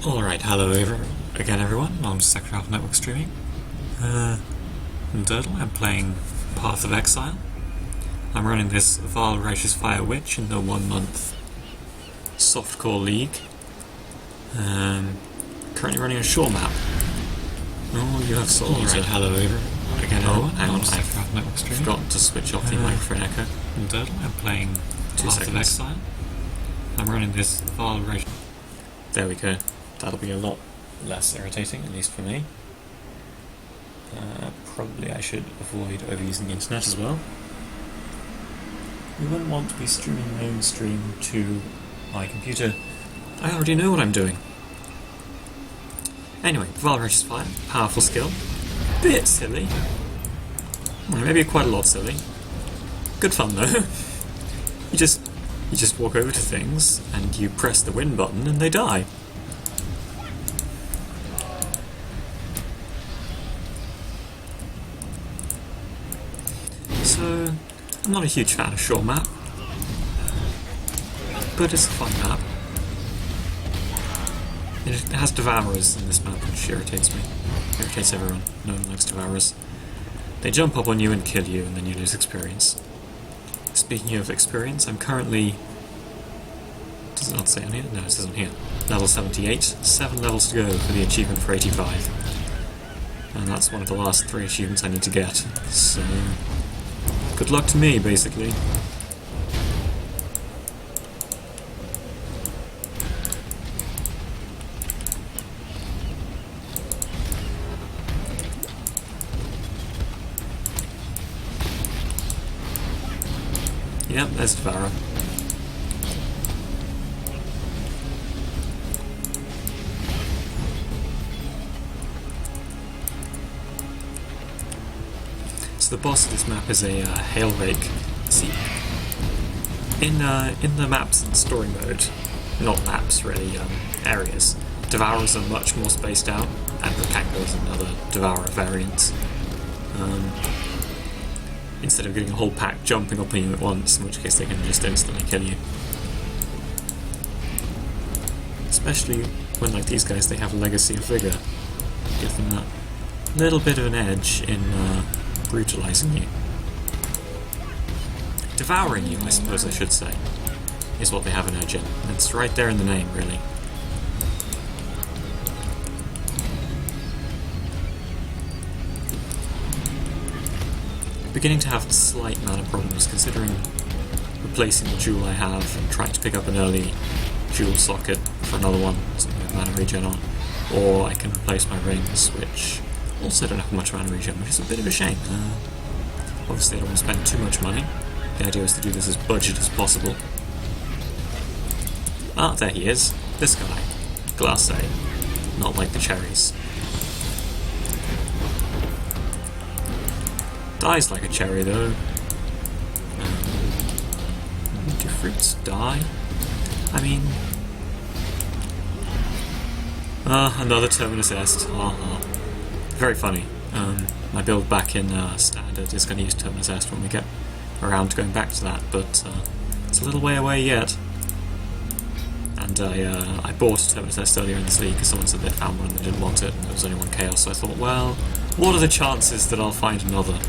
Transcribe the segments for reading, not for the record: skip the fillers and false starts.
Alright, hello again everyone, welcome to Second Half Network Streaming. I'm Dirdle, I'm playing Path of Exile. I'm running this Vile Righteous Fire Witch in the 1 month softcore league. Currently running a shore map. Oh, you have souls. Alright, hello Again everyone, hang on, Second Half Network Streaming. Forgot to switch off the microphone echo. I'm Dirdle, I'm playing Path of Exile. I'm running this Vile Righteous... There we go. That'll be a lot less irritating, at least for me. Probably I should avoid overusing the internet as well. We wouldn't want to be streaming my own stream to my computer. I already know what I'm doing. Anyway, Vile Righteous Fire, powerful skill. Bit silly. Well, maybe quite a lot silly. Good fun though. You just walk over to things and you press the win button and they die. So, I'm not a huge fan of shore map, but it's a fun map. It has devourers in this map, which irritates me. Irritates everyone. No one likes devourers. They jump up on you and kill you, and then you lose experience. Speaking of experience, I'm currently... Does it not say on here? No, it says on here. Level 78. 7 levels to go for the achievement for 85. And that's one of the last 3 achievements I need to get. So... good luck to me, basically. Yep, there's Devourer. So the boss of this map is a hail rake. See, in the maps and story mode, not maps really, areas, devourers are much more spaced out, and rectangles and other devourer variants. Instead of getting a whole pack jumping up on you at once, in which case they can just instantly kill you. Especially when, like these guys, they have Legacy of Vigor. Give them that little bit of an edge in brutalizing you. Devouring you, I suppose I should say, is what they have an edge in. It's right there in the name, really. Beginning to have slight mana problems, considering replacing the jewel I have and trying to pick up an early jewel socket for another one, something with mana regen on, or I can replace my rings, which also don't have much mana regen, which is a bit of a shame. Obviously I don't want to spend too much money. The idea is to do this as budget as possible. Ah, there he is. This guy. Glace. Not like the cherries. Dies like a cherry though. Do fruits die? I mean... another Terminus Est. Very funny. My build back in Standard is going to use Terminus Est when we get around to going back to that, but it's a little way away yet. And I bought a Terminus Est earlier in this league because someone said they found one and they didn't want it, and there was only one chaos, so I thought, well, what are the chances that I'll find another?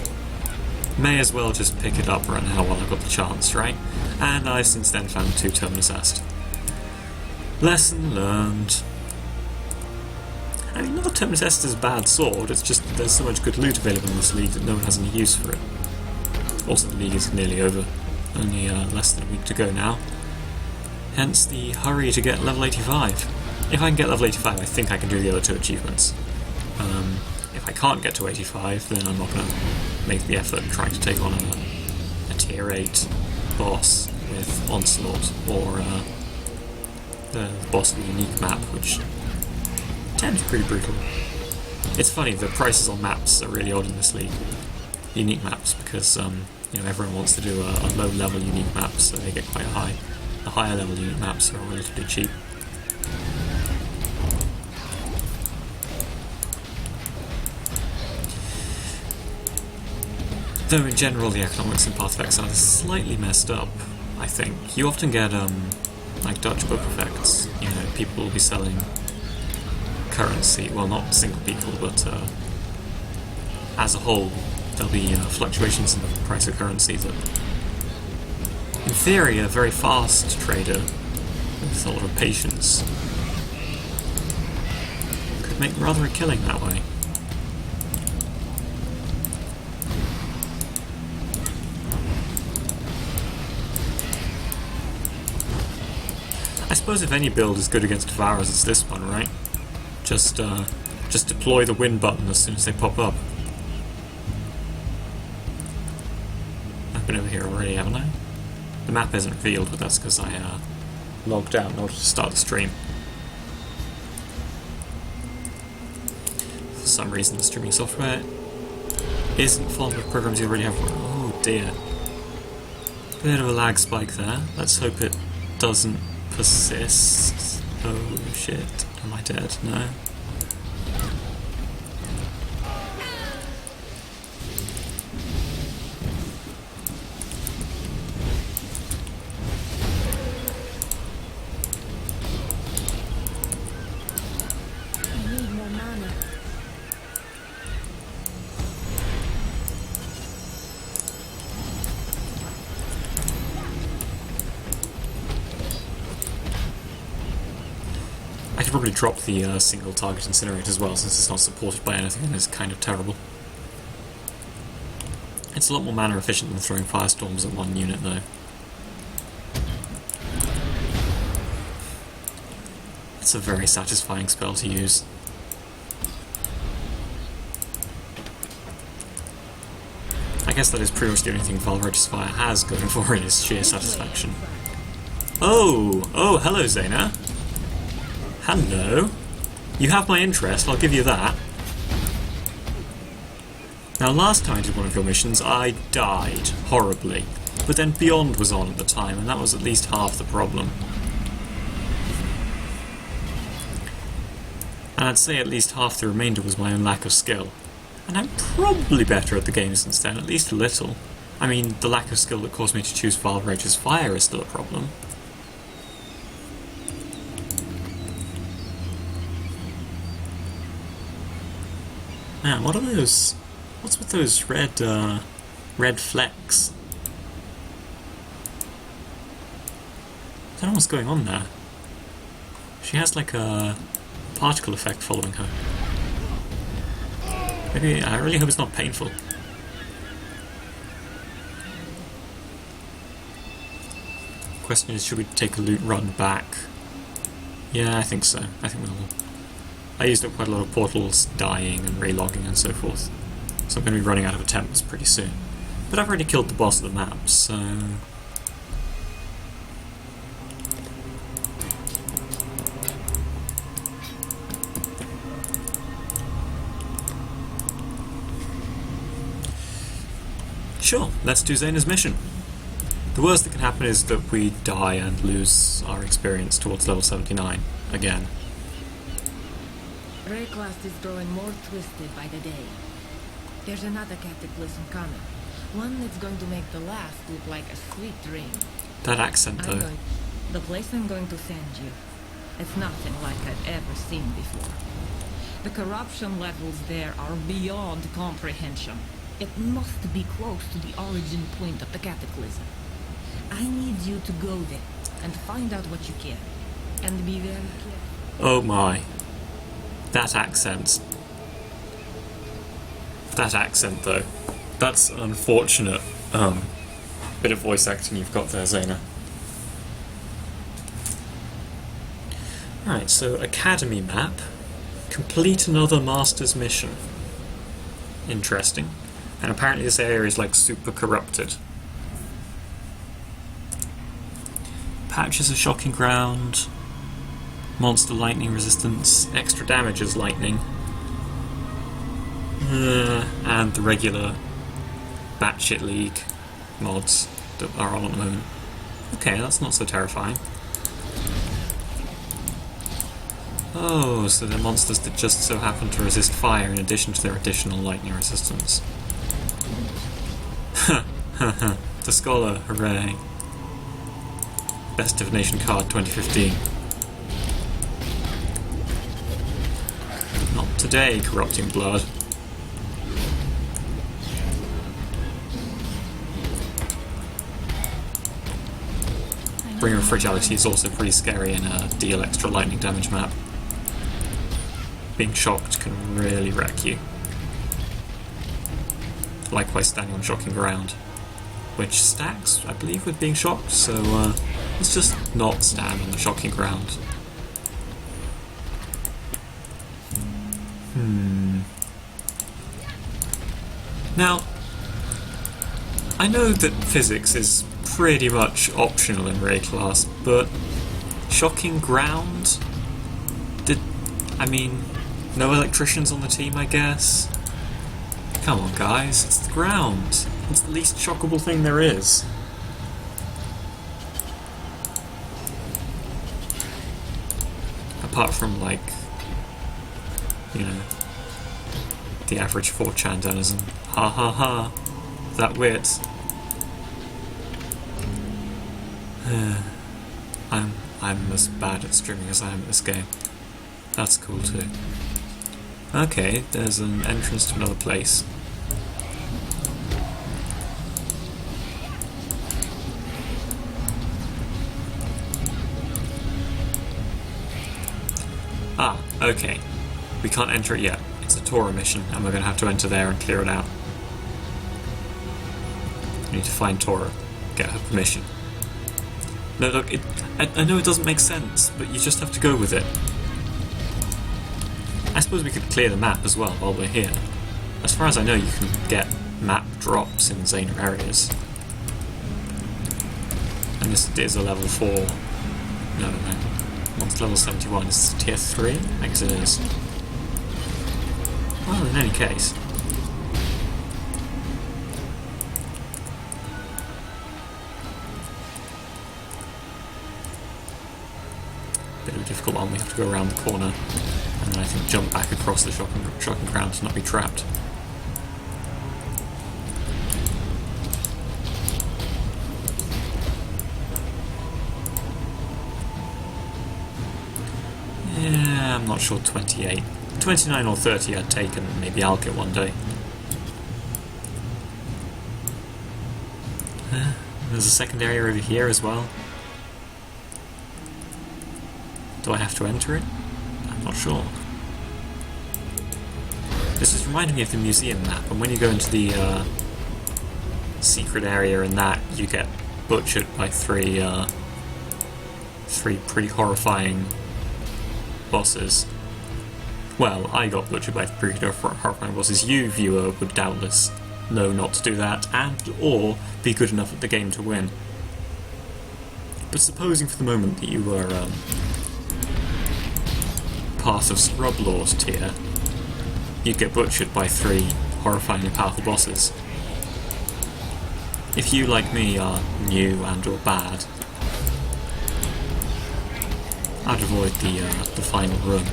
May as well just pick it up right now while I've got the chance, right? And I've since then found 2 Terminus Est. Lesson learned. I mean, not Terminus Est is a bad sword, it's just that there's so much good loot available in this league that no one has any use for it. Also, the league is nearly over. Only less than a week to go now. Hence the hurry to get level 85. If I can get level 85, I think I can do the other 2 achievements. If I can't get to 85, then I'm not going to make the effort in trying to take on a tier 8 boss with Onslaught, or the boss of the unique map, which tends to be pretty brutal. It's funny, the prices on maps are really odd in this league. Unique maps, because you know, everyone wants to do a low level unique map, so they get quite high. The higher level unique maps are relatively cheap. Though in general the economics in Path of Exile is slightly messed up, I think. You often get like Dutch book effects. You know, people will be selling currency, well, not single people, but as a whole, there'll be fluctuations in the price of currency that, in theory, a very fast trader with a lot of patience could make rather a killing that way. I suppose if any build is good against Devourers, it's this one, right? Just deploy the win button as soon as they pop up. I've been over here already, haven't I? The map isn't revealed, but that's because I logged out in order to start the stream. For some reason the streaming software isn't fond of programs you already have. Oh dear. Bit of a lag spike there. Let's hope it doesn't persist. Oh shit. Am I dead? No. I could probably drop the single target incinerator as well, since it's not supported by anything and it's kind of terrible. It's a lot more mana efficient than throwing firestorms at one unit though. It's a very satisfying spell to use. I guess that is pretty much the only thing Valrach's Fire has going for it, is sheer satisfaction. Oh! Oh, hello Zayna! Hello. You have my interest, I'll give you that. Now last time I did one of your missions, I died horribly. But then Beyond was on at the time, and that was at least half the problem. And I'd say at least half the remainder was my own lack of skill. And I'm probably better at the game since then, at least a little. I mean, the lack of skill that caused me to choose Valrach's Fire is still a problem. Man, what are those? What's with those red flecks? I don't know what's going on there. She has like a particle effect following her. Maybe, I really hope it's not painful. Question is, should we take a loot run back? Yeah, I think so. I think we'll. I used up quite a lot of portals dying and relogging and so forth, so I'm going to be running out of attempts pretty soon. But I've already killed the boss of the map, so... Sure, let's do Zayna's mission. The worst that can happen is that we die and lose our experience towards level 79 again. Rayclast is growing more twisted by the day. There's another cataclysm coming. One that's going to make the last look like a sweet dream. That accent though. The place I'm going to send you, it's nothing like I've ever seen before. The corruption levels there are beyond comprehension. It must be close to the origin point of the cataclysm. I need you to go there and find out what you can. And be very careful. Oh my. That accent. That accent, though. That's an unfortunate bit of voice acting you've got there, Zayna. Alright, so Academy map. Complete another Master's mission. Interesting. And apparently this area is like super corrupted. Patches of shocking ground. Monster lightning resistance, extra damage as lightning, and the regular batshit league mods that are on at the moment. Okay, that's not so terrifying. Oh, so they're monsters that just so happen to resist fire in addition to their additional lightning resistance. The Scholar, hooray. Best Divination card 2015. Today, corrupting blood. Bringer of Fragility is also pretty scary in a deal extra lightning damage map. Being shocked can really wreck you. Likewise, standing on shocking ground, which stacks, I believe, with being shocked, so let's just not stand on the shocking ground. Now, I know that physics is pretty much optional in Ray class, but shocking ground? I mean, no electricians on the team, I guess? Come on, guys, it's the ground. It's the least shockable thing there is. Apart from, like, you know, the average 4chan denizen. Ha ha ha. That wit. I'm as bad at streaming as I am at this game. That's cool too. Okay, there's an entrance to another place. Ah, okay. We can't enter it yet. It's a Torah mission, and we're going to have to enter there and clear it out. We need to find Torah, get her permission. No, look, I know it doesn't make sense, but you just have to go with it. I suppose we could clear the map as well while we're here. As far as I know, you can get map drops in Zayner areas. And this is a level 4... No. Once level 71 is tier 3? I guess it is. Well, in any case. Bit of a difficult one, we have to go around the corner and then I think jump back across the shocking ground to not be trapped. Yeah, I'm not sure 28. 29 or 30 I'd take, and maybe I'll get one day. There's a second area over here as well. Do I have to enter it? I'm not sure. This is reminding me of the museum map, and when you go into the secret area in that, you get butchered by three pretty horrifying bosses. Well, I got butchered by pretty horrifying bosses. You, viewer, would doubtless know not to do that, and or be good enough at the game to win. But supposing for the moment that you were Path of Scrub Lord tier, you'd get butchered by 3 horrifyingly powerful bosses. If you, like me, are new and or bad, I'd avoid the final room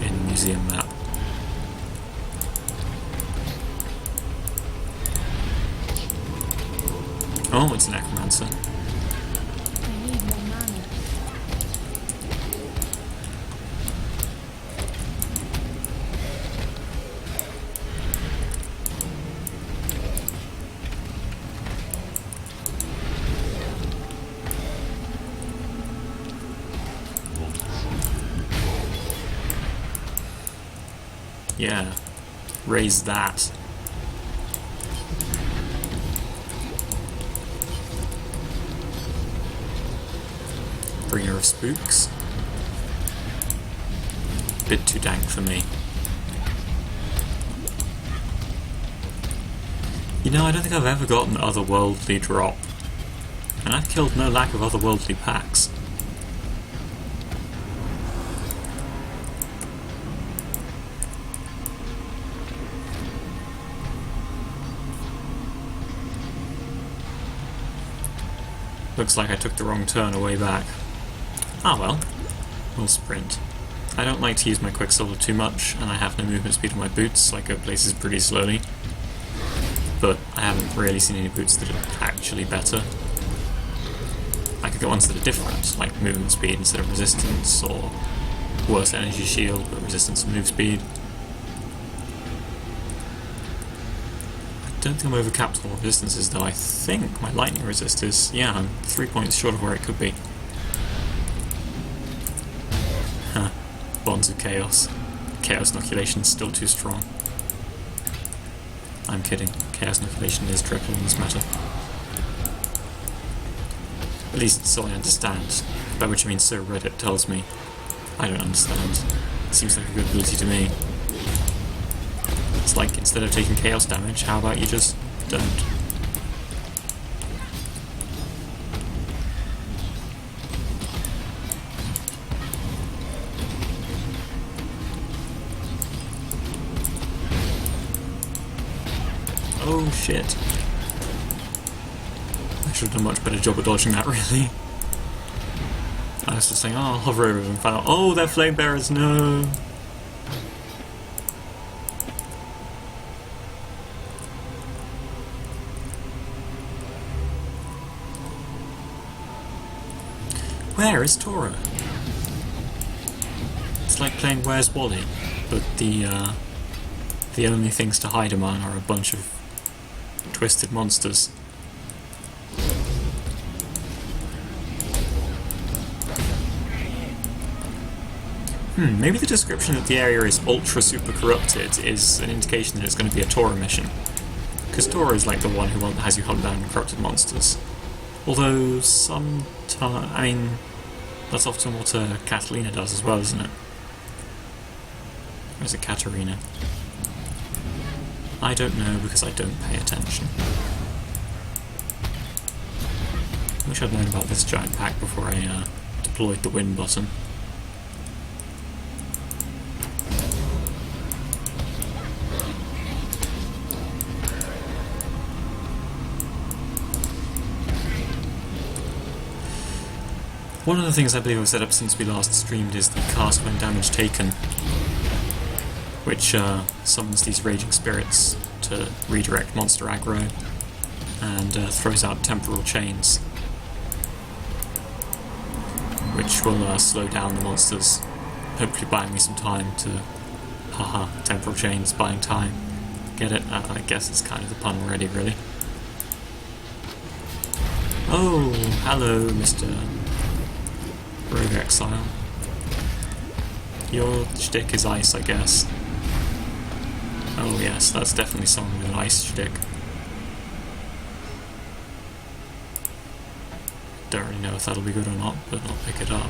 in the museum map. Oh, it's an necromancer. I need more mana. Yeah, raise that. Bringer of Spooks. Bit too dank for me. You know, I don't think I've ever gotten an otherworldly drop. And I've killed no lack of otherworldly packs. Looks like I took the wrong turn away back. Ah well, we'll sprint. I don't like to use my Quicksilver too much, and I have no movement speed on my boots, so I go places pretty slowly. But I haven't really seen any boots that are actually better. I could get ones that are different, like movement speed instead of resistance, or worse energy shield but resistance and move speed. don't think I'm overcapped on resistances though. I think my lightning resist is, yeah, I'm 3 points short of where it could be. Huh. Bonds of Chaos. Chaos Inoculation is still too strong. I'm kidding. Chaos Inoculation is dreadful in this matter. At least so I understand. By which I mean so Reddit tells me. I don't understand. It seems like a good ability to me. It's like, instead of taking chaos damage, how about you just don't? Oh shit. I should have done a much better job at dodging that, really. I was just saying, oh, I'll hover over them and find out, oh, they're flame bearers, no! Where is Tora? It's like playing Where's Wally, but the only things to hide him on are a bunch of twisted monsters. Maybe the description that the area is ultra super corrupted is an indication that it's going to be a Tora mission. Because Tora is like the one who has you hunt down corrupted monsters. Although sometimes, I mean, that's often what Catalina does as well, isn't it? Or is it Katarina? I don't know because I don't pay attention. Wish I'd known about this giant pack before I deployed the win button. One of the things I believe I've set up since we last streamed is the cast when damage taken, which summons these raging spirits to redirect monster aggro and throws out temporal chains, which will slow down the monsters, hopefully buying me some time to... Haha, temporal chains, buying time. Get it? I guess it's kind of the pun already, really. Oh, hello, Mr. Rogue Exile. Your shtick is ice, I guess. Oh yes, that's definitely someone with an ice shtick. Don't really know if that'll be good or not, but I'll pick it up.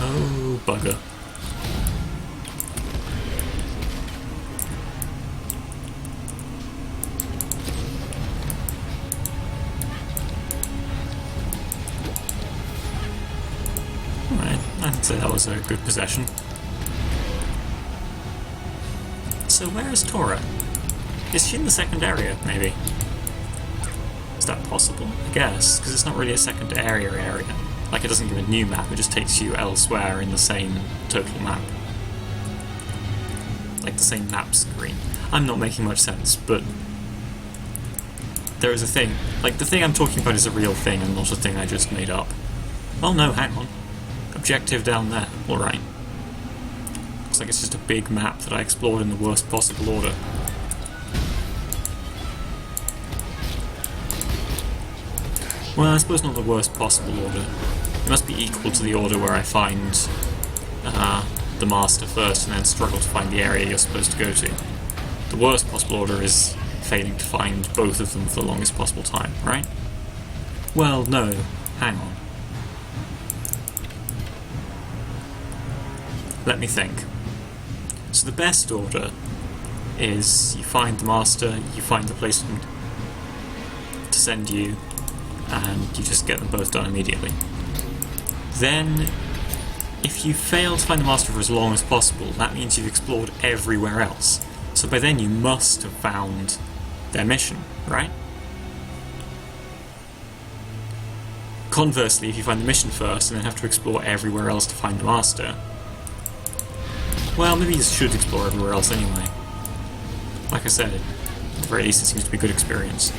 Oh, bugger. Alright, I'd say that was a good possession. So where is Tora? Is she in the second area, maybe? Is that possible? I guess, because it's not really a second area. Like, it doesn't give a new map, it just takes you elsewhere in the same total map. Like the same map screen. I'm not making much sense, but there is a thing. Like, the thing I'm talking about is a real thing and not a thing I just made up. Oh no, hang on. Objective down there, alright. Looks like it's just a big map that I explored in the worst possible order. Well, I suppose not the worst possible order. It must be equal to the order where I find the master first and then struggle to find the area you're supposed to go to. The worst possible order is failing to find both of them for the longest possible time, right? Well, no. Hang on. Let me think. So the best order is you find the master, you find the place to send you, and you just get them both done immediately. Then, if you fail to find the master for as long as possible, that means you've explored everywhere else. So by then you must have found their mission, right? Conversely, if you find the mission first and then have to explore everywhere else to find the master, well, maybe you should explore everywhere else anyway. Like I said, at the very least it seems to be a good experience.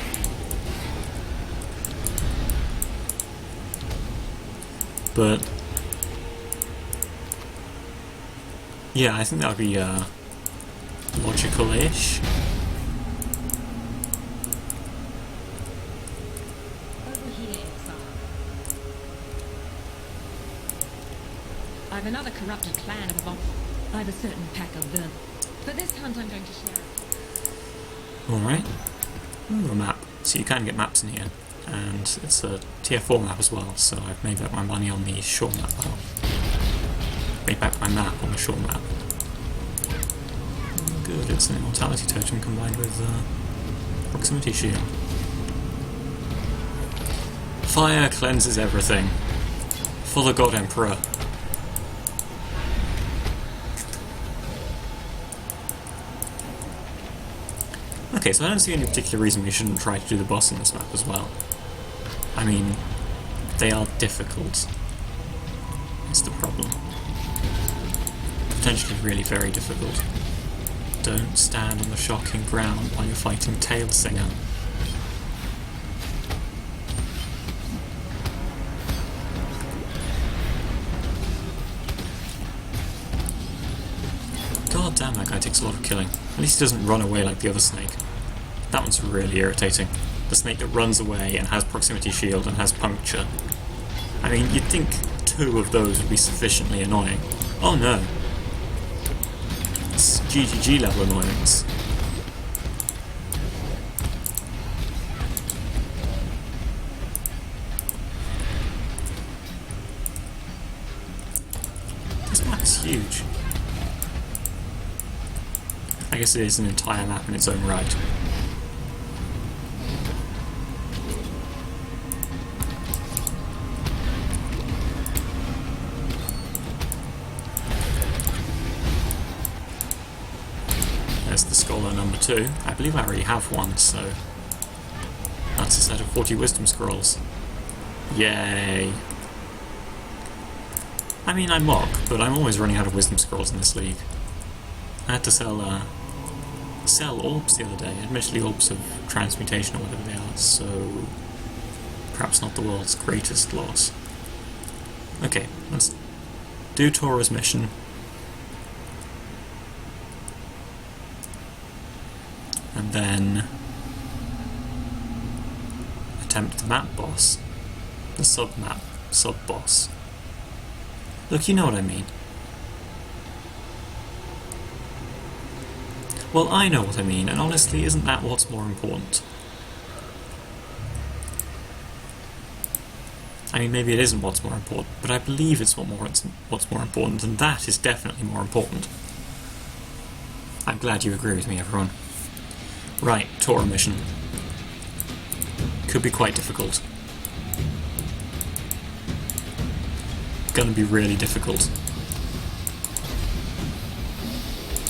But yeah, I think that would be logical-ish. Over here, Xar. I've another corrupted clan of I've a certain pack of them. For this hunt, I'm going to share. Alright. Ooh, a map. So you can get maps in here. And it's a tier 4 map as well, so I've made back my money on the shore map. Well, made back my map on the shore map. Good, it's an immortality totem combined with proximity shield. Fire cleanses everything. For the God Emperor. Okay, so I don't see any particular reason we shouldn't try to do the boss in this map as well. I mean, they are difficult. It's the problem. Potentially really very difficult. Don't stand on the shocking ground while you're fighting Tail Singer. God damn, that guy takes a lot of killing. At least he doesn't run away like the other snake. That one's really irritating. The snake that runs away and has proximity shield and has puncture. I mean, you'd think 2 of those would be sufficiently annoying. Oh no. It's GGG level annoyance. This map is huge. I guess it is an entire map in its own right. There's the scholar number 2. I believe I already have one, so that's a set of 40 wisdom scrolls. Yay! I mean, I mock, but I'm always running out of wisdom scrolls in this league. I had to sell orbs the other day. Admittedly, orbs of transmutation or whatever they are, so perhaps not the world's greatest loss. Okay, let's do Tora's mission. And then attempt the map boss. The sub-boss. Look, you know what I mean. Well, I know what I mean, and honestly, isn't that what's more important? I mean, maybe it isn't what's more important, but I believe it's what's more important, and that is definitely more important. I'm glad you agree with me, everyone. Right, Tora mission. Could be quite difficult. Gonna be really difficult.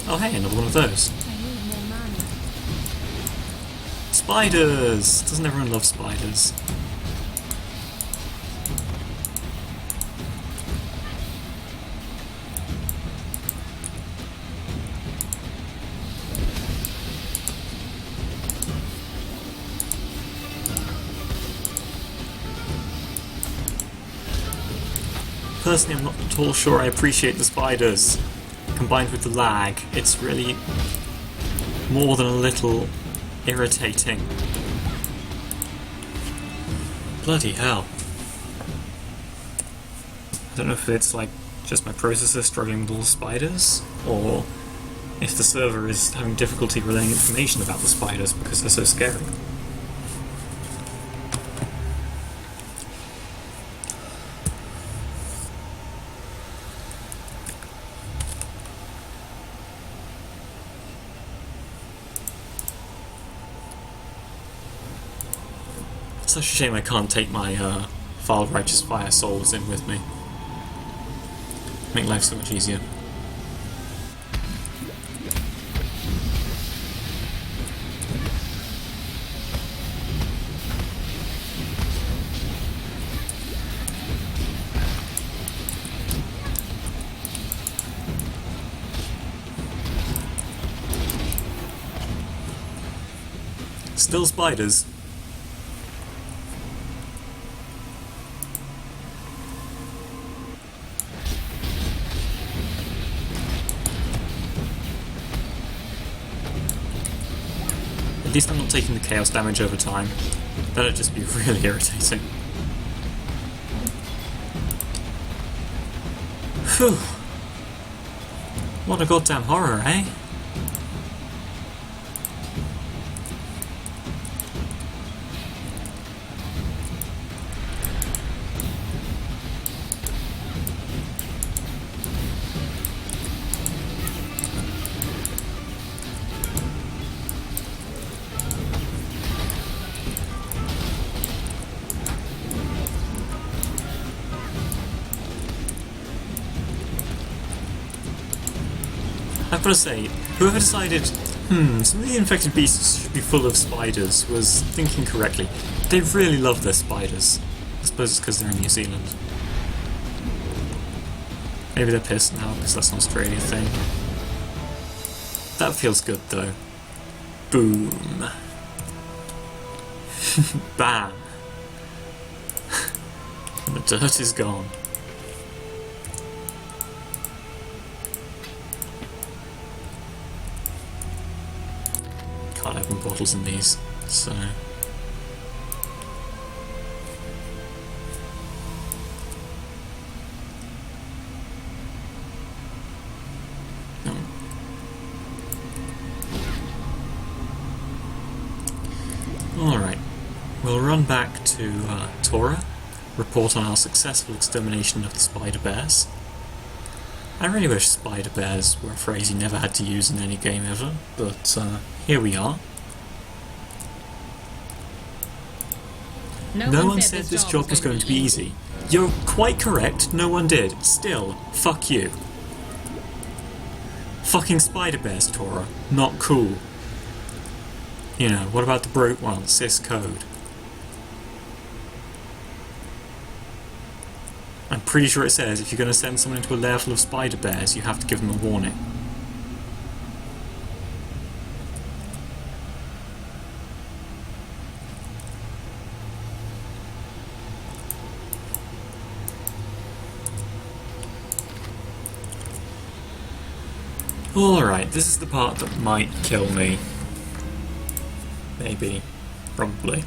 Oh hey, another one of those. Spiders! Doesn't everyone love spiders? Personally, I'm not at all sure I appreciate the spiders. Combined with the lag, it's really more than a little irritating. Bloody hell. I don't know if it's like just my processor struggling with all the spiders, or if the server is having difficulty relaying information about the spiders because they're so scary. It's such a shame I can't take my File Righteous Fire souls in with me. Make life so much easier. Still spiders. At least I'm not taking the chaos damage over time. That'd just be really irritating. Phew. What a goddamn horror, eh? I've got to say, whoever decided, some of the infected beasts should be full of spiders was thinking correctly. They really love their spiders. I suppose it's because they're in New Zealand. Maybe they're pissed now because that's an Australia thing. That feels good though. Boom. Bam. And the dirt is gone. Can't open portals in these, so... No. Alright, we'll run back to Tora, report on our successful extermination of the spider bears. I really wish spider bears were a phrase you never had to use in any game ever, but here we are. No one said this job was going to be easy. You're quite correct, no one did. Still, fuck you. Fucking spider bears, Tora. Not cool. You know, what about the broke one, sys code? I'm pretty sure it says if you're going to send someone into a lair full of spider bears, you have to give them a warning. Alright, this is the part that might kill me. Maybe. Probably.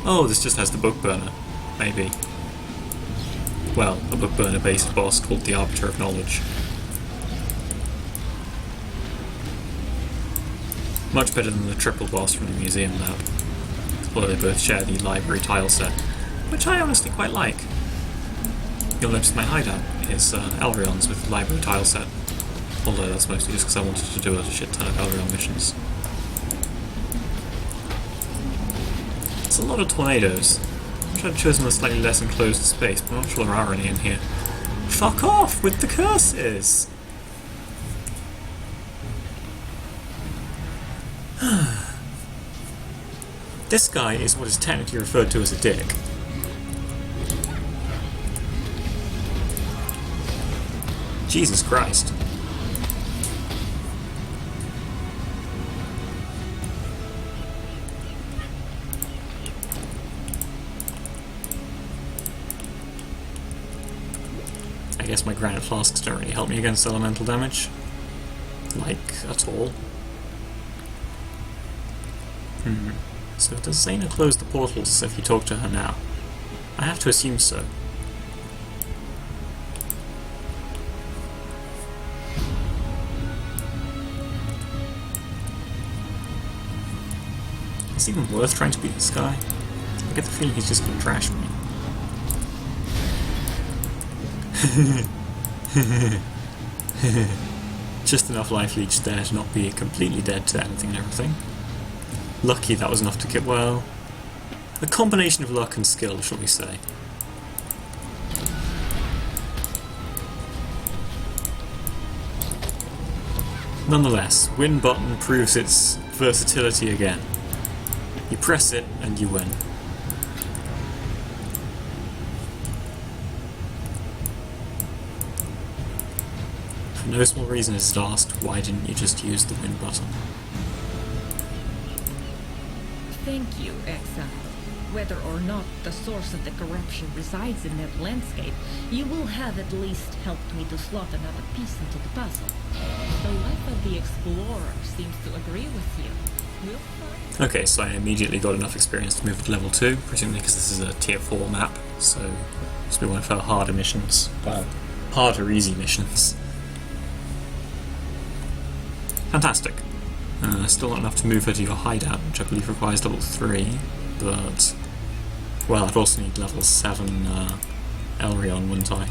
Oh, this just has the book burner. Maybe. Well, a book burner based boss called the Arbiter of Knowledge. Much better than the triple boss from the museum lab. Although they both share the library tile set, which I honestly quite like. You'll notice my hideout is Elrion's with the library tile set. Although that's mostly just because I wanted to do a shit ton of Elrion missions. It's a lot of tornadoes. I wish I'd chosen a slightly less enclosed space, but I'm not sure there are any in here. Fuck off with the curses! This guy is what is technically referred to as a dick. Jesus Christ. I guess my granite flasks don't really help me against elemental damage. Like, at all. So does Zaina close the portals if you talk to her now? I have to assume so. Is it even worth trying to beat this guy? I get the feeling he's just gonna trash me. Just enough life leech there to not be completely dead to anything and everything. Lucky that was enough to get, well, a combination of luck and skill, shall we say. Nonetheless, win button proves its versatility again. You press it and you win. For no small reason is it asked, why didn't you just use the win button? Thank you, Exile. Whether or not the source of the corruption resides in that landscape, you will have at least helped me to slot another piece into the puzzle. The life of the explorer seems to agree with you. We'll find. Okay, so I immediately got enough experience to move to level 2, presumably because this is a tier 4 map, so this will be one of our harder missions. Well, harder easy missions. Fantastic. Still not enough to move her to your hideout, which I believe requires level 3, but... well, I'd also need level 7 Elrion, wouldn't I?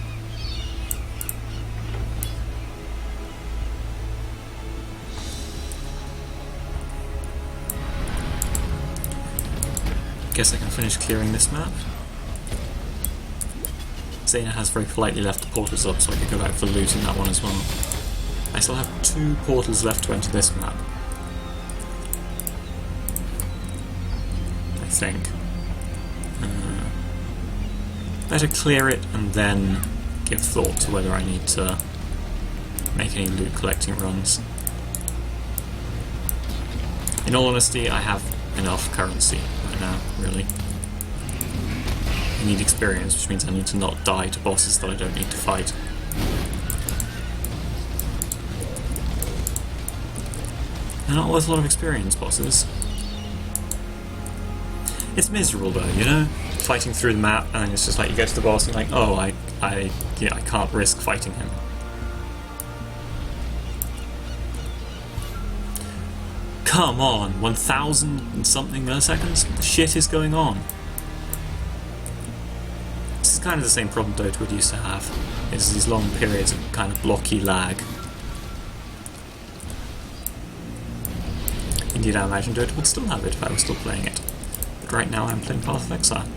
Guess I can finish clearing this map. Zena has very politely left the portals up, so I could go back for loot in that one as well. I still have 2 portals left to enter this map. I think. Better clear it and then give thought to whether I need to make any loot collecting runs. In all honesty, I have enough currency right now, really. I need experience, which means I need to not die to bosses that I don't need to fight. They're not worth a lot of experience, bosses. It's miserable though, you know? Fighting through the map and it's just like you get to the boss and like, oh, I can't risk fighting him. Come on, 1,000 and something milliseconds? What the shit is going on? This is kind of the same problem Dota would used to have. It's these long periods of kind of blocky lag. Indeed, I imagine Dota would still have it if I was still playing it. But right now I'm playing Path of Exile.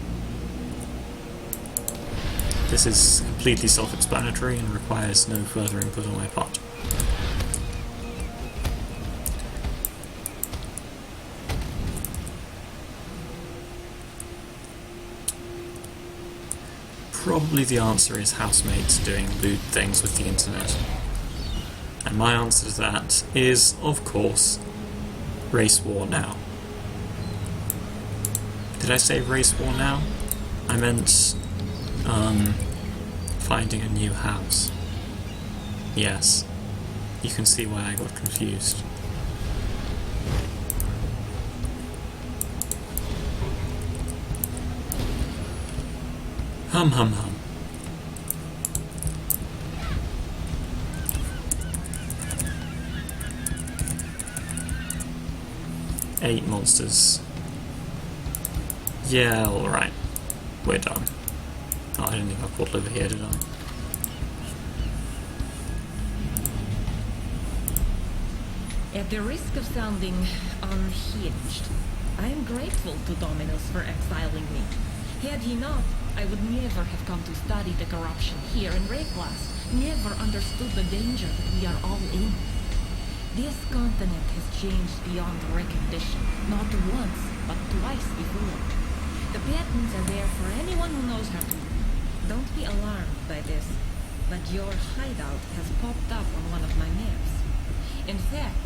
This is completely self-explanatory and requires no further input on my part. Probably the answer is housemates doing lewd things with the internet. And my answer to that is, of course, race war now. Did I say race war now? I meant, finding a new house. Yes. You can see why I got confused. Hum hum hum. Eight monsters. Yeah, alright. We're done. Oh, I didn't think I portal over here, did I? At the risk of sounding unhinged, I am grateful to Dominus for exiling me. Had he not, I would never have come to study the corruption here in Rayclast, never understood the danger that we are all in. This continent has changed beyond recognition, not once, but twice before. The patterns are there for anyone who knows how to. Don't be alarmed by this, but your hideout has popped up on one of my maps. In fact,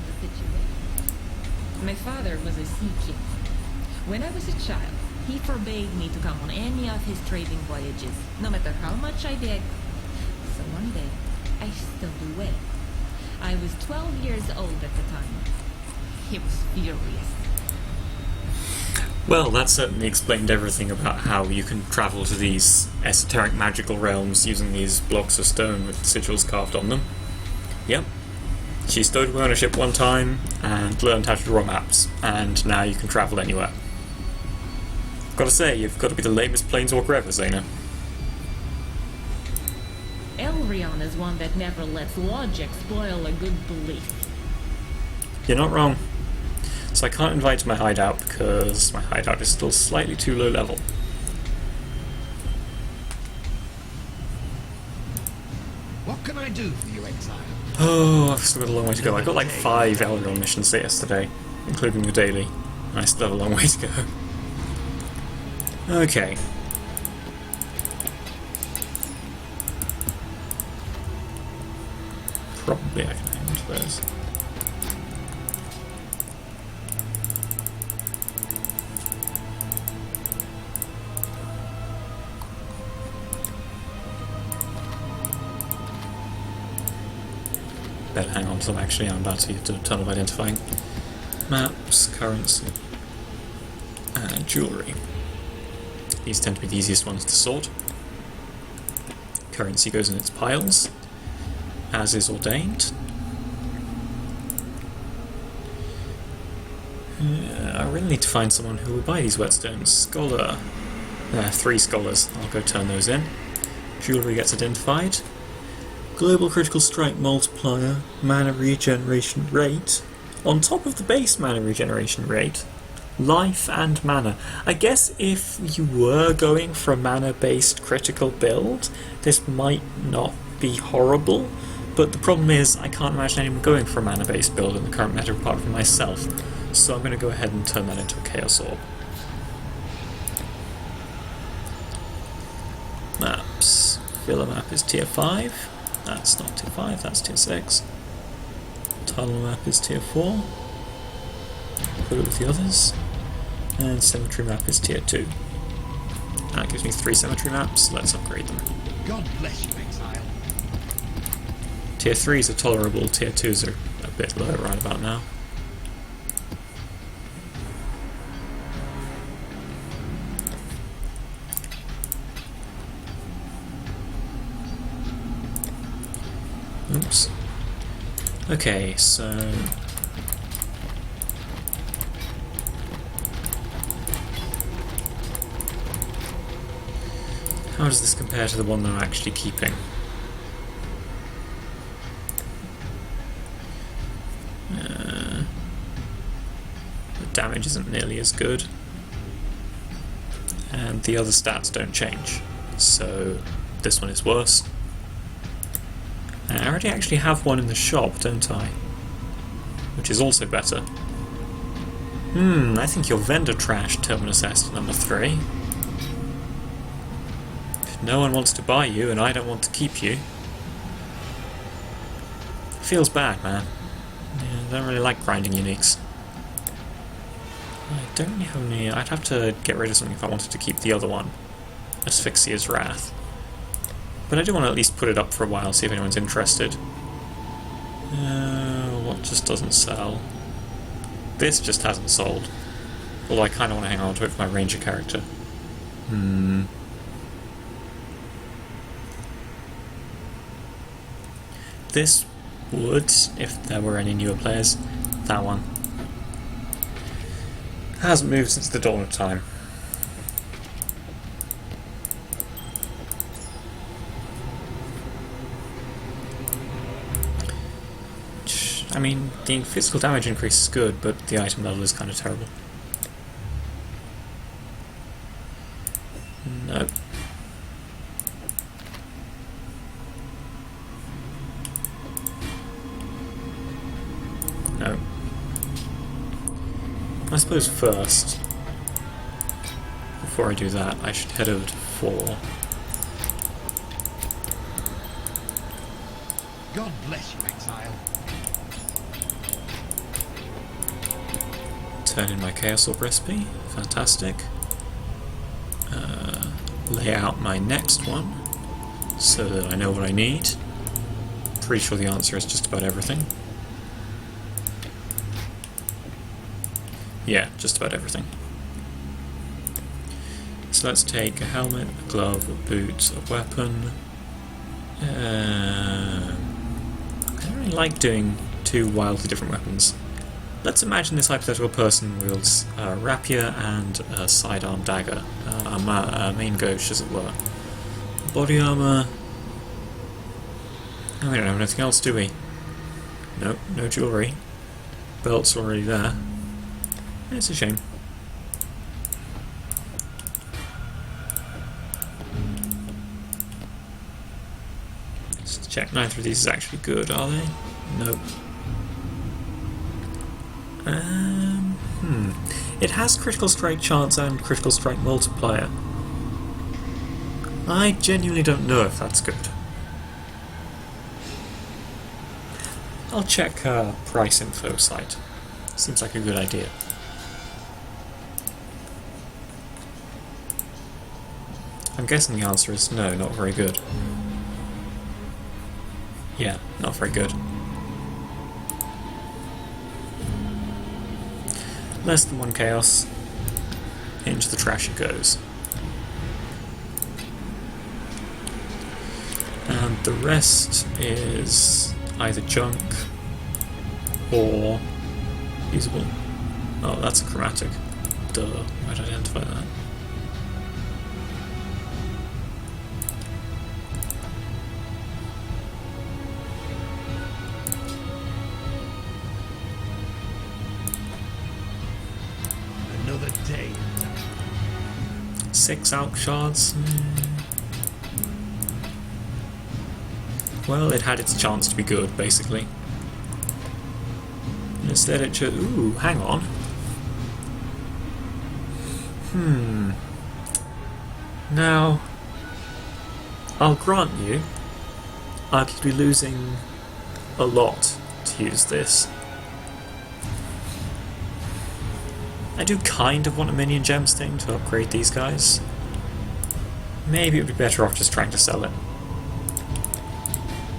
the situation... My father was a sea king. When I was a child, he forbade me to come on any of his trading voyages, no matter how much I begged. So one day, I stowed away. I was 12 years old at the time. He was furious. Well, that certainly explained everything about how you can travel to these esoteric magical realms using these blocks of stone with sigils carved on them. Yep. She stowed away on a ship one time and learned how to draw maps, and now you can travel anywhere. Gotta say, you've got to be the lamest planeswalker ever, Zena. Elrion is one that never lets logic spoil a good belief. You're not wrong. So I can't invite to my hideout because my hideout is still slightly too low level. What can I do for you, Exile? Oh, I've still got a long way to go. I got like 5 Elrion missions yesterday, including the daily. I still have a long way to go. Okay. Probably I can hang on to those. Better hang on to them actually, I'm about to do a ton of identifying. Maps, currency, and jewellery. These tend to be the easiest ones to sort. Currency goes in its piles, as is ordained. I really need to find someone who will buy these whetstones. Scholar. There are 3 scholars. I'll go turn those in. Jewellery gets identified. Global critical strike multiplier, mana regeneration rate, on top of the base mana regeneration rate, life and mana. I guess if you were going for a mana-based critical build, this might not be horrible, but the problem is I can't imagine anyone going for a mana-based build in the current meta apart from myself, so I'm going to go ahead and turn that into a Chaos Orb. Maps. Filler map is tier 5. That's not tier 5, that's tier 6. Tunnel map is tier 4. Put it with the others. And cemetery map is tier 2. That gives me 3 cemetery maps, let's upgrade them. God bless you, Exile. Tier 3s are tolerable, tier 2s are a bit low right about now. Oops. Okay, so... how does this compare to the one that I'm actually keeping? The damage isn't nearly as good. And the other stats don't change. So this one is worse. I already actually have one in the shop, don't I? Which is also better. I think you're vendor trash, Terminus Est number 3. If no one wants to buy you and I don't want to keep you... feels bad, man. Yeah, I don't really like grinding uniques. I don't really have any... I'd have to get rid of something if I wanted to keep the other one. Asphyxia's Wrath. But I do want to at least put it up for a while, see if anyone's interested. What just doesn't sell? This just hasn't sold. Although I kind of want to hang on to it for my ranger character. This would, if there were any newer players. That one. Hasn't moved since the dawn of time. I mean, the physical damage increase is good, but the item level is kind of terrible. Nope. No. I suppose first, before I do that, I should head over to 4. God bless you, Exile. Turn in my Chaos Orb recipe, fantastic. Lay out my next one, so that I know what I need. Pretty sure the answer is just about everything. Yeah, just about everything. So let's take a helmet, a glove, a boot, a weapon. I don't really like doing 2 wildly different weapons. Let's imagine this hypothetical person wields a rapier and a sidearm dagger, a main gauche as it were. Body armour... oh, we don't have anything else, do we? Nope, no jewellery. Belt's already there. It's a shame. Just check, neither of these is actually good, are they? Nope. It has critical strike chance and critical strike multiplier. I genuinely don't know if that's good. I'll check price info site. Seems like a good idea. I'm guessing the answer is no, not very good. Yeah, not very good. Less than 1 chaos. Into the trash it goes. And the rest is either junk or usable. Oh, that's a chromatic. Duh, I'd identify that. Another day. 6 alch shards. Well, it had its chance to be good, basically. Instead it chose... Ooh, hang on. Now, I'll grant you, I'd be losing a lot to use this. I do kind of want a minion gems thing to upgrade these guys. Maybe it would be better off just trying to sell it.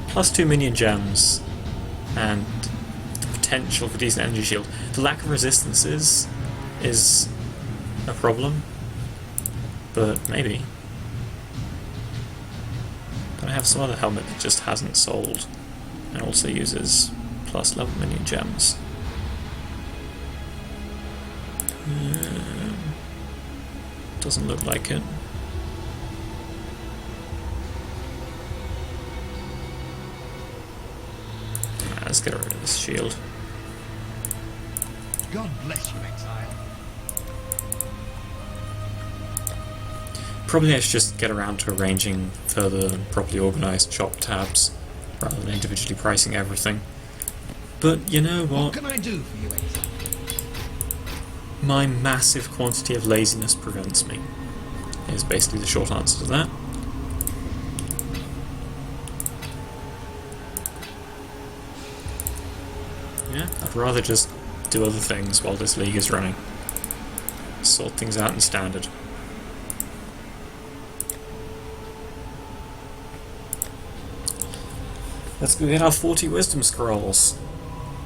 Plus 2 minion gems, and the potential for decent energy shield. The lack of resistances is a problem, but maybe. But I have some other helmet that just hasn't sold, and also uses plus level minion gems. Doesn't look like it. Let's get rid of this shield. God bless you, exile. Probably I should just get around to arranging further properly organised shop tabs rather than individually pricing everything. But you know What what? can I do for you, exile? My massive quantity of laziness prevents me, is basically the short answer to that. Yeah, I'd rather just do other things while this league is running. Sort things out in standard. Let's go get our 40 wisdom scrolls.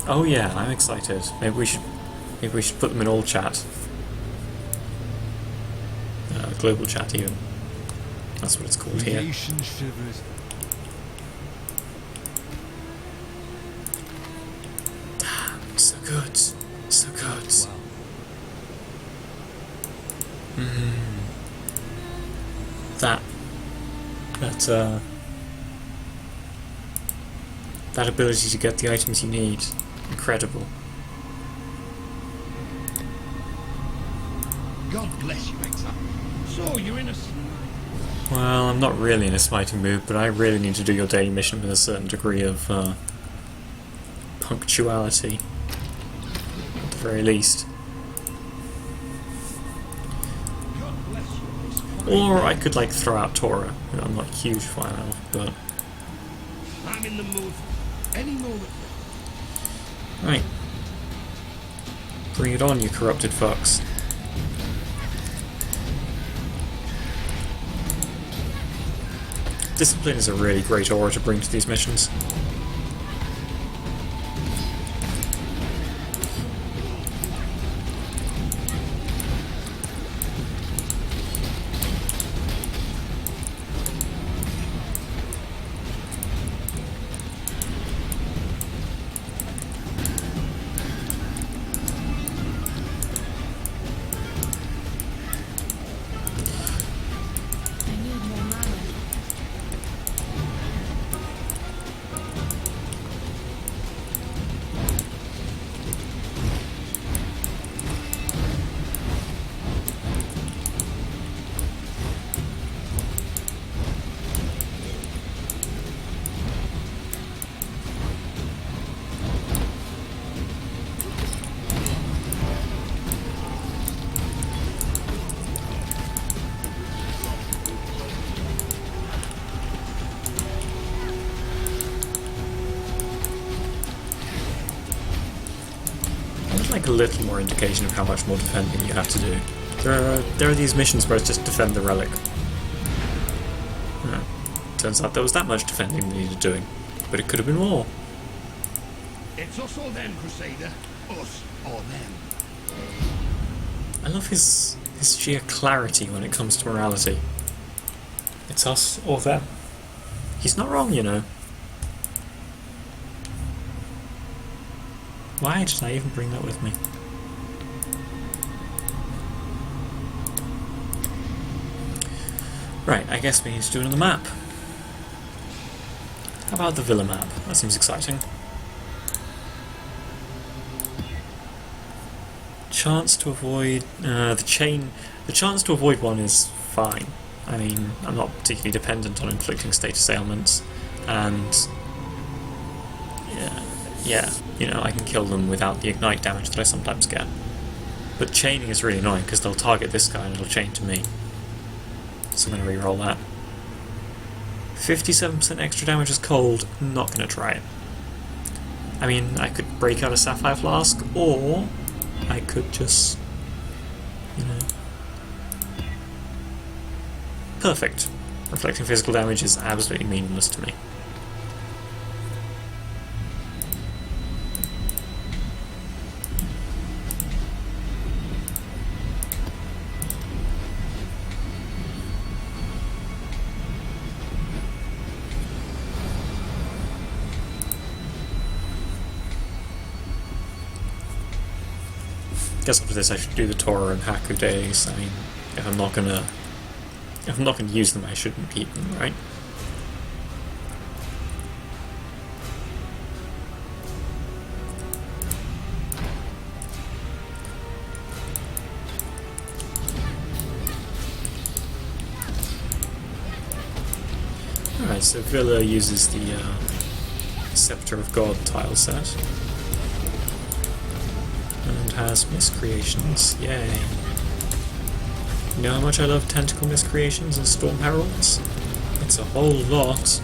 Oh yeah, I'm excited. Maybe we should put them in all chat. Global chat even. That's what it's called here. Creation shivers. So good. So good. Wow. That ability to get the items you need. Incredible. God bless you, exile. So you're innocent. Well, I'm not really in a smiting mood, but I really need to do your daily mission with a certain degree of punctuality, at the very least. God bless you. Or I could like throw out Torah, who I'm not a huge fan of, but I'm in the mood. Any moment. right. Bring it on, you corrupted fucks. Discipline is a really great aura to bring to these missions. like a little more indication of how much more defending you have to do. There are these missions where it's just defend the relic. Turns out there was that much defending that needed doing, but it could have been more. It's us or them, Crusader. Us or them. I love his sheer clarity when it comes to morality. It's us or them. He's not wrong, you know. Why did I even bring that with me? Right, I guess we need to do another map. How about the villa map? That seems exciting. Chance to avoid the chance to avoid one is fine. I mean, I'm not particularly dependent on inflicting status ailments, and yeah, you know, I can kill them without the ignite damage that I sometimes get. But chaining is really annoying because they'll target this guy and it'll chain to me. So I'm going to re-roll that. 57% extra damage is cold, not going to try it. I mean, I could break out a Sapphire Flask, or I could just, you know... Perfect. Reflecting physical damage is absolutely meaningless to me. Guess after this I should do the Tora and Haku days. I mean, if I'm not gonna use them, I shouldn't keep them, right? Alright, so Villa uses the Scepter of God tile set. And has miscreations. Yay. You know how much I love tentacle miscreations and storm heralds? It's a whole lot.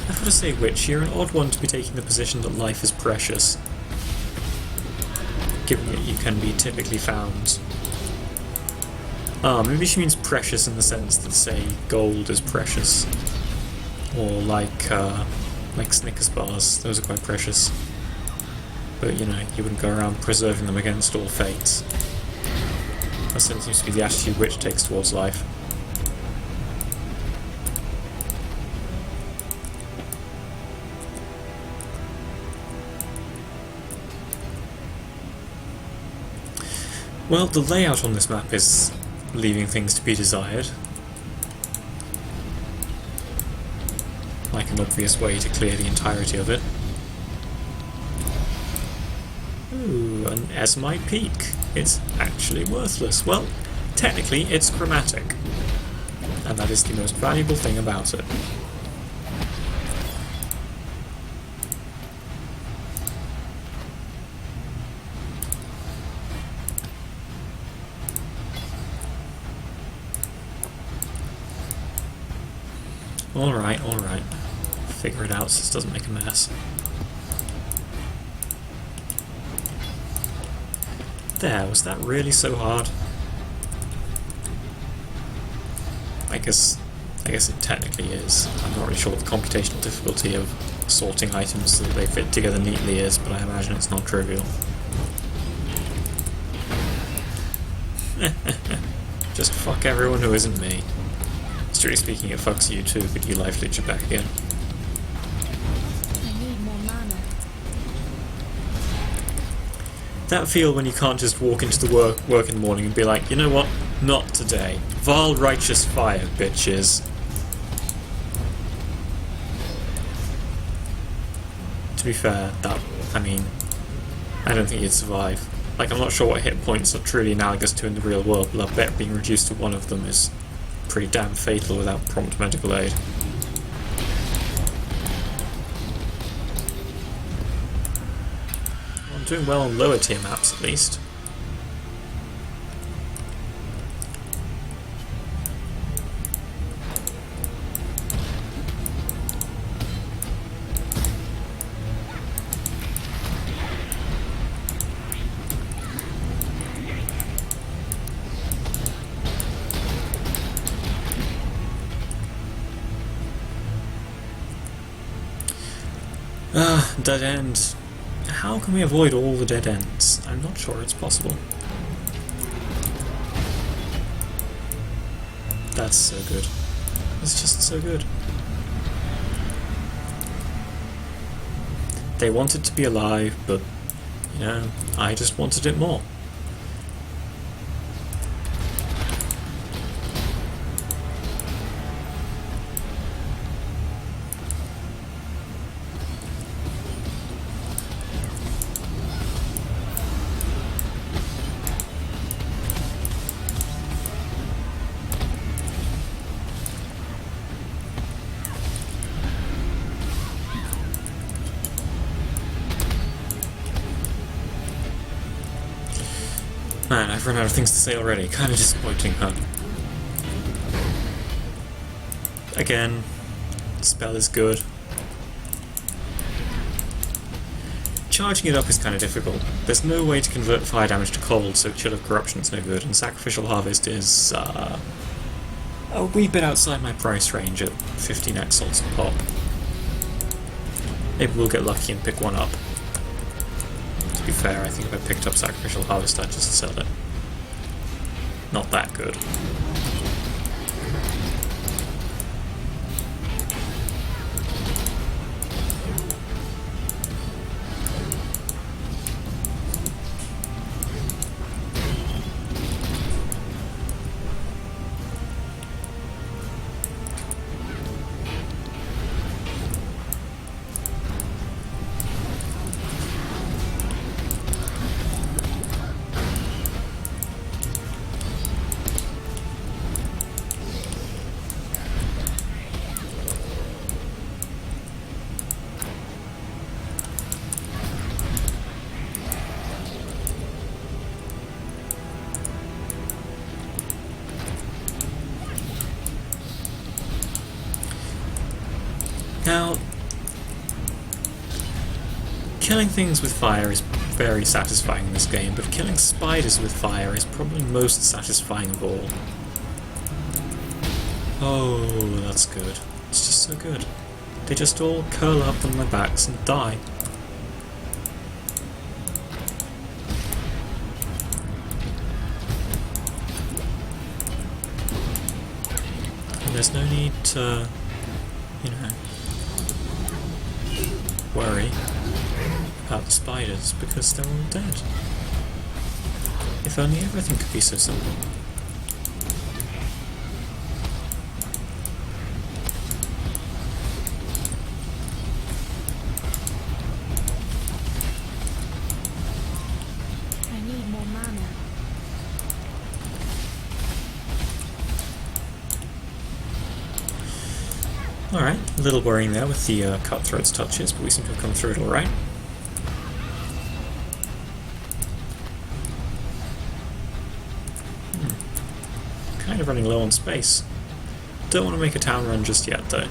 I've got to say, Witch, you're an odd one to be taking the position that life is precious, given that you can be typically found. Maybe she means precious in the sense that, say, gold is precious, or like Snickers bars. Those are quite precious. But you know, you wouldn't go around preserving them against all fates. That seems to be the attitude Witch takes towards life. Well, the layout on this map is leaving things to be desired. Like an obvious way to clear the entirety of it. Ooh, an Esmite Peak. It's actually worthless. Well, technically it's chromatic. And that is the most valuable thing about it. Alright. Figure it out so this doesn't make a mess. There, was that really so hard? I guess it technically is. I'm not really sure what the computational difficulty of sorting items so that they fit together neatly is, but I imagine it's not trivial. Just fuck everyone who isn't me. Strictly speaking, it fucks you too, but you life leech it back again. I need more mana. That feel when you can't just walk into the work in the morning and be like, you know what? Not today. Vile righteous fire, bitches. To be fair, I don't think you'd survive. Like, I'm not sure what hit points are truly analogous to in the real world, but I bet being reduced to one of them is pretty damn fatal without prompt medical aid. doing well on lower tier maps at least. Dead end. How can we avoid all the dead ends? I'm not sure it's possible. That's so good. It's just so good. They wanted to be alive, but, you know, I just wanted it more. Man, I've run out of things to say already. Kind of disappointing, huh? Again, spell is good. Charging it up is kind of difficult. There's no way to convert fire damage to cold, so Chill of Corruption's no good, and Sacrificial Harvest is a wee bit outside my price range at 15x salts a pop. Maybe we'll get lucky and pick one up. To be fair, I think if I picked up Sacrificial Harvest, I'd just sell it. Not that good. Now, killing things with fire is very satisfying in this game, but killing spiders with fire is probably most satisfying of all. Oh, that's good. It's just so good. They just all curl up on their backs and die. And there's no need to, you know, worry about the spiders because they're all dead. If only everything could be so simple. I need more mana. Alright, a little worrying there with the Cutthroat's touches, but we seem to have come through it alright. Kind of running low on space. Don't want to make a town run just yet, though.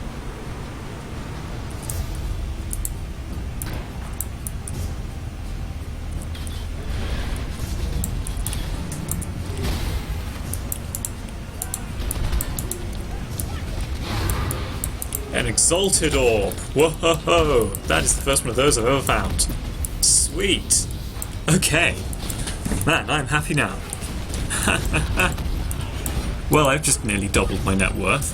An Exalted Orb! Whoa! That is the first one of those I've ever found. Sweet! Okay. Man, I'm happy now. Well, I've just nearly doubled my net worth.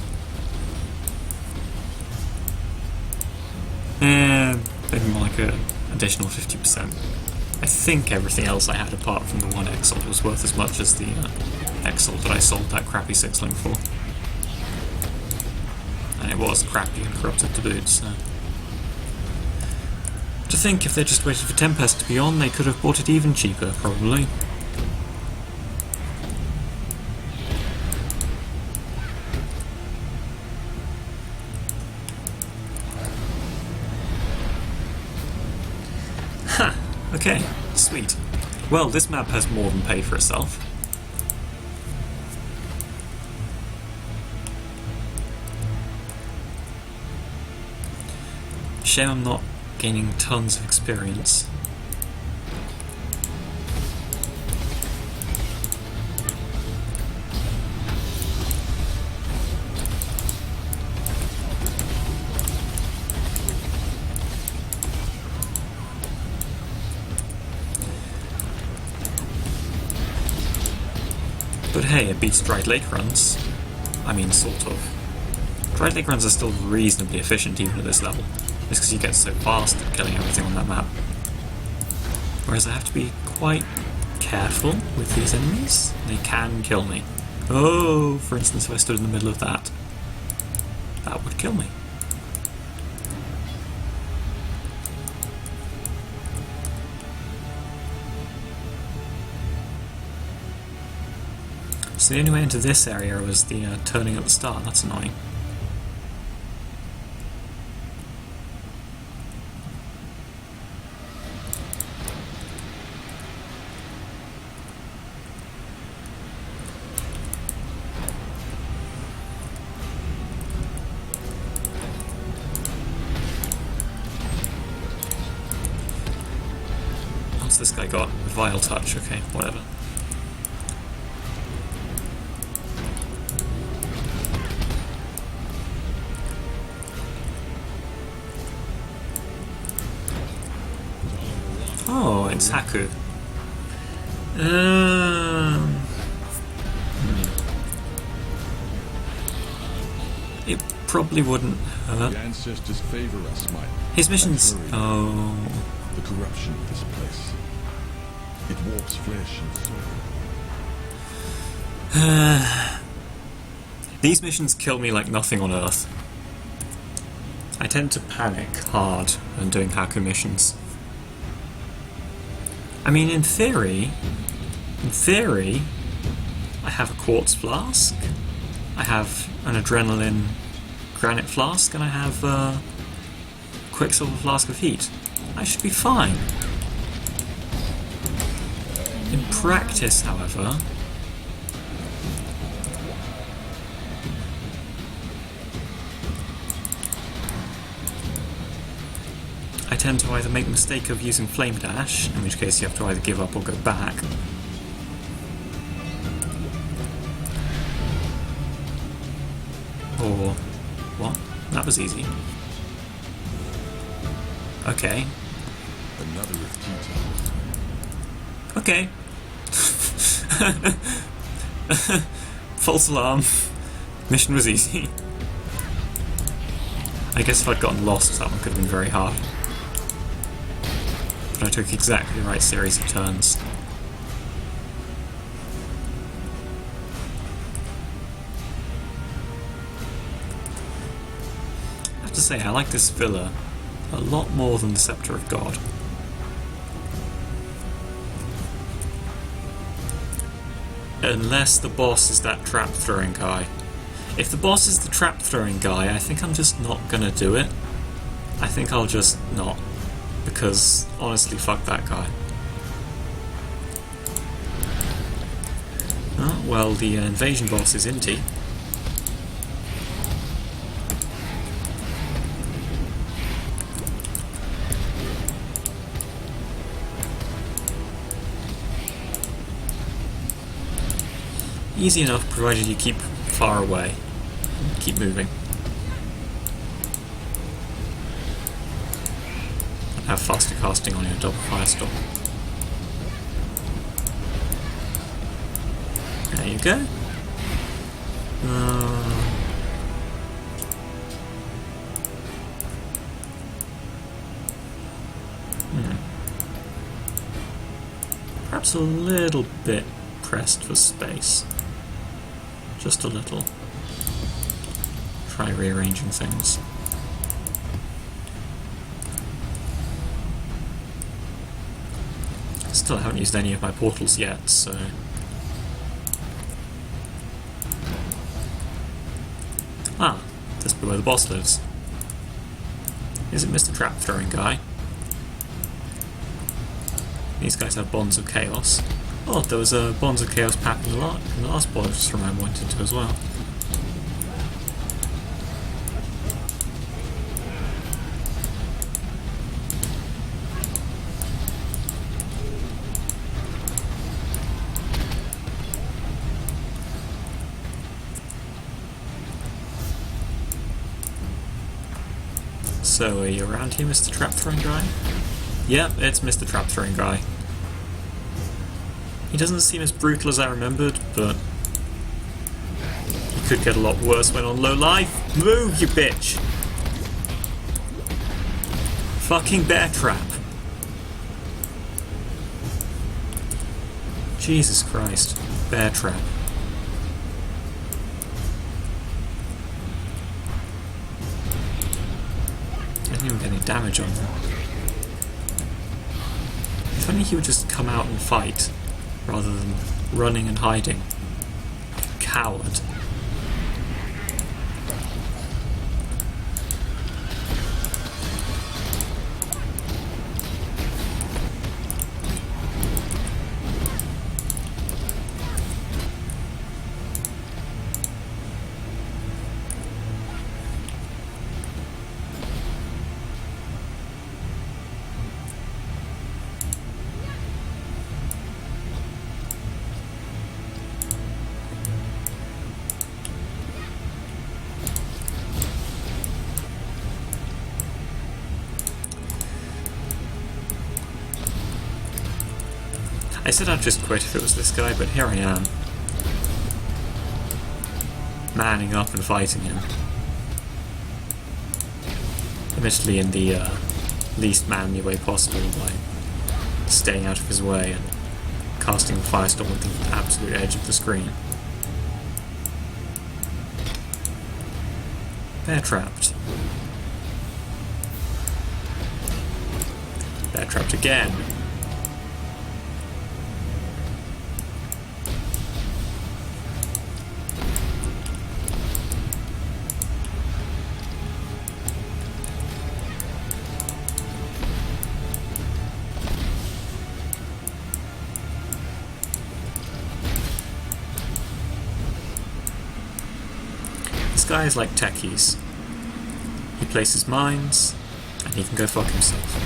And maybe more like an additional 50%. I think everything else I had apart from the one Exalt was worth as much as the Exalt that I sold that crappy sixling for. And it was crappy and corrupted to boot, so... To think if they just waited for Tempest to be on, they could have bought it even cheaper, probably. Ha! Okay. Sweet. Well, this map has more than paid for itself. Shame I'm not gaining tons of experience. But hey, it beats dried lake runs. I mean, sort of. Dried lake runs are still reasonably efficient even at this level. Just because you get so fast at killing everything on that map. Whereas I have to be quite careful with these enemies. They can kill me. Oh, for instance, if I stood in the middle of that, that would kill me. So the only way into this area was the turning at the start. That's annoying. What's this guy got? Vile touch. Okay, whatever. Oh, it's Haku. It probably wouldn't hurt. The ancestors favor us, my. His missions. Oh. The corruption of this place. It warps flesh and soul. These missions kill me like nothing on Earth. I tend to panic hard when doing Haku missions. I mean, in theory, I have a quartz flask, I have an adrenaline granite flask, and I have a quicksilver flask of heat. I should be fine. In practice, however, I tend to either make the mistake of using Flame Dash, in which case you have to either give up or go back, or... what? That was easy. Okay. Another of Tito. Okay. False alarm. Mission was easy. I guess if I'd gotten lost, that one could have been very hard. But I took exactly the right series of turns. I have to say, I like this villa a lot more than the Scepter of God. Unless the boss is that trap-throwing guy. If the boss is the trap-throwing guy, I think I'm just not gonna do it. I think I'll just not. Because, honestly, fuck that guy. Oh, well, the invasion boss is Inti. Easy enough, provided you keep far away. Keep moving. Have faster casting on your double firestorm. There you go. Perhaps a little bit pressed for space. Just a little. Try rearranging things. Still haven't used any of my portals yet, so... Ah, this is where the boss lives. Is it Mr. Trap Throwing Guy? These guys have Bonds of Chaos. Oh, there was a Bonds of Chaos pack in the last boss I just remember I went into as well. So, are you around here, Mr. Trap Throwing Guy? Yep, it's Mr. Trap Throwing Guy. He doesn't seem as brutal as I remembered, but he could get a lot worse when on low life. Move, you bitch! Fucking bear trap. Jesus Christ. Bear trap. Didn't even get any damage on him. If only he would just come out and fight, rather than running and hiding. Coward. I said I'd just quit if it was this guy, but here I am. Manning up and fighting him. Admittedly in the least manly way possible, by staying out of his way and casting Firestorm at the absolute edge of the screen. Bear trapped. Bear trapped again. This guy is like techies. He places mines, and he can go fuck himself.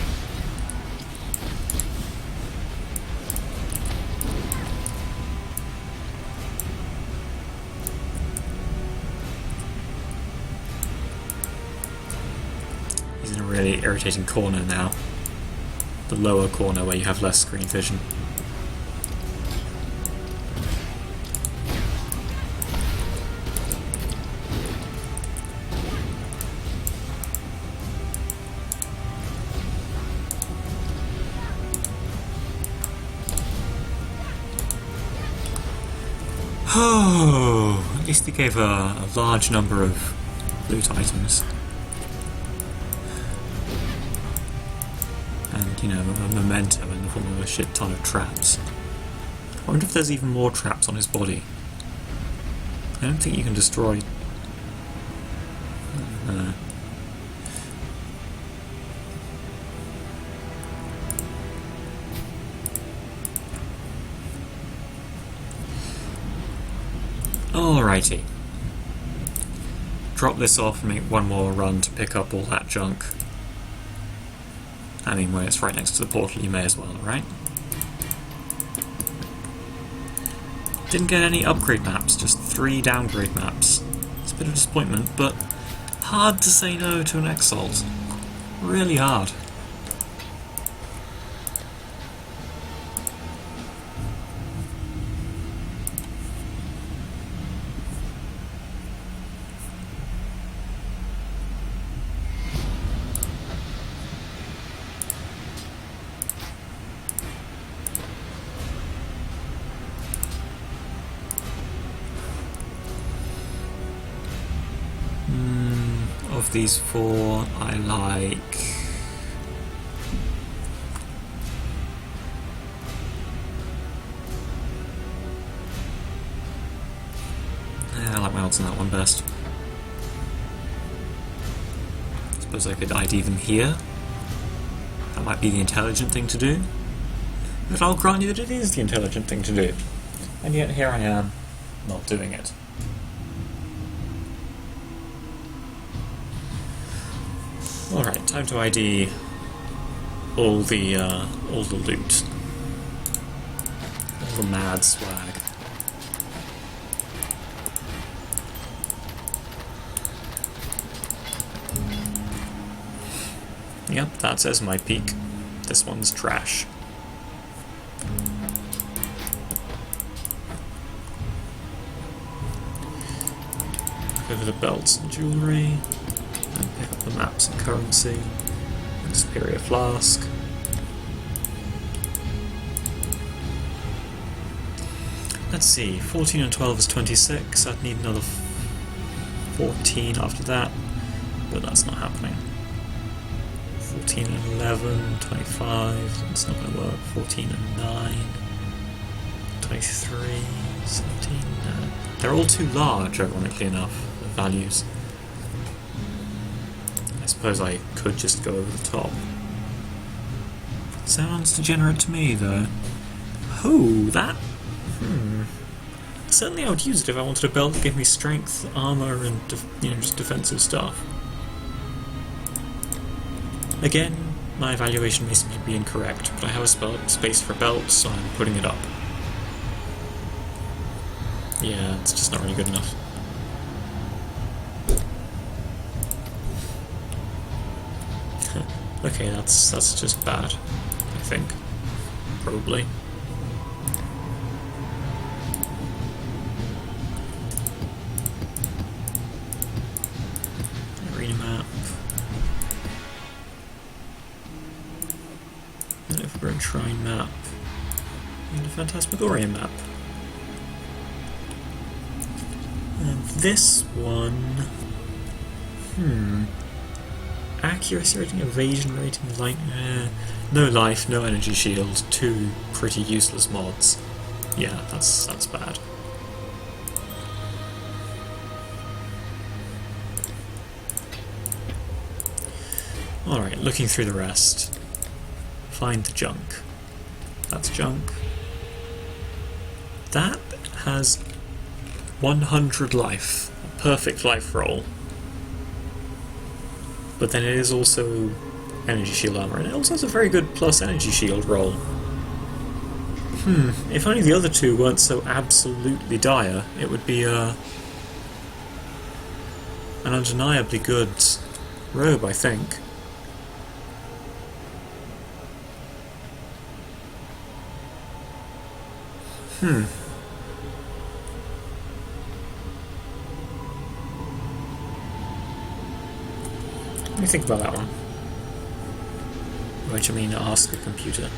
He's in a really irritating corner now. The lower corner where you have less screen vision. Oh, at least he gave a large number of loot items. And, you know, a memento in the form of a shit ton of traps. I wonder if there's even more traps on his body. I don't think you can destroy... Alrighty. Drop this off and make one more run to pick up all that junk. I mean, when it's right next to the portal, you may as well, right? Didn't get any upgrade maps, just 3 downgrade maps. It's a bit of a disappointment, but hard to say no to an Exalt. Really hard. Of these 4, I like... I like my odds on that one best. I suppose I could ID them here. That might be the intelligent thing to do. But I'll grant you that it is the intelligent thing to do. And yet here I am, not doing it. Alright, time to ID all the loot. All the mad swag. Yep, that says my peak. This one's trash. Go to the belts and jewellery, and pick up the maps and currency, and superior flask. Let's see, 14 and 12 is 26, I'd need another 14 after that, but that's not happening. 14 and 11, 25, that's not going to work. 14 and 9, 23, 17, no. They're all too large, ironically enough, the values. I suppose I could just go over the top. Sounds degenerate to me, though. Oh, that? Certainly I would use it if I wanted a belt that gave me strength, armour, and just defensive stuff. Again, my evaluation may simply be incorrect, but I have a space for a belt, so I'm putting it up. Yeah, it's just not really good enough. Okay, that's just bad, I think. Probably. Arena map. An overgrown shrine map. And a Phantasmagoria map. And this one... Accuracy rating, evasion rating, light... no life, no energy shield, 2 pretty useless mods. Yeah, that's bad. Alright, looking through the rest. Find the junk. That's junk. That has 100 life. A perfect life roll. But then it is also energy shield armor, and it also has a very good plus energy shield roll. If only the other two weren't so absolutely dire, it would be an undeniably good robe, I think. Let me think about that one. Which I mean, ask a computer.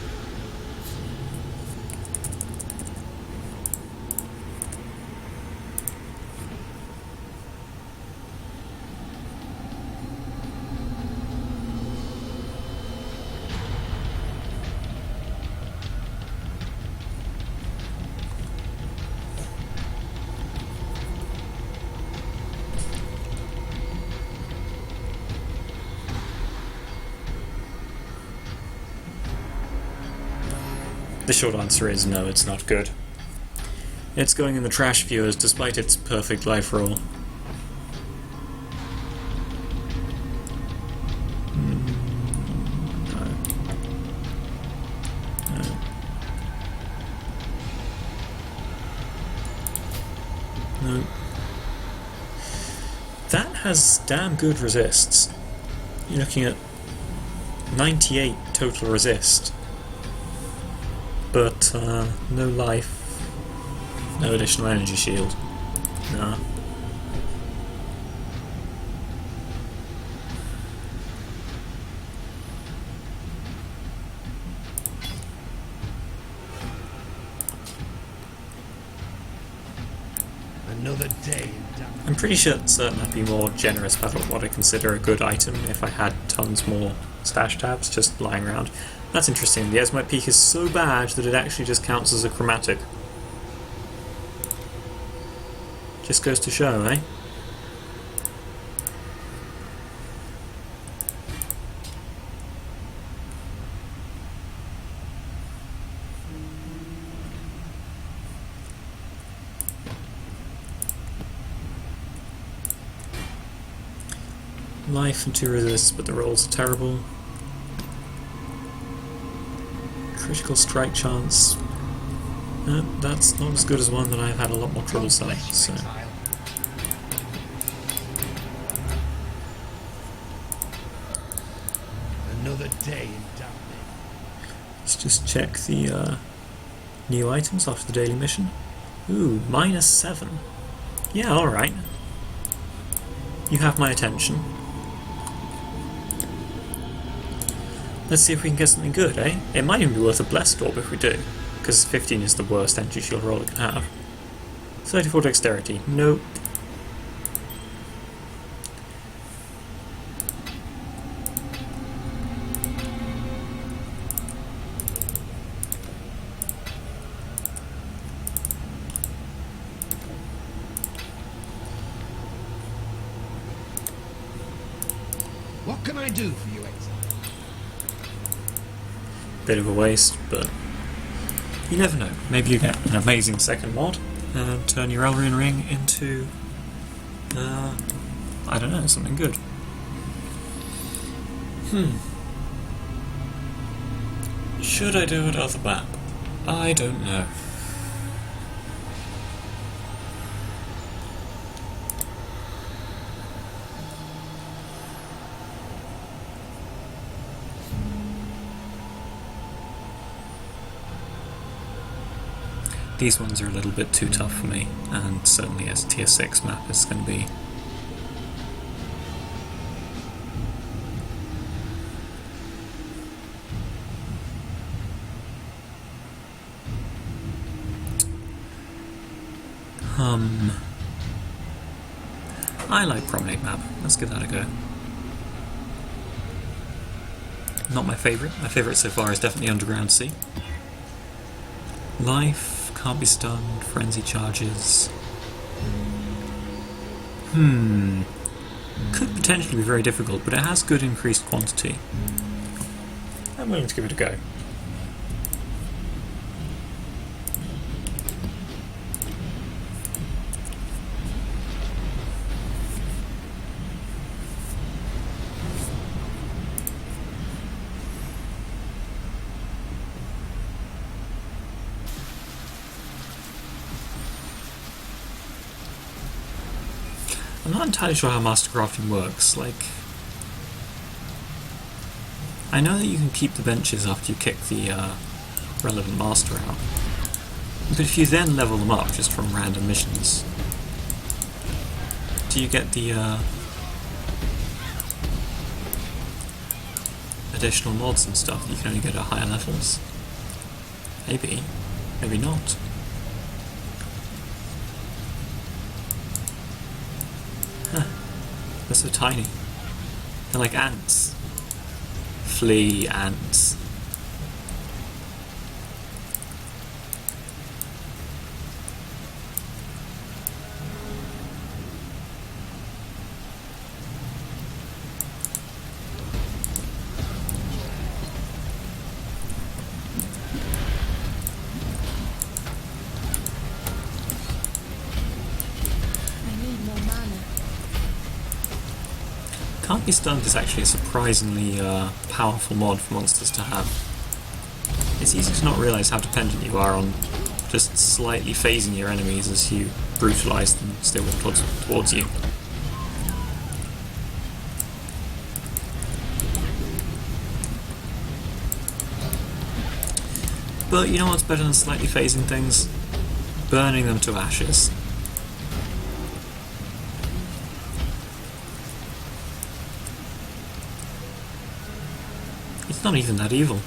The short answer is no, it's not good. It's going in the trash viewers despite its perfect life roll. No. That has damn good resists. You're looking at 98 total resist. But no life, no additional energy shield. No. Another day. I'm pretty certain I'd be more generous about what I consider a good item if I had tons more stash tabs just lying around. That's interesting. The Esmite Peak is so bad that it actually just counts as a chromatic. Just goes to show, eh? Life and 2 resists, but the rolls are terrible. Critical strike chance. That's not as good as one that I've had a lot more trouble selling, so... Another day in Dublin. Let's just check the new items after the daily mission. Ooh, -7. Yeah, alright. You have my attention. Let's see if we can get something good, eh? It might even be worth a Blessed Orb if we do, because 15 is the worst energy shield roll it can have. 34 dexterity. Nope. What can I do for you, exile? Bit of a waste, but you never know. Maybe you get an amazing second mod and turn your Elrin Ring into, I don't know, something good. Should I do another map? I don't know. These ones are a little bit too tough for me, and certainly as a tier 6 map is going to be. I like Promenade map. Let's give that a go. Not my favourite. My favourite so far is definitely Underground Sea. Life. Can't be stunned, frenzy charges. Could potentially be very difficult, but it has good increased quantity. I'm willing to give it a go. I'm not entirely sure how master crafting works. Like, I know that you can keep the benches after you kick the relevant master out, but if you then level them up just from random missions, do you get the additional mods and stuff that you can only get at higher levels? Maybe, maybe not. They're so tiny. They're like ants. Flea ants. Can't Be Stunned is actually a surprisingly powerful mod for monsters to have. It's easy to not realise how dependent you are on just slightly phasing your enemies as you brutalise them, steer them towards you. But you know what's better than slightly phasing things? Burning them to ashes. It's not even that evil.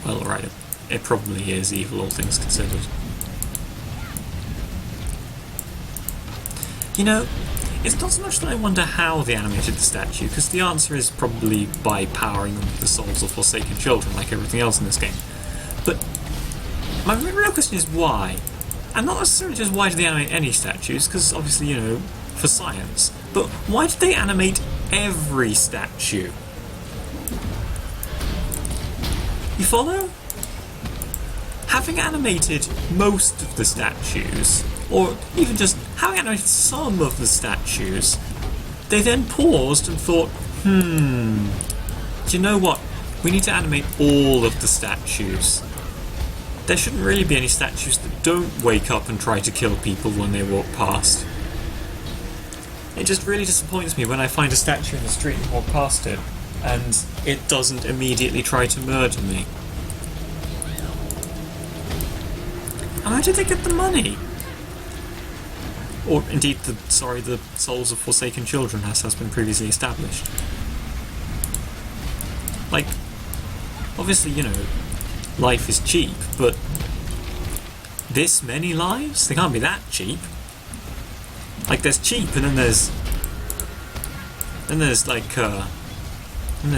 Well, right, it probably is evil, all things considered. You know, it's not so much that I wonder how they animated the statue, because the answer is probably by powering them with the souls of forsaken children, like everything else in this game. But my real question is why? And not necessarily just why did they animate any statues, because obviously, you know, for science. But why did they animate every statue? You follow? Having animated most of the statues, or even just having animated some of the statues, They then paused and thought, do you know what? We need to animate all of the statues. There shouldn't really be any statues that don't wake up and try to kill people when they walk past. It just really disappoints me when I find a statue in the street and walk past it, and it doesn't immediately try to murder me. And how did they get the money? Or indeed, the souls of forsaken children, as has been previously established. Like, obviously, you know, life is cheap, but this many lives? They can't be that cheap. Like, there's cheap, and then there's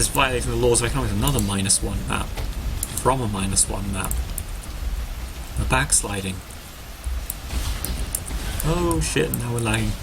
violating the laws of economics, another -1 map. From a -1 map. We're backsliding. Oh shit, now we're lagging.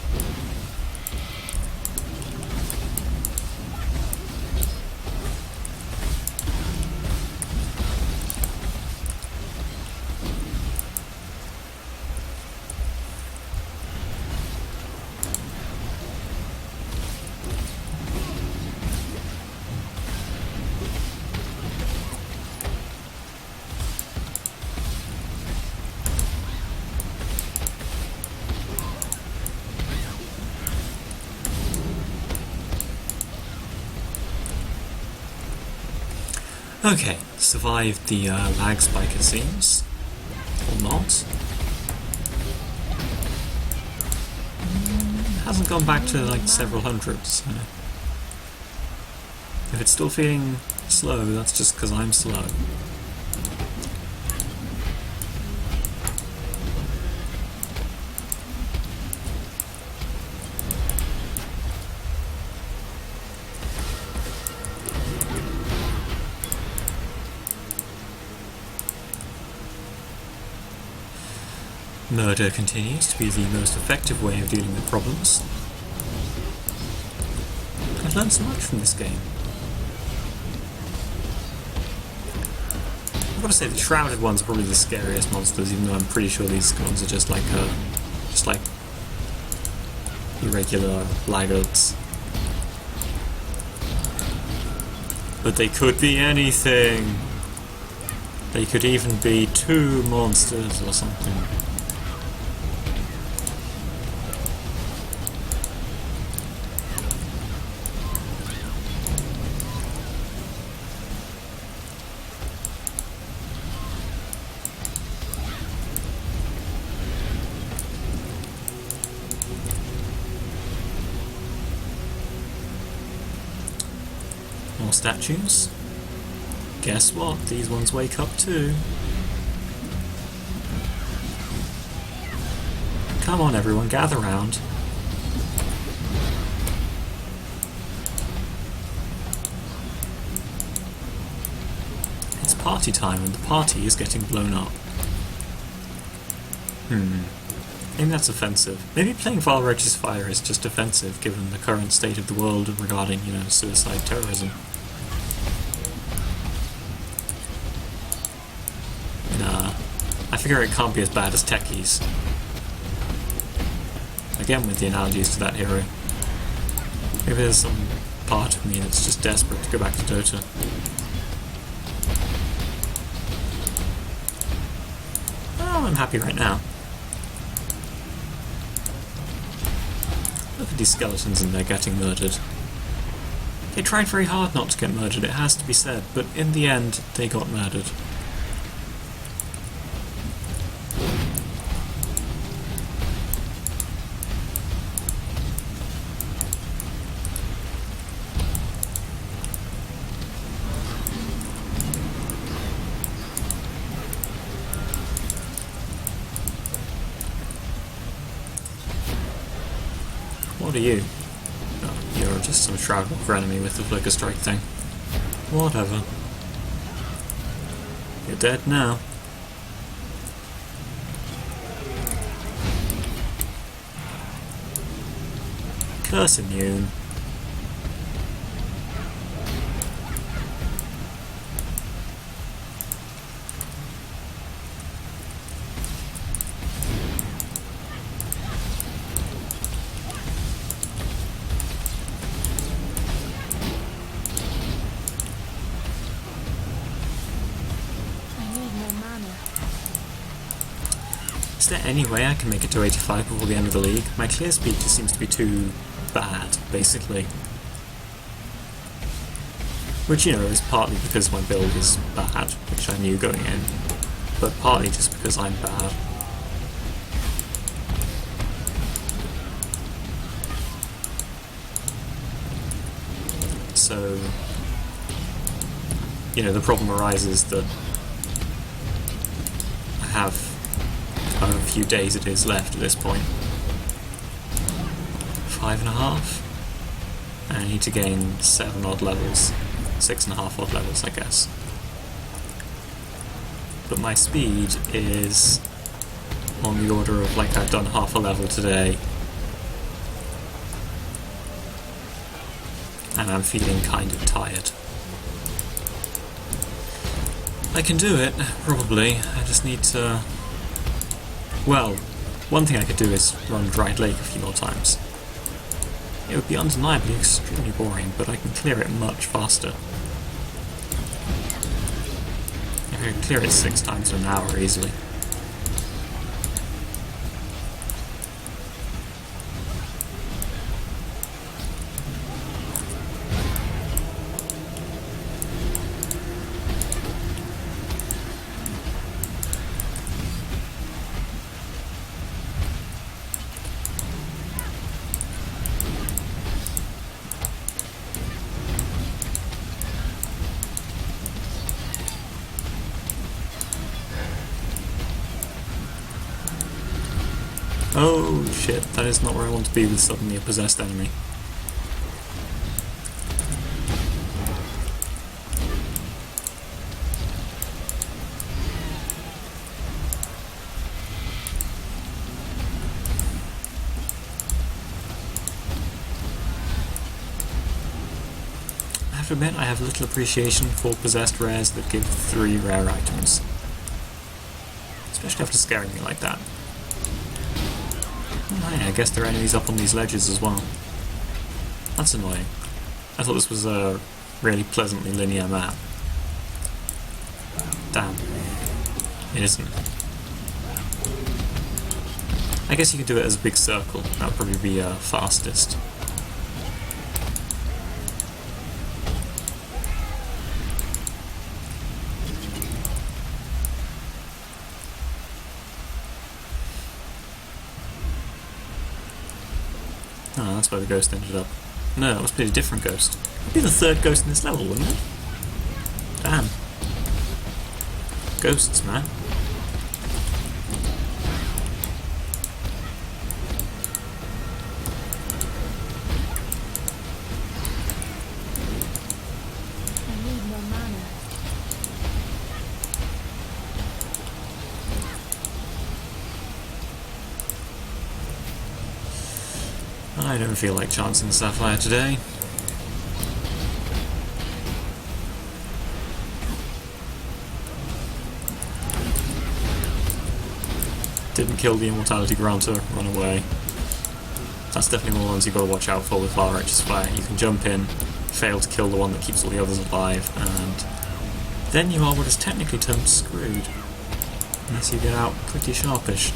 Okay, survived the lag spike it seems. Or not. Hasn't gone back to like several hundreds. So. If it's still feeling slow, that's just because I'm slow. Murder continues to be the most effective way of dealing with problems. I've learned so much from this game. I've got to say the shrouded ones are probably the scariest monsters, even though I'm pretty sure these ones are just like irregular laggards. But they could be anything. They could even be 2 monsters or something. More statues. Guess what? These ones wake up too. Come on everyone, gather round. It's party time and the party is getting blown up. Maybe that's offensive. Maybe playing Valroach's Fire is just offensive given the current state of the world regarding, you know, suicide terrorism. Nah, I figure it can't be as bad as Techies. Again with the analogies to that hero. Maybe there's some part of me that's just desperate to go back to Dota. Oh, I'm happy right now. Look at these skeletons and they're getting murdered. They tried very hard not to get murdered, it has to be said, but in the end, they got murdered. What are you? Oh, you're just some shrouded enemy with the flicker strike thing. Whatever. You're dead now. Curse immune. Is there any way I can make it to 85 before the end of the league? My clear speed just seems to be too bad, basically. Which, you know, is partly because my build is bad, which I knew going in, but partly just because I'm bad. So, you know, the problem arises that I have however few days it is left at this point. 5.5? And I need to gain 7 odd levels. 6.5 odd levels, I guess. But my speed is on the order of like I've done half a level today. And I'm feeling kind of tired. I can do it, probably. I just need to... Well, one thing I could do is run Dried Lake a few more times. It would be undeniably extremely boring, but I can clear it much faster. I can clear it 6 times in an hour easily. Oh shit, that is not where I want to be with suddenly a possessed enemy. I have to admit, I have little appreciation for possessed rares that give 3 rare items. Especially after scaring me like that. Oh, yeah, I guess there are enemies up on these ledges as well. That's annoying. I thought this was a really pleasantly linear map. Damn. It isn't. I guess you could do it as a big circle. That would probably be fastest. Oh, that's where the ghost ended up. No, that must be a different ghost. It'd be the 3rd ghost in this level, wouldn't it? Damn. Ghosts, man. I need more mana. I don't feel like chancing the Sapphire today. Didn't kill the Immortality Granter, run away. That's definitely one of the ones you've got to watch out for with Far Righteous Fire. You can jump in, fail to kill the one that keeps all the others alive, and then you are what is technically termed screwed. Unless you get out pretty sharpish.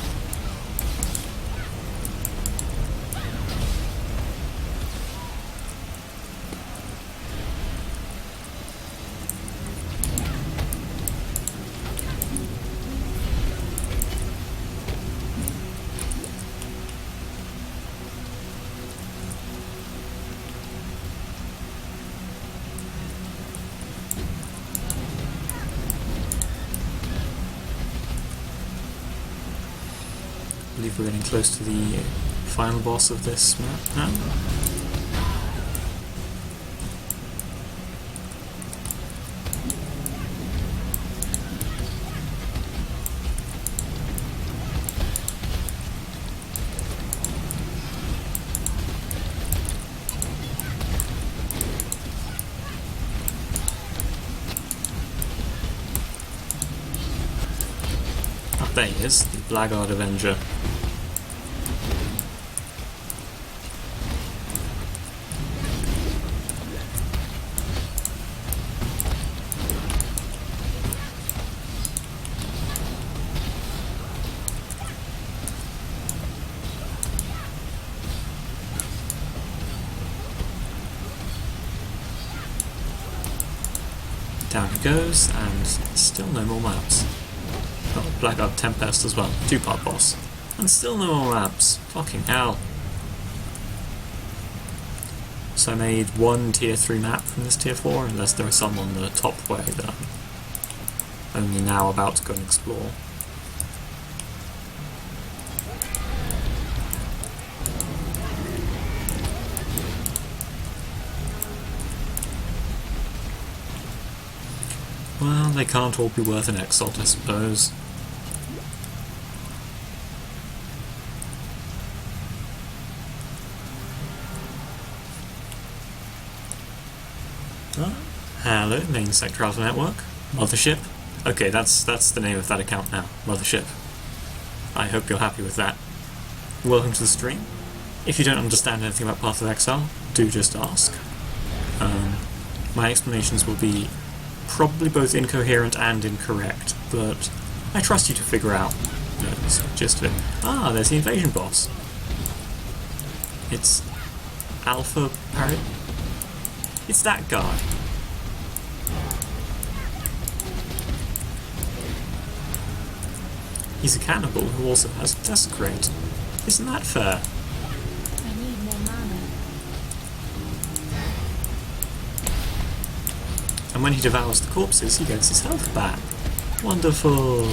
I believe we're getting close to the final boss of this map now. Ah, there he is, the Blackguard Avenger. Down it goes, and still no more maps. Oh, Blackguard Tempest as well, 2-part boss. And still no more maps. Fucking hell. So I made one tier 3 map from this tier 4, unless there are some on the top way that I'm only now about to go and explore. Well, they can't all be worth an exalt, I suppose. Oh, hello, main sector Alpha Network. Mothership. Okay, that's the name of that account now. Mothership. I hope you're happy with that. Welcome to the stream. If you don't understand anything about Path of Exile, do just ask. My explanations will be probably both incoherent and incorrect, but I trust you to figure out the gist of it. Ah, there's the invasion boss. It's Alpha Parrot. It's that guy. He's a cannibal who also has desecrate. Isn't that fair? I need more mana. And when he devours the corpses, he gets his health back. Wonderful!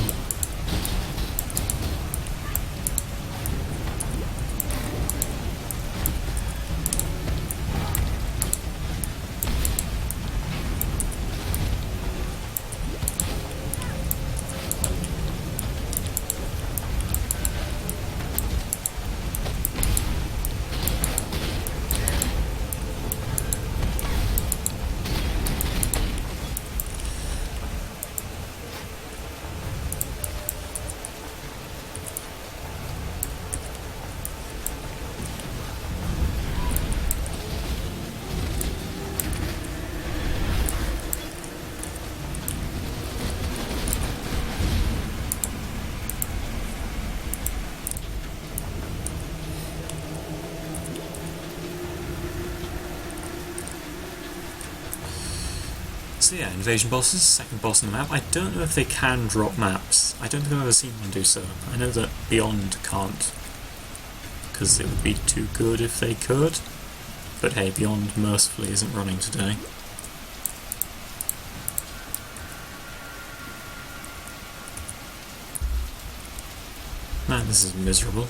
So yeah, invasion bosses, second boss on the map. I don't know if they can drop maps. I don't think I've ever seen one do so. I know that Beyond can't, because it would be too good if they could. But hey, Beyond mercifully isn't running today. Man, this is miserable.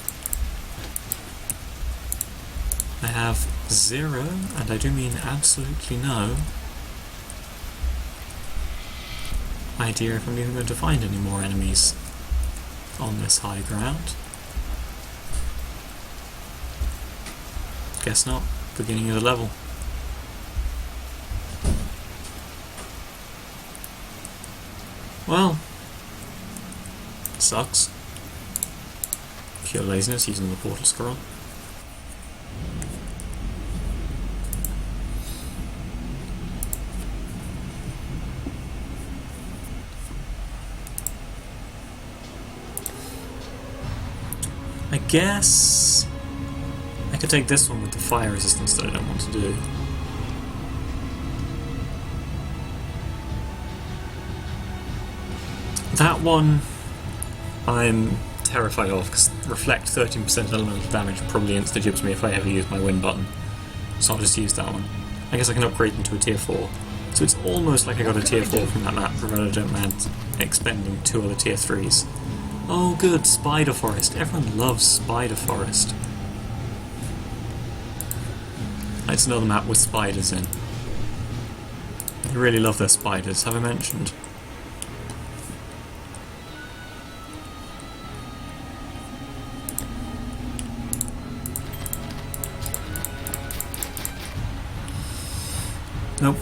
I have 0, and I do mean absolutely no, idea if I'm even going to find any more enemies on this high ground. Guess not. Beginning of the level. Well, sucks. Pure laziness using the portal scroll. I guess I could take this one with the fire resistance that I don't want to do. That one I'm terrified of, because reflect 13% elemental damage probably insta-jibs me if I ever use my win button. So I'll just use that one. I guess I can upgrade them to a tier 4. So it's almost like I got a tier 4 from that map, provided I don't mind expending 2 other tier 3s. Oh good, Spider Forest. Everyone loves Spider Forest. It's another map with spiders in. They really love their spiders, have I mentioned? Nope.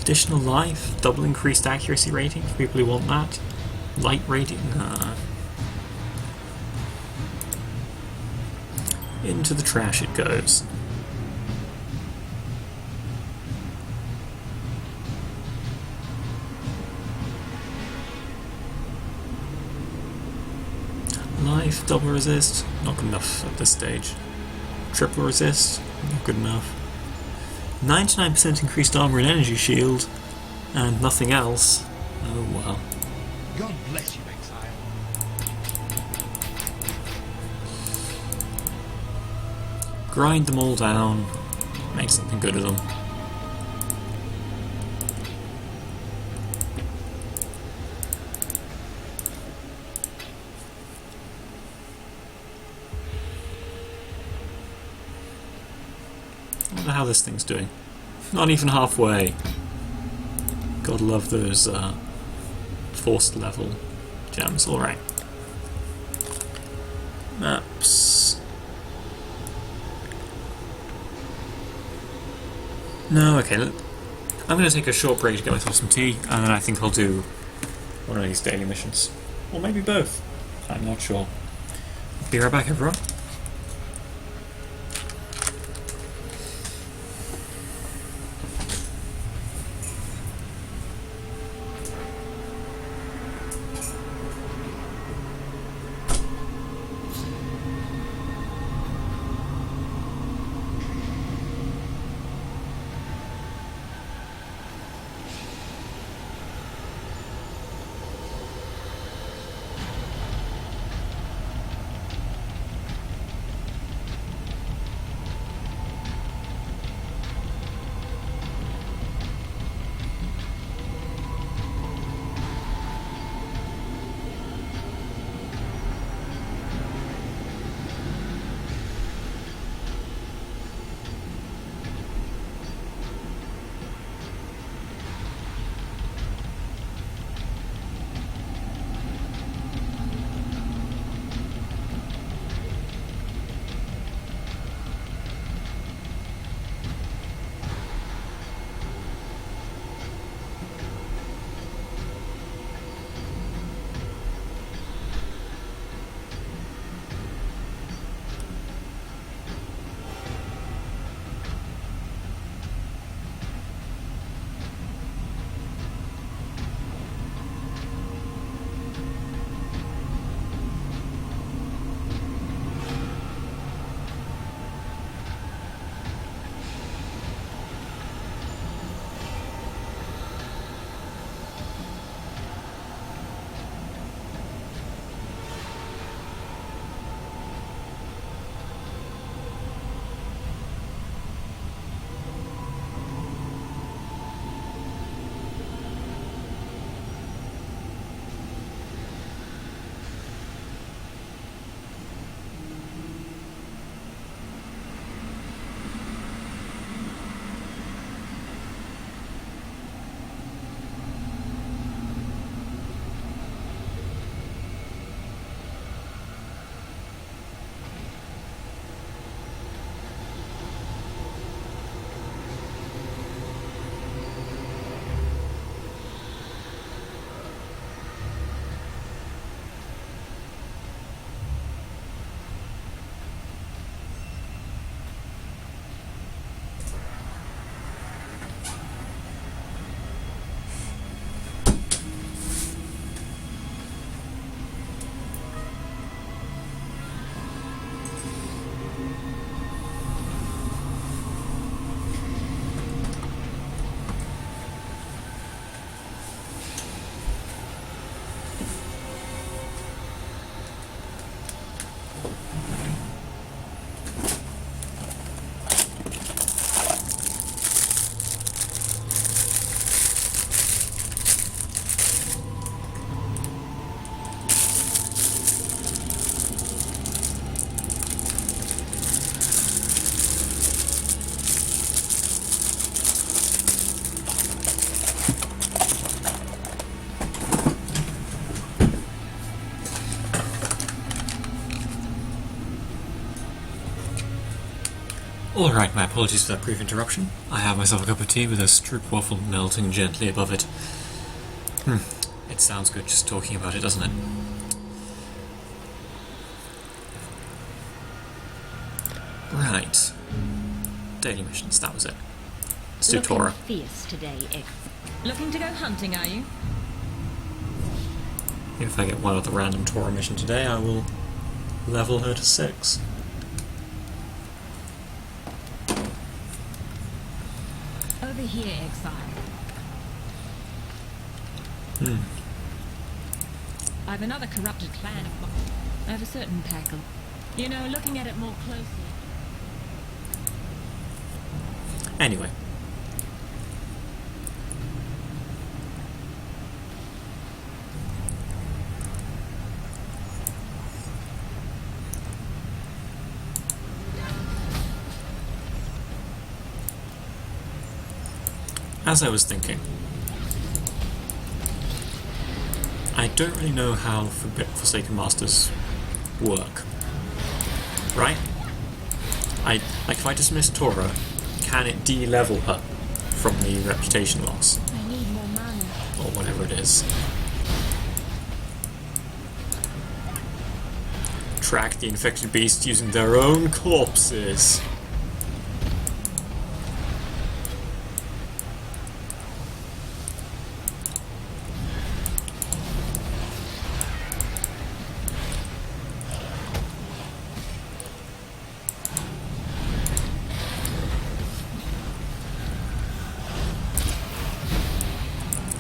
Additional life, double increased accuracy rating for people who want that. Light rating, Into the trash it goes. Life, double resist, not good enough at this stage. Triple resist, not good enough. 99% increased armor and energy shield, and nothing else. Oh well. God bless you, exile. Grind them all down, make something good of them. I wonder how this thing's doing. Not even halfway. God love those forced level gems. Alright. Maps. No, okay. I'm going to take a short break to get myself some tea, and then I think I'll do one of these daily missions. Or maybe both. I'm not sure. Be right back, everyone. Alright, my apologies for that brief interruption. I have myself a cup of tea with a stroopwafel melting gently above it. It sounds good just talking about it, doesn't it? Right. Daily missions, that was it. Let's do Tora. Fierce today, looking to go hunting, are you? If I get one other random Tora mission today, I will level her to 6. Over here, exile. I've another corrupted clan of mine. I have a certain pack of... You know, looking at it more closely... Anyway. As I was thinking, I don't really know how Forsaken Masters work, right? Like if I dismiss Tora, can it de-level her from the reputation loss? I need more mana. Or whatever it is. Track the infected beast using their own corpses.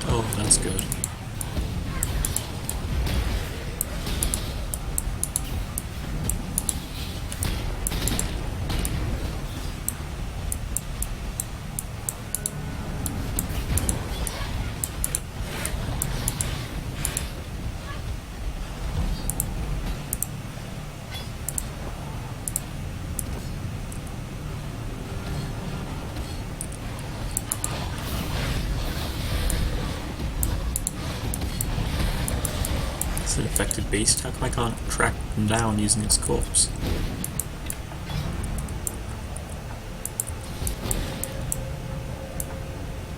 Oh, that's good. It's an infected beast. How come I can't track them down using its corpse?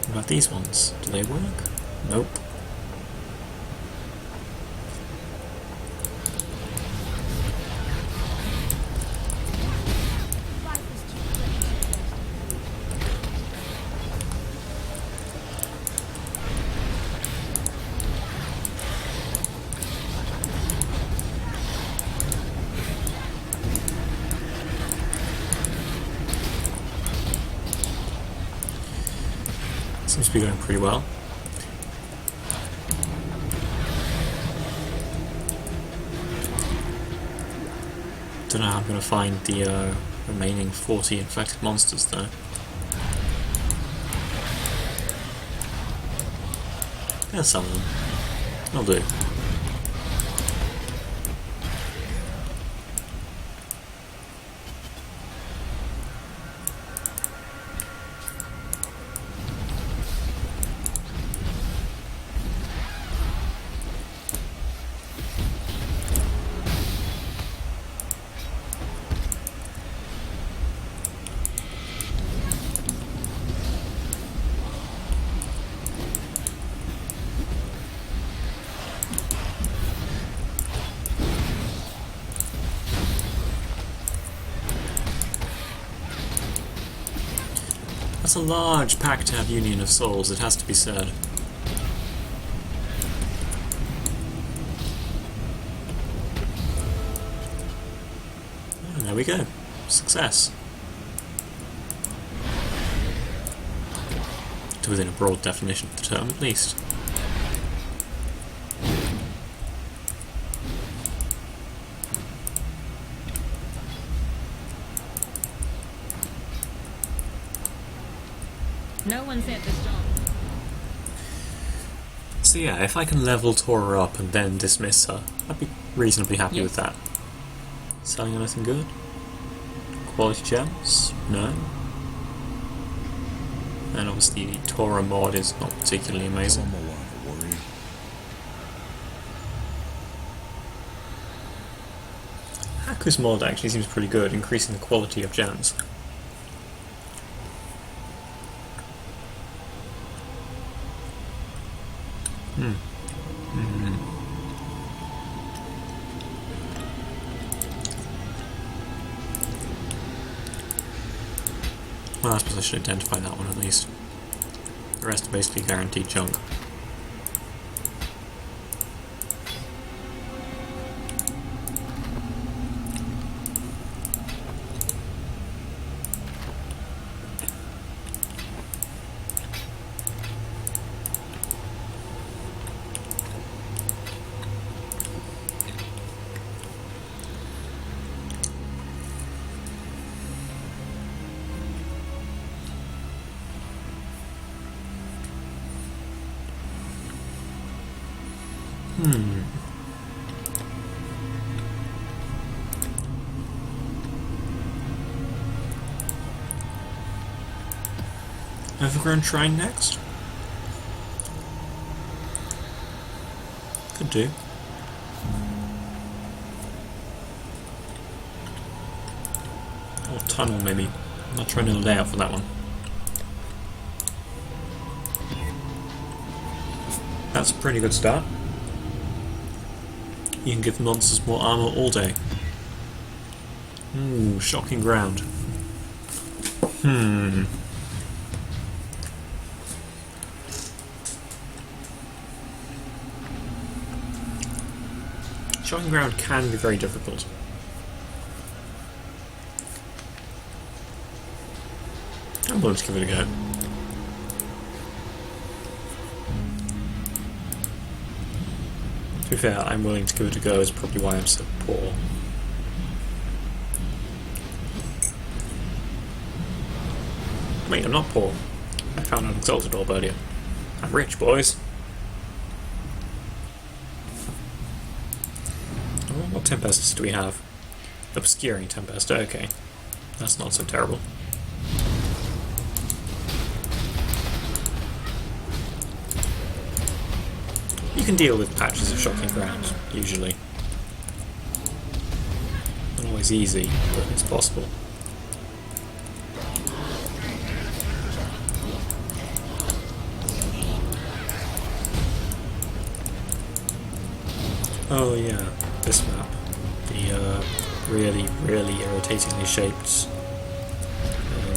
What about these ones? Do they work? Nope. Seems to be going pretty well. Don't know how I'm going to find the remaining 40 infected monsters though. There's some of them. I'll do. That's a large pack to have Union of Souls, it has to be said. And there we go. Success. To within a broad definition of the term, at least. No one said this job. So yeah, if I can level Tora up and then dismiss her, I'd be reasonably happy with that. Selling anything good? Quality gems? No. And obviously the Tora mod is not particularly amazing. I'm alive, warrior. Haku's mod actually seems pretty good, increasing the quality of gems. Well, I suppose I should identify that one at least. The rest are basically guaranteed junk. Overgrown Shrine next? Could do. Or tunnel, maybe. I'm not trying to lay out for that one. That's a pretty good start. You can give monsters more armor all day. Ooh, shocking ground. Shocking ground can be very difficult. I'm willing to give it a go. To be fair, I'm willing to give it a go is probably why I'm so poor. Wait, I'm not poor. I found an exalted orb earlier. I'm rich, boys. Oh, what tempests do we have? Obscuring tempest, okay. That's not so terrible. You can deal with patches of shocking ground, usually. Not always easy, but it's possible. Oh yeah, this map. The really, really irritatingly shaped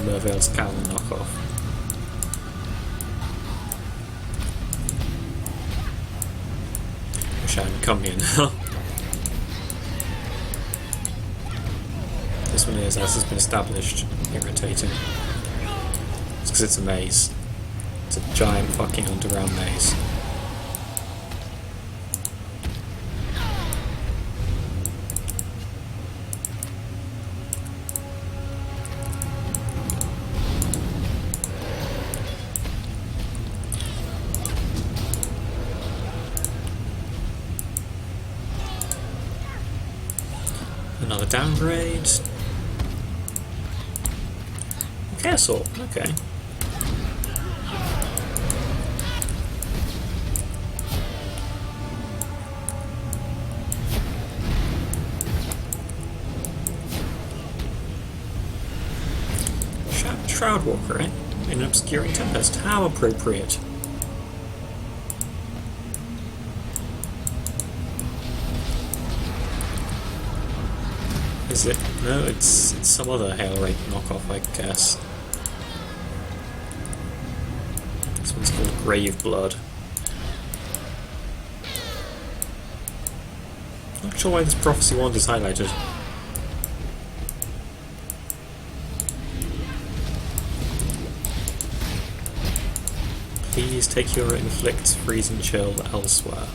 Mervale's Cowl knockoff. Wish I hadn't come here now. This one is, as has been established, irritating. It's because it's a maze. It's a giant fucking underground maze. Another downgrade. Castle, okay. Shroudwalker, eh? In an obscuring tempest. How appropriate. Is it? No, it's some other Hailrake knockoff, I guess. This one's called Grave Blood. Not sure why this prophecy wand is highlighted. Please take your inflict, freeze and chill elsewhere.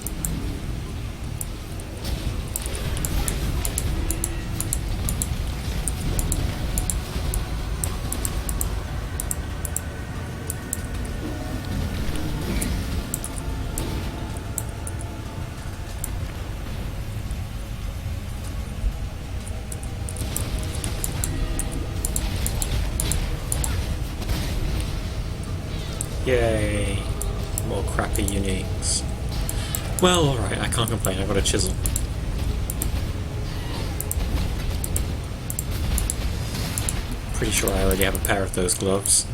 Yay! More crappy uniques. Well, alright, I can't complain, I've got a chisel. Pretty sure I already have a pair of those gloves.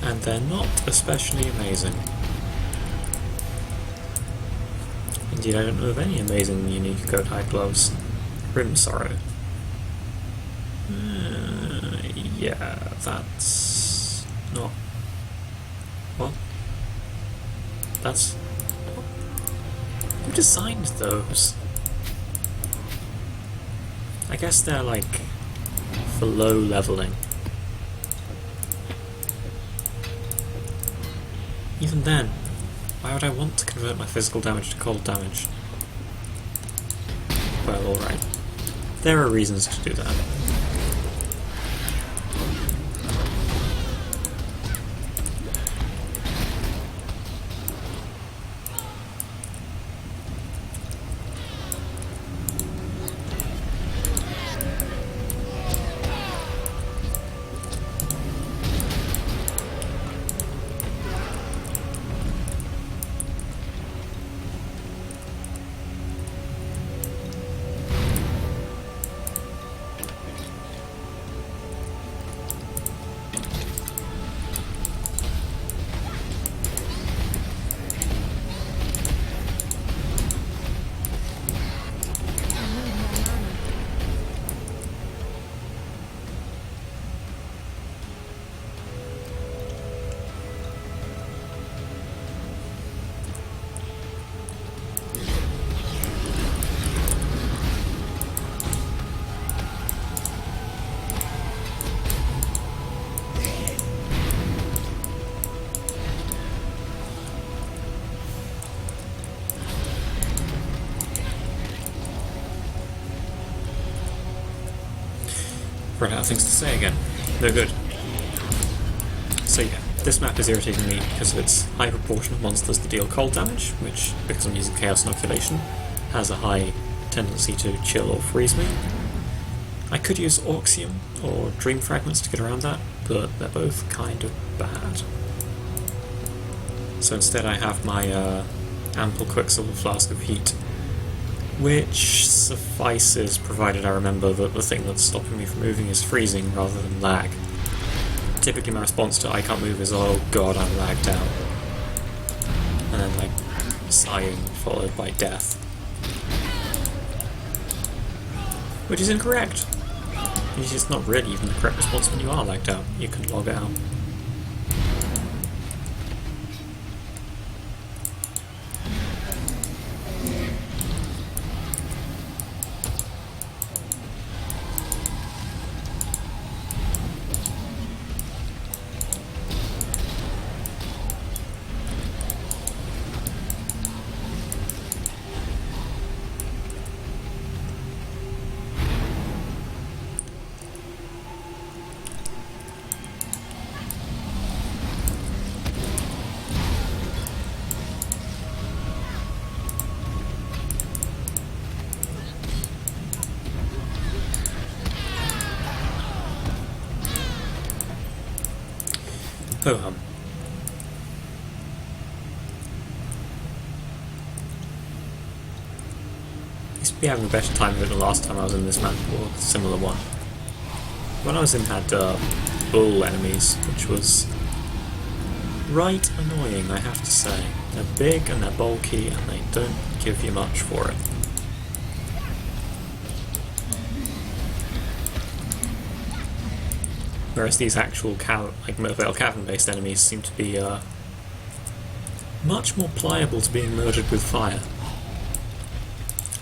And they're not especially amazing. Indeed, I don't know of any amazing unique goat-hide gloves. Rim Sorrow. Yeah, that's not... What? That's... Who designed those? I guess they're like for low leveling. Even then, why would I want to convert my physical damage to cold damage? Well, alright. There are reasons to do that. Run out of things to say again. No good. So yeah, this map is irritating me because of its high proportion of monsters that deal cold damage, which, because I'm using Chaos Inoculation, has a high tendency to chill or freeze me. I could use Auxium or Dream Fragments to get around that, but they're both kind of bad. So instead I have my ample Quicksilver Flask of Heat, which suffices provided I remember that the thing that's stopping me from moving is freezing rather than lag. Typically my response to I can't move is, oh god, I'm lagged out. And then like sighing followed by death. Which is incorrect. It's not really even the correct response when you are lagged out. You can log out. Ho-hum. Used to be having a better time of it the last time I was in this map, or a similar one. When I was in had bull enemies, which was right annoying, I have to say. They're big and they're bulky and they don't give you much for it. Whereas these actual Mervale Cavern-based enemies seem to be much more pliable to being murdered with fire.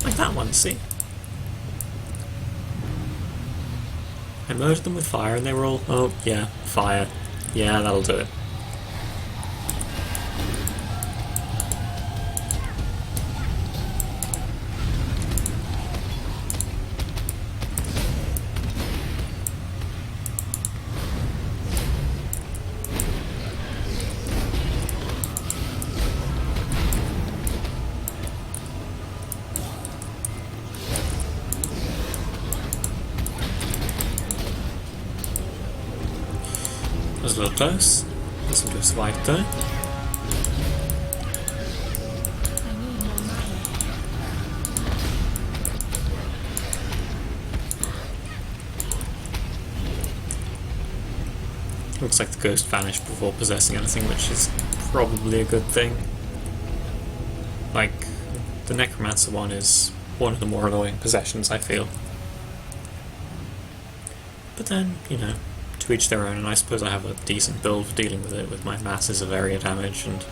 Like that one, see? I murdered them with fire and they were all, oh yeah, fire. Yeah, that'll do it. That was a little close. Doesn't seem to have survived though. I need more mana. Looks like the ghost vanished before possessing anything, which is probably a good thing. Like, the Necromancer one is one of the more annoying possessions, I feel. But then, you know, to each their own, and I suppose I have a decent build for dealing with it, with my masses of area damage, and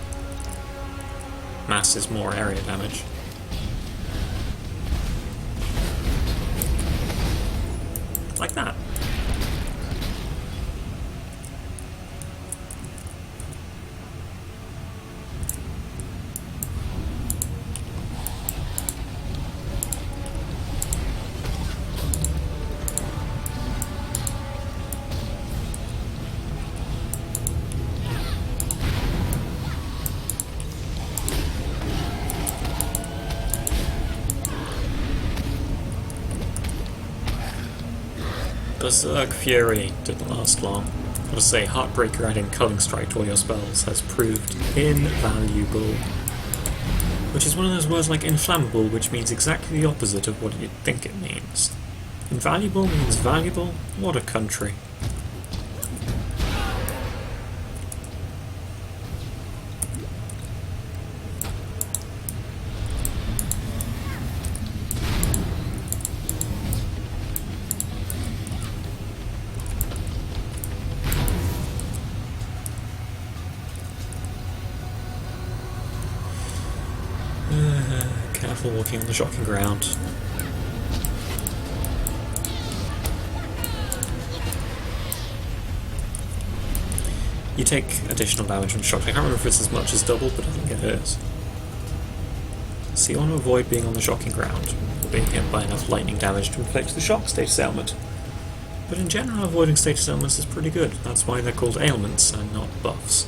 mass is more area damage. Like that. Berserk Fury didn't last long. Gotta say, Heartbreaker adding Culling Strike to all your spells has proved invaluable. Which is one of those words like inflammable, which means exactly the opposite of what you'd think it means. Invaluable means valuable? What a country. Careful walking on the shocking ground. You take additional damage from shock. I can't remember if it's as much as double, but I think it is. So you want to avoid being on the shocking ground, or being hit by enough lightning damage to inflict the shock status ailment. But in general, avoiding status ailments is pretty good. That's why they're called ailments and not buffs.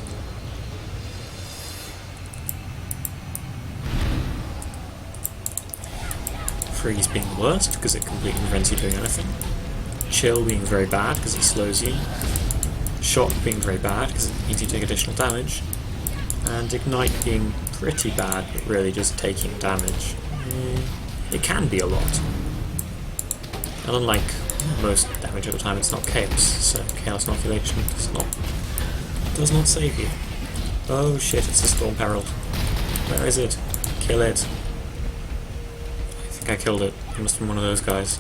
Freeze being the worst, because it completely prevents you doing anything. Chill being very bad, because it slows you. Shock being very bad, because it means you take additional damage. And Ignite being pretty bad, but really just taking damage. It can be a lot. And unlike most damage at the time, it's not Chaos, so Chaos Inoculation does not save you. Oh shit, it's a Storm Herald. Where is it? Kill it. I think I killed it. It must have been one of those guys.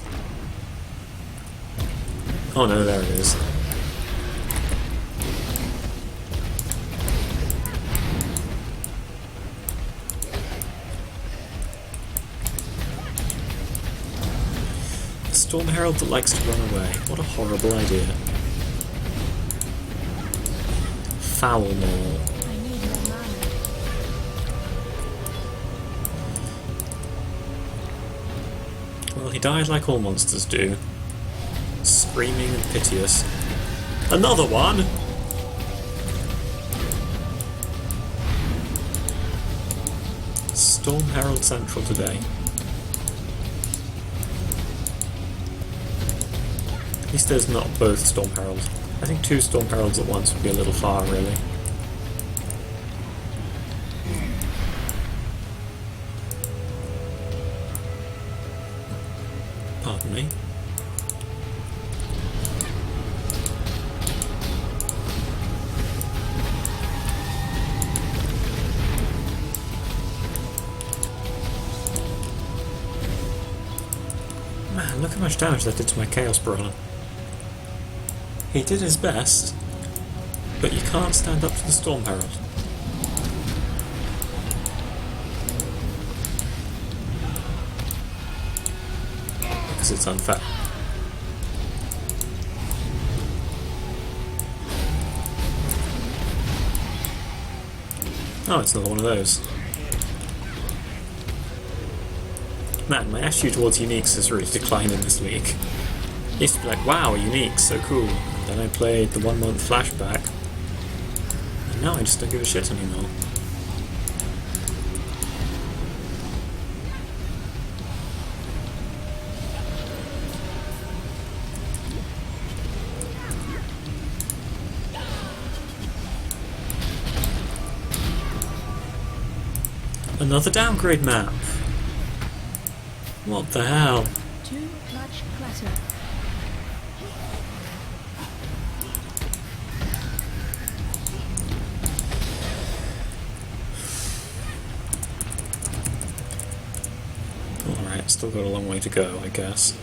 Oh no, there it is. Storm Herald that likes to run away. What a horrible idea. Foul Maul. I need more mana. Well, he died like all monsters do. Screaming and piteous. Another one! Storm Herald Central today. At least there's not both Storm Heralds. I think 2 Storm Heralds at once would be a little far, really. Pardon me. Man, look how much damage that did to my Chaos Brawler. He did his best, but you can't stand up to the Storm Herald. Because it's unfair. Oh, it's another one of those. Man, my attitude towards uniques has really declined in this league. I used to be like, wow, unique, so cool. And then I played the 1 month flashback. And now I just don't give a shit anymore. Another downgrade map. What the hell? Too much clutter. Alright, still got a long way to go, I guess.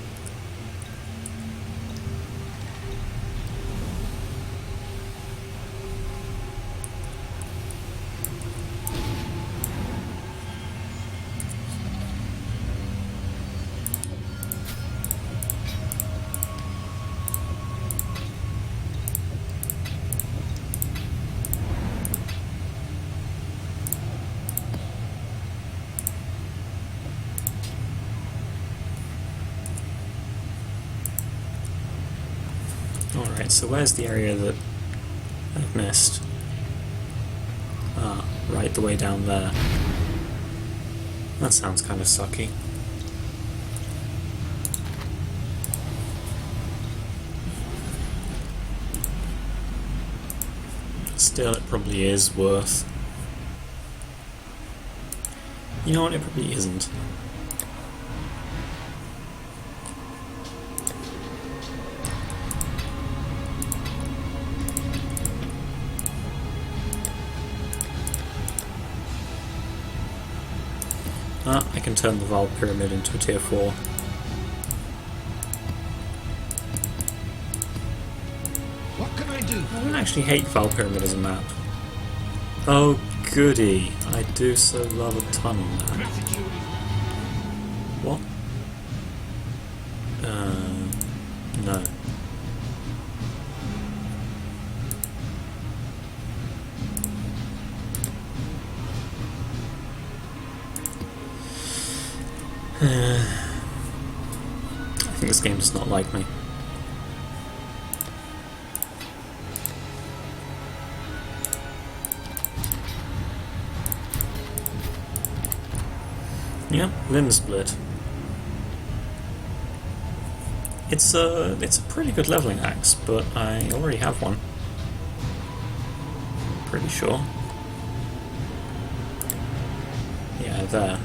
Alright, so where's the area that I've missed? Ah, right the way down there. That sounds kind of sucky. Still, it probably is worth. You know what, it probably isn't. I can turn the Val Pyramid into a tier 4. What can I do? I don't actually hate Val Pyramid as a map. Oh goody, I do so love a tunnel map. Gratitude. What? No. I think this game does not like me. Yep, limb split. It's a pretty good leveling axe, but I already have one. Pretty sure. Yeah, there.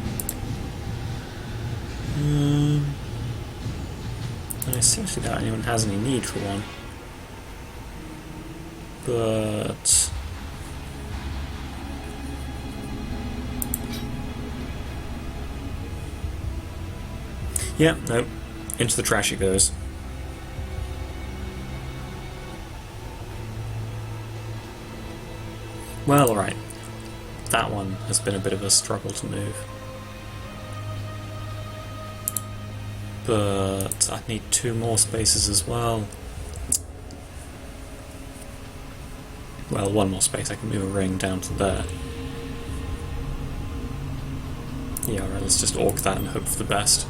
I seriously doubt anyone has any need for one. But yeah, nope. Into the trash it goes. Well, alright. That one has been a bit of a struggle to move. But I need 2 more spaces as well. Well, 1 more space. I can move a ring down to there. Yeah, alright, let's just orc that and hope for the best.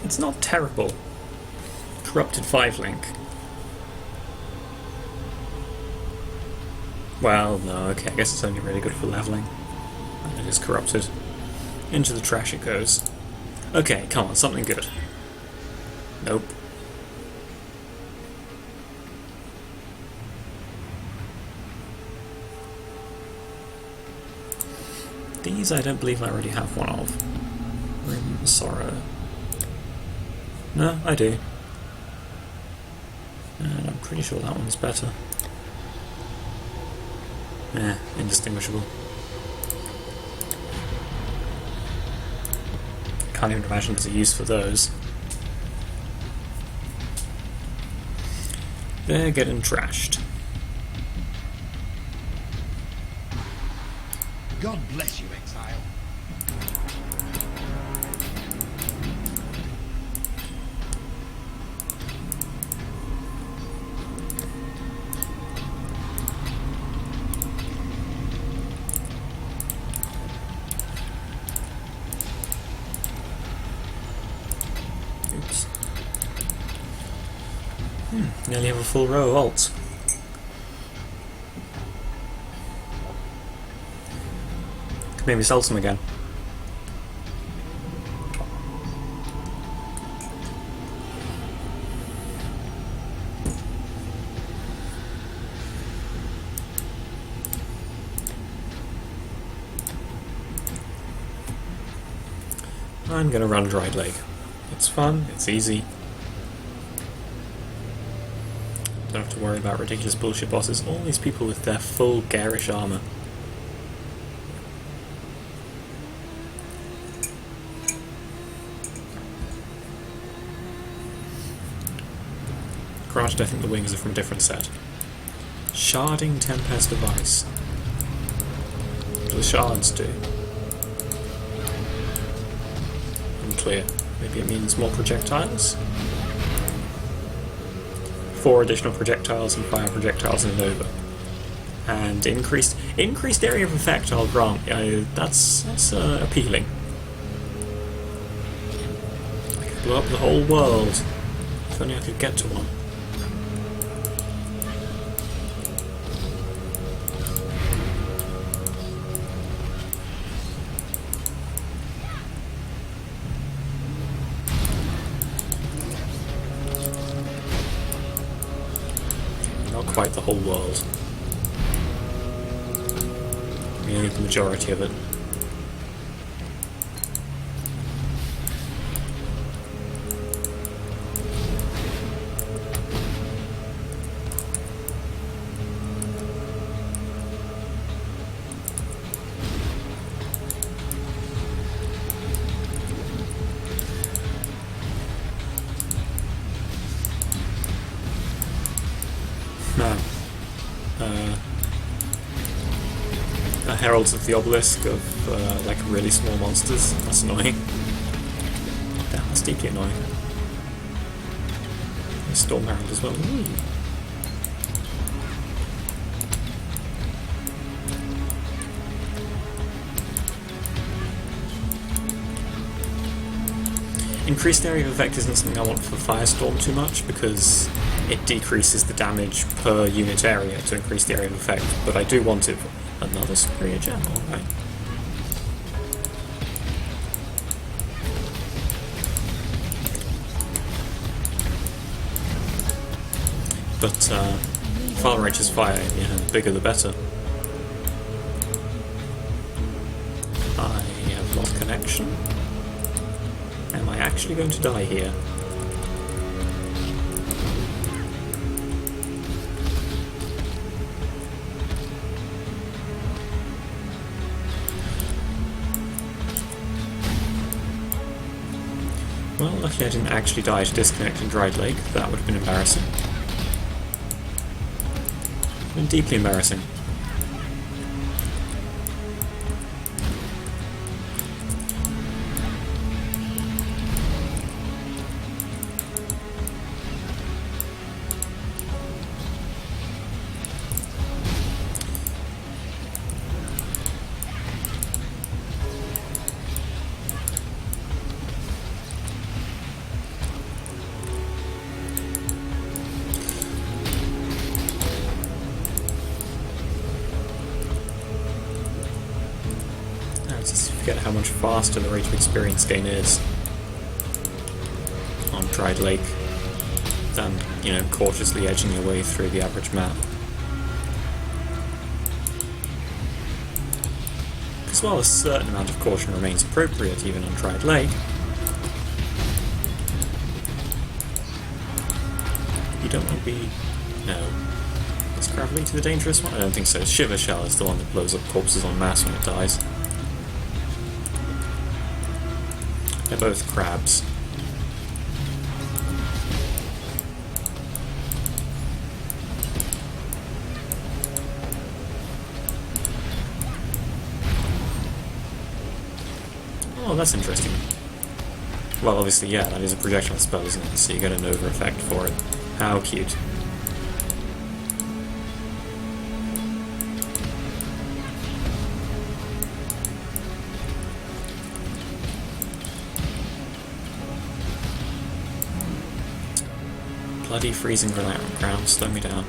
It's not terrible. Corrupted 5-link. Well, no, okay, I guess it's only really good for leveling. And it is corrupted. Into the trash it goes. Okay, come on, something good. Nope. These I don't believe I already have one of. Rim Sorrow. No, I do. And I'm pretty sure that one's better. Indistinguishable. Can't even imagine there's a use for those. They're getting trashed. God bless you, exile. Oops. Nearly have a full row of alts. Could maybe sell some again. I'm gonna run Dried Leg. It's fun, it's easy. Don't have to worry about ridiculous bullshit bosses. All these people with their full garish armour. Granted, I think the wings are from a different set. Sharding Tempest of Ice. What do the shards do? Unclear. Maybe it means more projectiles? 4 additional projectiles and fire projectiles in Nova. And increased area of effect, I'll grant. That's appealing. I could blow up the whole world. If only I could get to one. Not quite the whole world. We need the majority of it. No. Heralds of the Obelisk of like really small monsters. That's annoying. Damn, that's deeply annoying. Storm Herald as well. Ooh. increased area of effect isn't something I want for Firestorm too much, because it decreases the damage per unit area to increase the area of effect, but I do want it for another superior gem, alright. But Father Rachel's fire, the bigger the better. I have lost connection. Am I actually going to die here? Well, luckily I didn't actually die to disconnect in Dried Lake. That would have been embarrassing. Been deeply embarrassing. Forget how much faster the rate of experience gain is on Dried Lake than, cautiously edging your way through the average map. Because while a certain amount of caution remains appropriate even on Dried Lake, you don't want to be... No. Is Gravelly the dangerous one? I don't think so. Shiver Shell is the one that blows up corpses en masse when it dies. They're both crabs. Oh, that's interesting. Well, obviously, yeah, that is a projectile spell, isn't it? So you get an over effect for it. How cute. Bloody freezing ground, slow me down.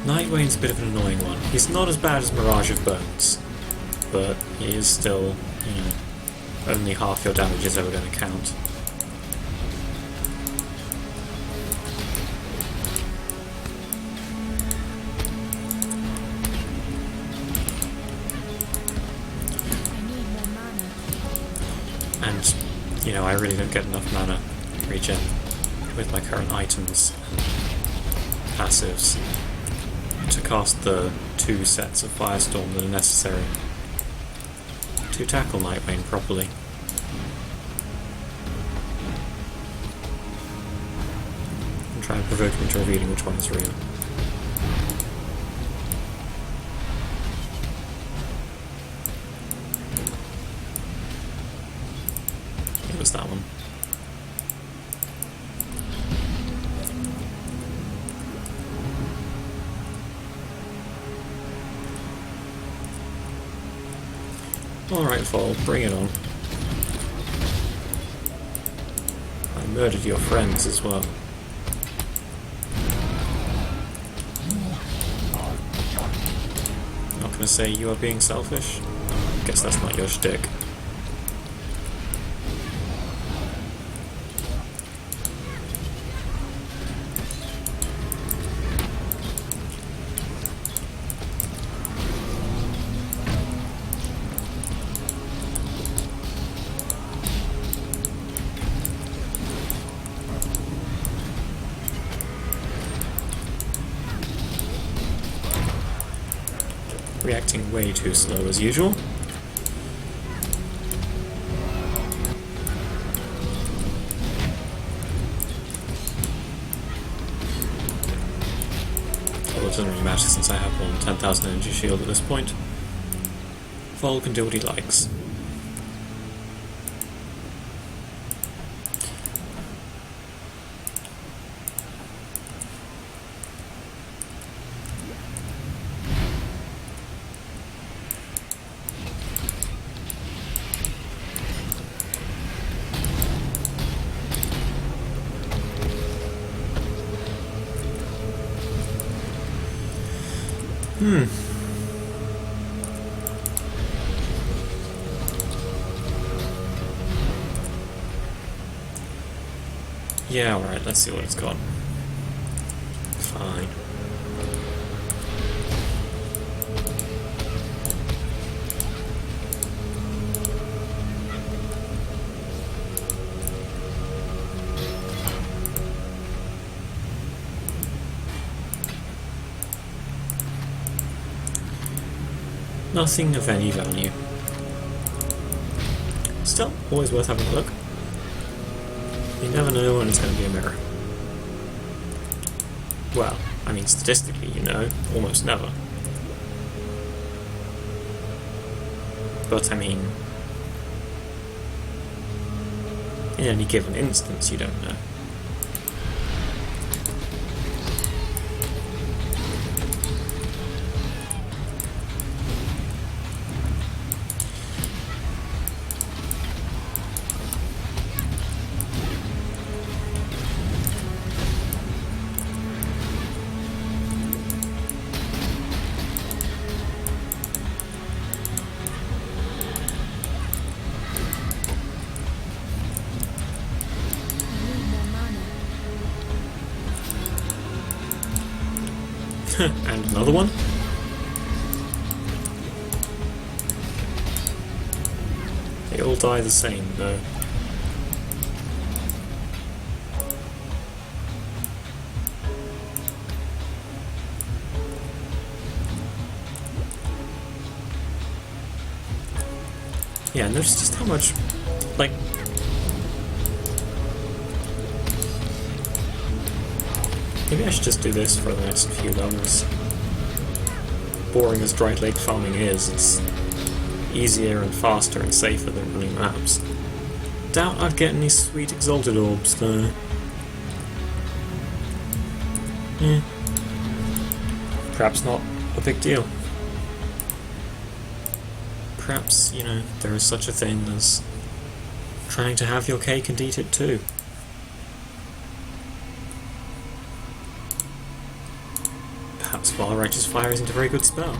Nightwane's a bit of an annoying one. He's not as bad as Mirage of Bones, but he is still, only half your damage is ever going to count. I need more mana. And, I really don't get enough mana regen with my current items and passives to cast the 2 sets of Firestorm that are necessary to tackle Nightwing properly. And try and provoke him into revealing which one is real. It was that one. Alright, Fall, bring it on. I murdered your friends as well. Not gonna say you are being selfish? Guess that's not your shtick. Reacting way too slow as usual. doesn't really matter since I have one 10,000 energy shield at this point. Vol can do what he likes. Yeah, alright, let's see what it's got. Fine. Nothing of any value. Still, always worth having a look. You never know when it's going to be a mirror. Well, I mean statistically, you know, almost never. But I mean, in any given instance, you don't know. And another one. They all die the same, though. Yeah, notice just how much, like, maybe I should just do this for the next few levels. Boring as Dried Lake farming is, it's easier and faster and safer than running maps. Doubt I'd get any sweet exalted orbs though. Perhaps not a big deal. Perhaps, you know, there is such a thing as trying to have your cake and eat it too. Perhaps Far Righteous Fire isn't a very good spell.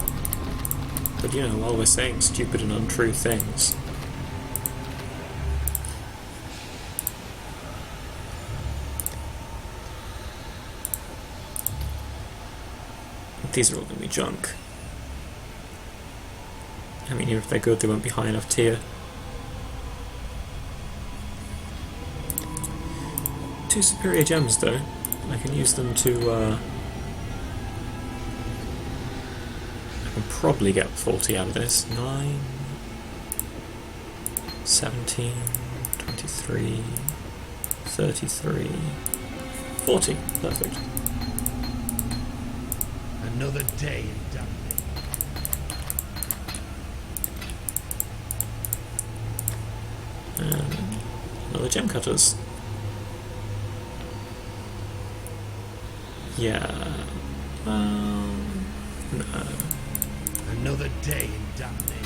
But you know, while we're saying stupid and untrue things, these are all going to be junk. I mean, even if they're good, they won't be high enough tier. 2 superior gems though. I can use them to I can probably get 40 out of this. 9, 17, 23, 33, 40. Perfect. Another day in Dublin. And another gem cutters. Yeah. No. Another day in Dublin.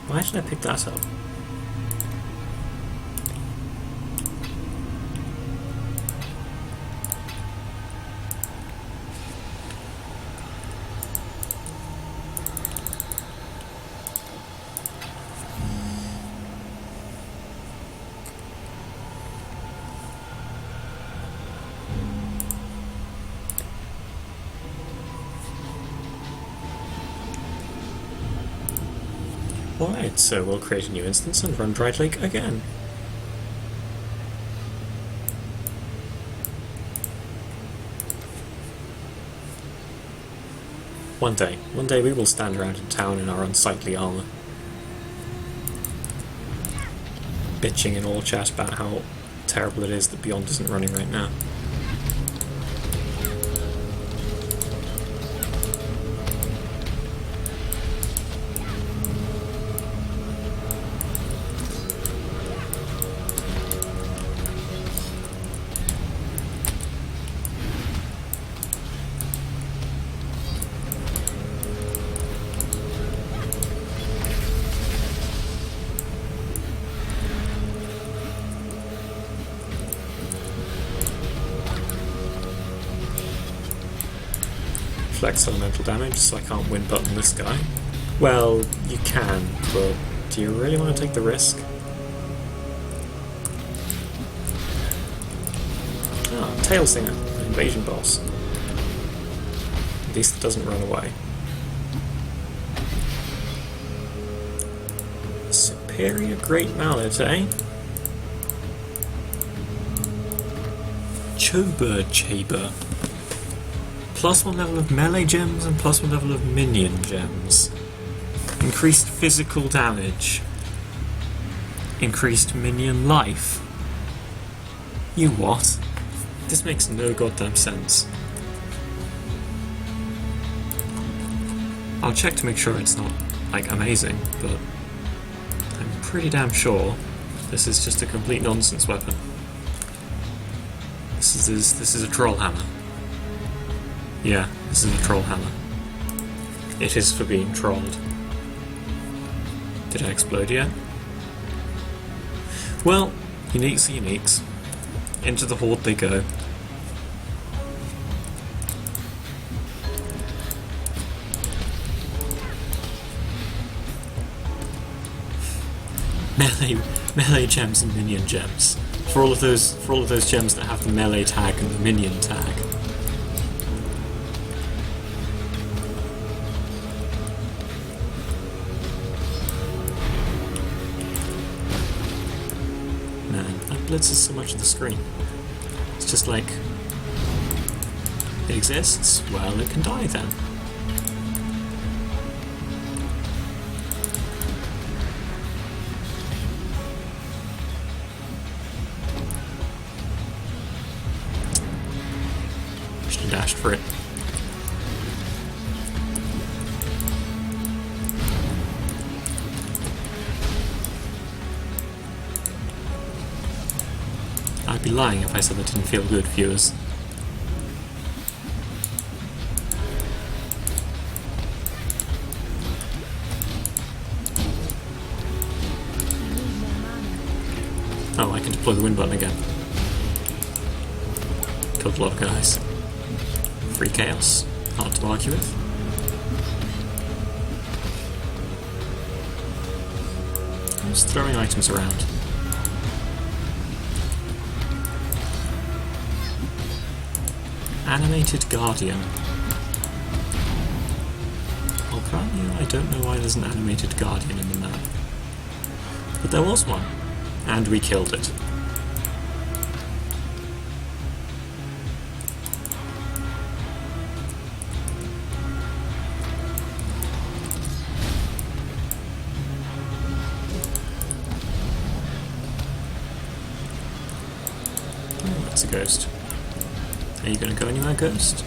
Why did I pick that up? Alright, so we'll create a new instance and run Dried Lake again. One day we will stand around in town in our unsightly armour, bitching in all chat about how terrible it is that Beyond isn't running right now. Flex elemental damage, so I can't win button this guy. Well, you can, but do you really want to take the risk? Ah, Tail Singer, an invasion boss. At least it doesn't run away. Superior Great Mallet, eh? Chober Chaber. +1 level of melee gems and +1 level of minion gems. Increased physical damage. Increased minion life. You what? This makes no goddamn sense. I'll check to make sure it's not, like, amazing, but I'm pretty damn sure this is just a complete nonsense weapon. This is a troll hammer. Yeah, this is a troll hammer. It is for being trolled. Did I explode yet? Well, uniques are uniques. Into the horde they go. Melee gems and minion gems. For all of those gems that have the melee tag and the minion tag. Blitzes so much of the screen. It's just like, it exists, well, it can die then. Should have dashed for it. I'd be lying if I said that didn't feel good, viewers. Oh, I can deploy the win button again. Killed a lot of guys. Free chaos. Hard to argue with. I'm just throwing items around. Animated Guardian. I'll grant you, I don't know why there's an animated Guardian in the map. But there was one, and we killed it. Oh, that's a ghost. Are you going to go anywhere, Ghost?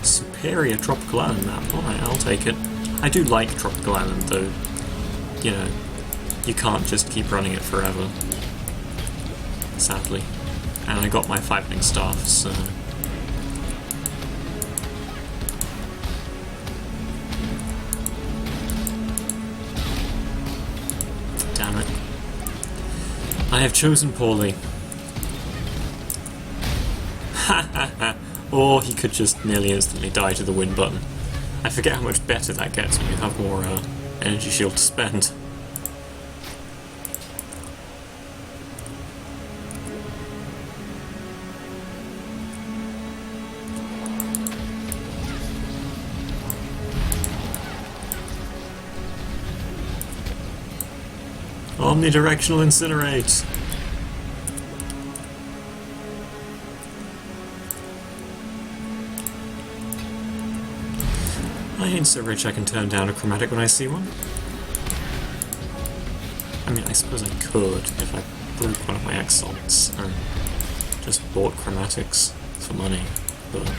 Superior Tropical Island map. Alright, I'll take it. I do like Tropical Island, though. You know, you can't just keep running it forever. Sadly. And I got my 5-wing staff, so... Damn it. I have chosen poorly. Ha ha ha. Or he could just nearly instantly die to the win button. I forget how much better that gets when you have more energy shield to spend. Omnidirectional incinerate! I ain't so rich I can turn down a chromatic when I see one. I mean, I suppose I could if I broke one of my exalts and just bought chromatics for money, but...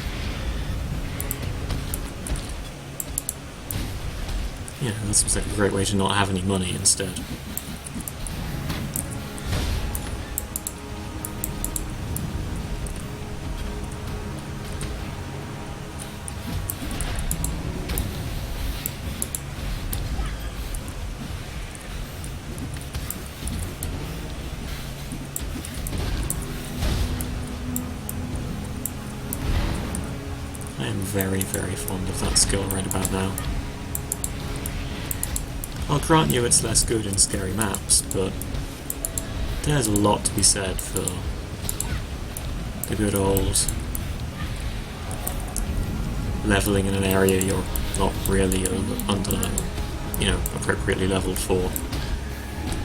yeah, that seems like a great way to not have any money instead. I am very, very fond of that skill right about now. I'll grant you it's less good in scary maps, but there's a lot to be said for the good old leveling in an area you're not really under, you know, appropriately leveled for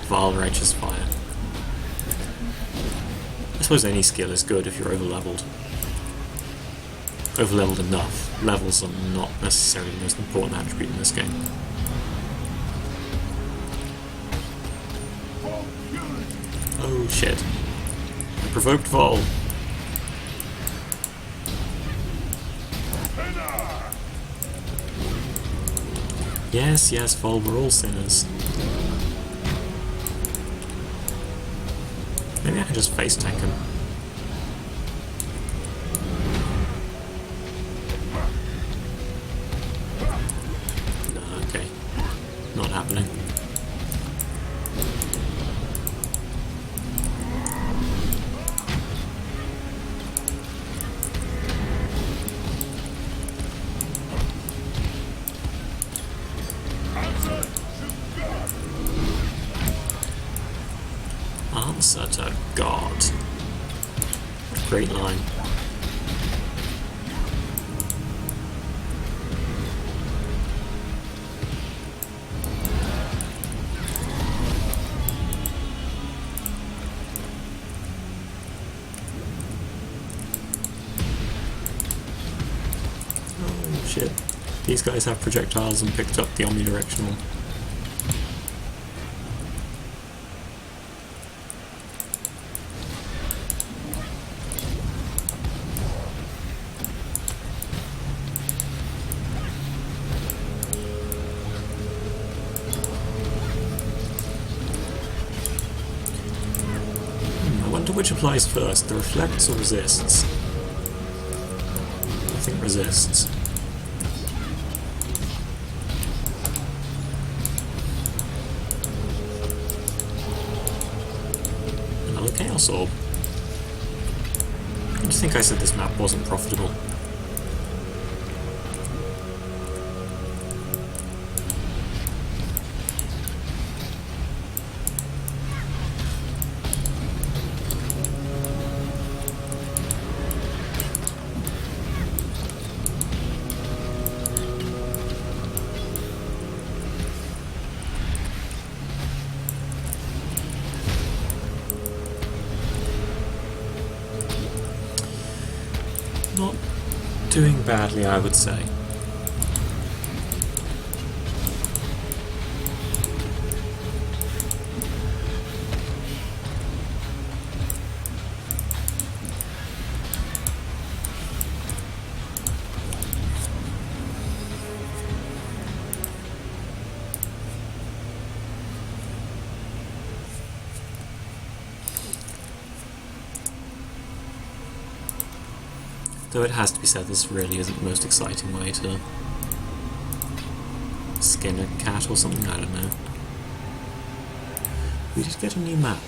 vile righteous fire. I suppose any skill is good if you're over-leveled. Over-leveled enough. Levels are not necessarily the most important attribute in this game. Oh shit. I provoked Vol. Yes, yes, Vol, we're all sinners. Maybe I can just face tank him. No, okay. Not happening. Answer to God. Great line. Oh shit. These guys have projectiles and picked up the omnidirectional. I wonder which applies first, the reflects or resists? I think resists. Another Chaos Orb. I just think I said this map wasn't profitable. Not doing badly, I would say. Though it has to be said, this really isn't the most exciting way to skin a cat or something, I don't know. We did get a new map.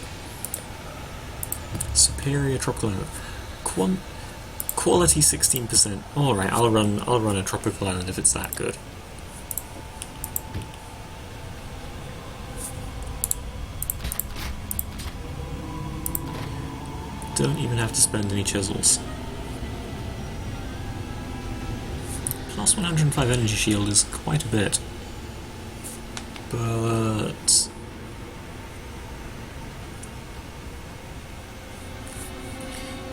Superior Tropical Island. Quality 16%. Alright, I'll run a Tropical Island if it's that good. Don't even have to spend any chisels. Plus 105 energy shield is quite a bit. But...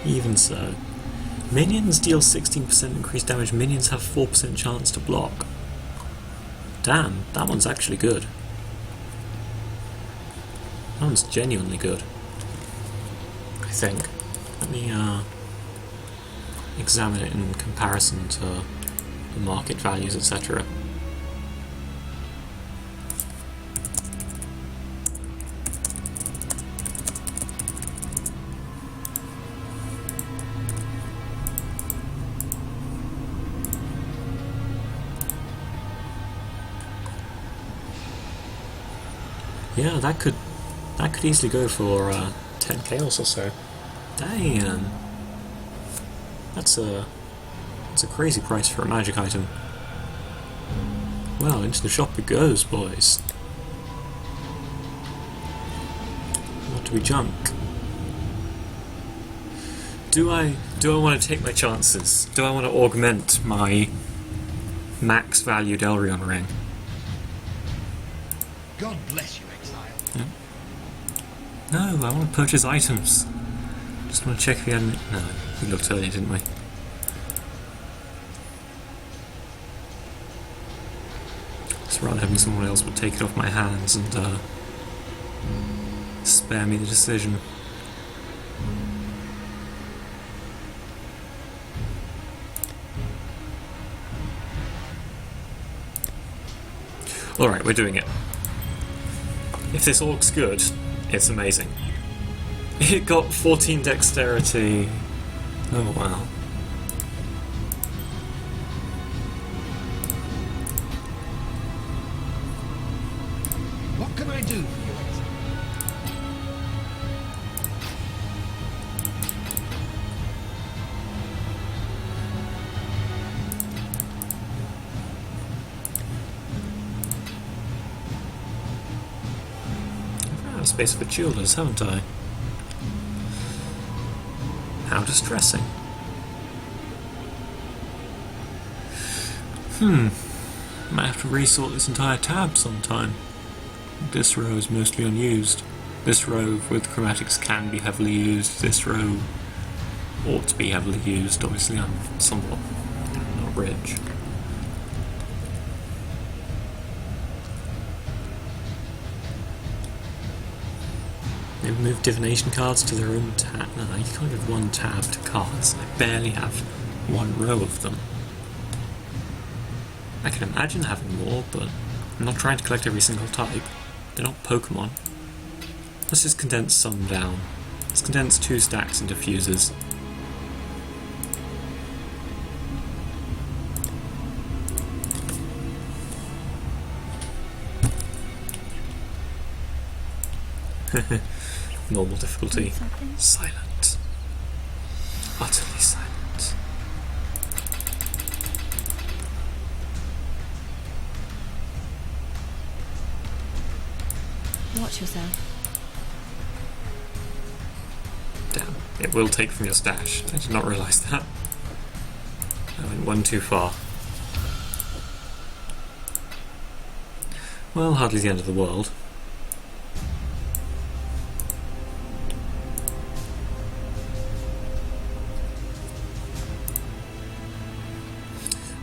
even so. Minions deal 16% increased damage. Minions have 4% chance to block. Damn, that one's actually good. That one's genuinely good, I think. Let me examine it in comparison to the market values, etc. Yeah, that could easily go for 10 chaos or so. Damn, that's a crazy price for a magic item. Well, into the shop it goes, boys. What do we junk? Do I want to take my chances? Do I want to augment my max valued Elrion ring? God bless you, exile. No, I want to purchase items. Just want to check if we had any... No, we looked earlier, didn't we? Just rather having someone else would take it off my hands and spare me the decision. Alright, we're doing it. If this orc's good, it's amazing. It got 14 dexterity. Oh wow. What can I do for you, exile? I've run out of space for jewelers, haven't I? How distressing. Might have to resort this entire tab sometime. This row is mostly unused. This row with chromatics can be heavily used. This row ought to be heavily used. Obviously I'm somewhat not rich. Maybe move divination cards to their own tab. No, you can't give one tab to cards. I barely have one row of them. I can imagine having more, but I'm not trying to collect every single type. They're not Pokemon. Let's just condense some down. Let's condense 2 stacks into fuses. Normal difficulty. Something? Silent. Utterly silent. Watch yourself. Damn, it will take from your stash. I did not realise that. I went one too far. Well, hardly the end of the world.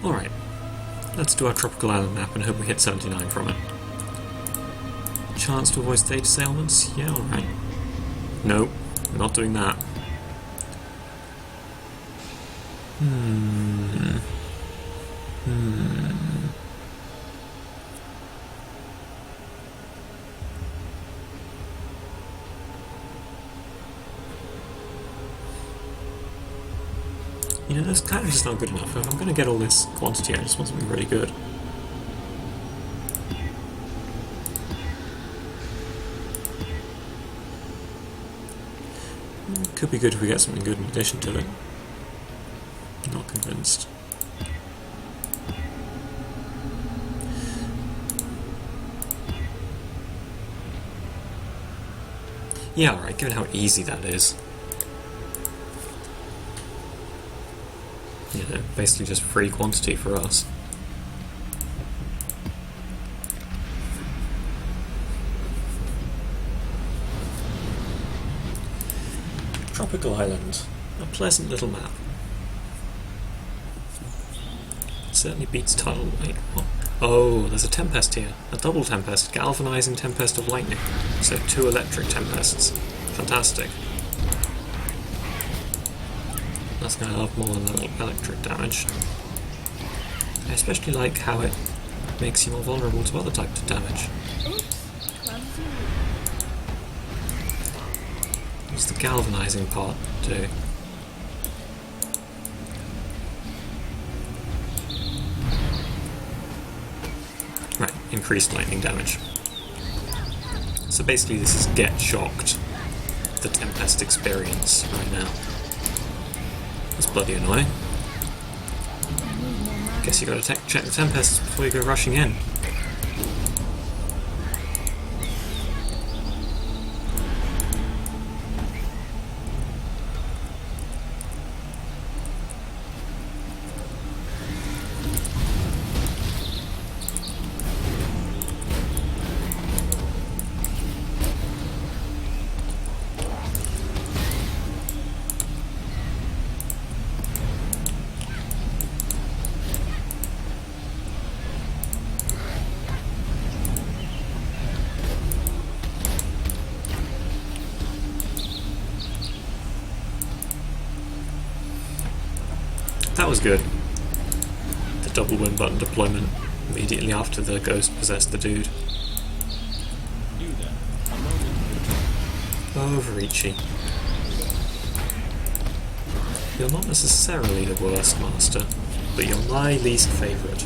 Alright, let's do our tropical island map and hope we hit 79 from it. Chance to avoid status ailments? Yeah, alright. Nope, not doing that. You know, that's kind of just not good enough. If I'm going to get all this quantity, I just want something really good. Could be good if we get something good in addition to it. Not convinced. Yeah, alright, given how easy that is. You know, basically just free quantity for us. Tropical Island. A pleasant little map. Certainly beats tidal. Wait, what? Oh, there's a Tempest here. A double Tempest. Galvanizing Tempest of Lightning. So 2 electric Tempests. Fantastic. That's going to have more than electric damage. I especially like how it makes you more vulnerable to other types of damage. Oops, clumsy. What's the galvanizing part do? Right, increased lightning damage. So basically this is Get Shocked, the Tempest experience right now. That's bloody annoying. Guess you gotta check the Tempests before you go rushing in. That was good. The double win button deployment immediately after the ghost possessed the dude. Overreachy. You're not necessarily the worst master, but you're my least favourite.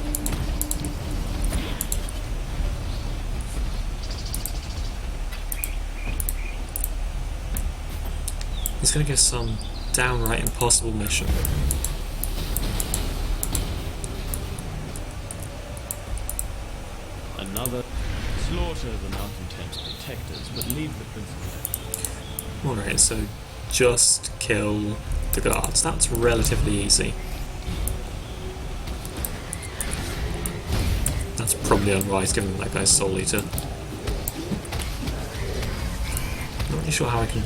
He's gonna give some downright impossible mission. Another. Slaughter the malcontent protectors, but leave the principal. Alright, so just kill the guards. That's relatively easy. That's probably unwise given that guy's Soul Eater. Not really sure how I can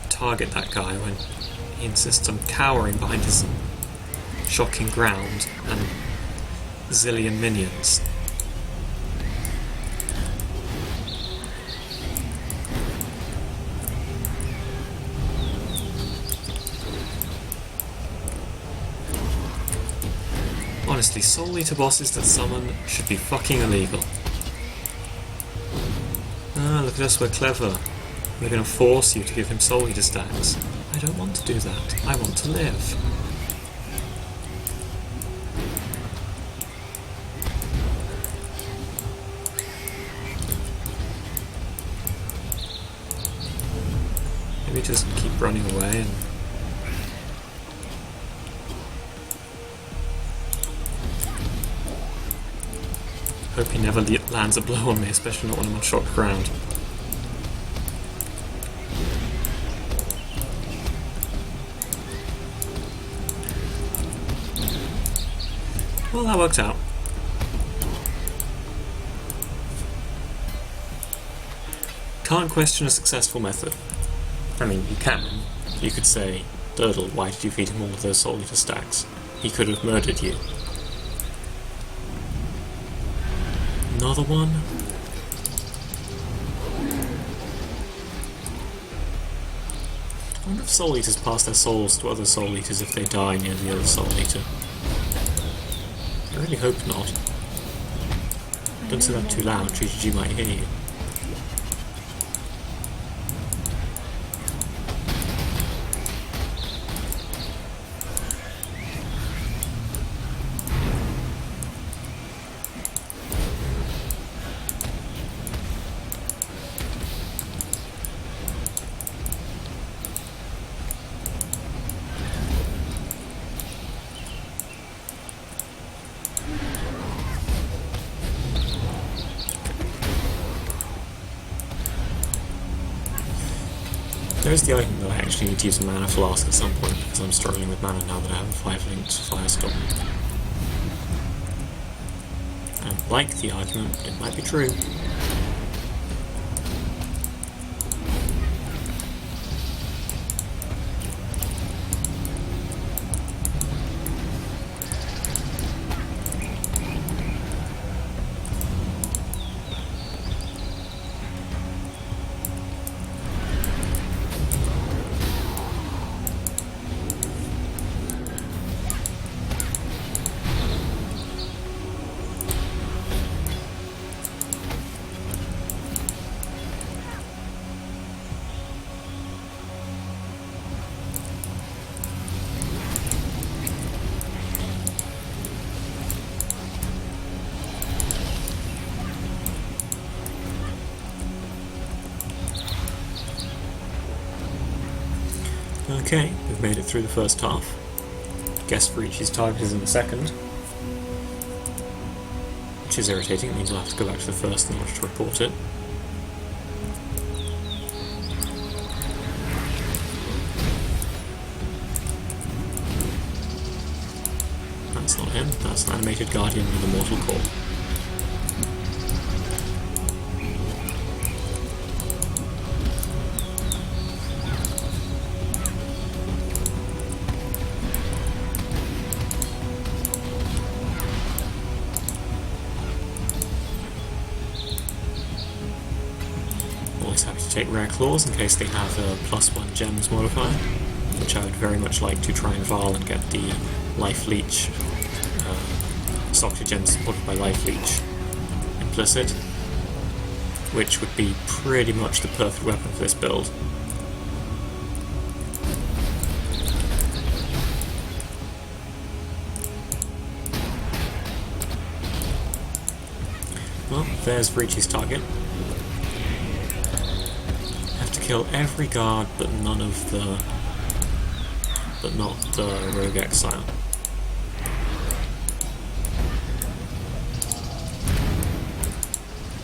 target that guy when he insists on cowering behind his shocking ground and zillion minions. Honestly, Soul Eater bosses that summon should be fucking illegal. Ah, look at us, we're clever. We're going to force you to give him Soul Eater stacks. I don't want to do that. I want to live. Maybe just keep running away and hope he never lands a blow on me, especially not when I'm on shocked ground. Well, that worked out. Can't question a successful method. I mean, you can. You could say, Dirdle, why did you feed him all of those Soul Eater stacks? He could have murdered you. Another one? I wonder if Soul Eaters pass their souls to other Soul Eaters if they die near the other Soul Eater. I really hope not. Don't say that too loud, GGG might hear you. There's the item that I actually need to use a mana flask at some point because I'm struggling with mana now that I have a 5-linked Firestorm. I don't like the argument, but it might be true. Okay, we've made it through the first half. Guess Ricci's target is in the second. Which is irritating, it means I'll have to go back to the first in order to report it. That's not him, that's an animated guardian with a mortal core. Always happy to take rare claws in case they have a +1 gems modifier, which I would very much like to try and Varl and get the life leech, Socket gems supported by life leech implicit, which would be pretty much the perfect weapon for this build. Well, there's Ricci's target. Have to kill every guard, but not the rogue exile.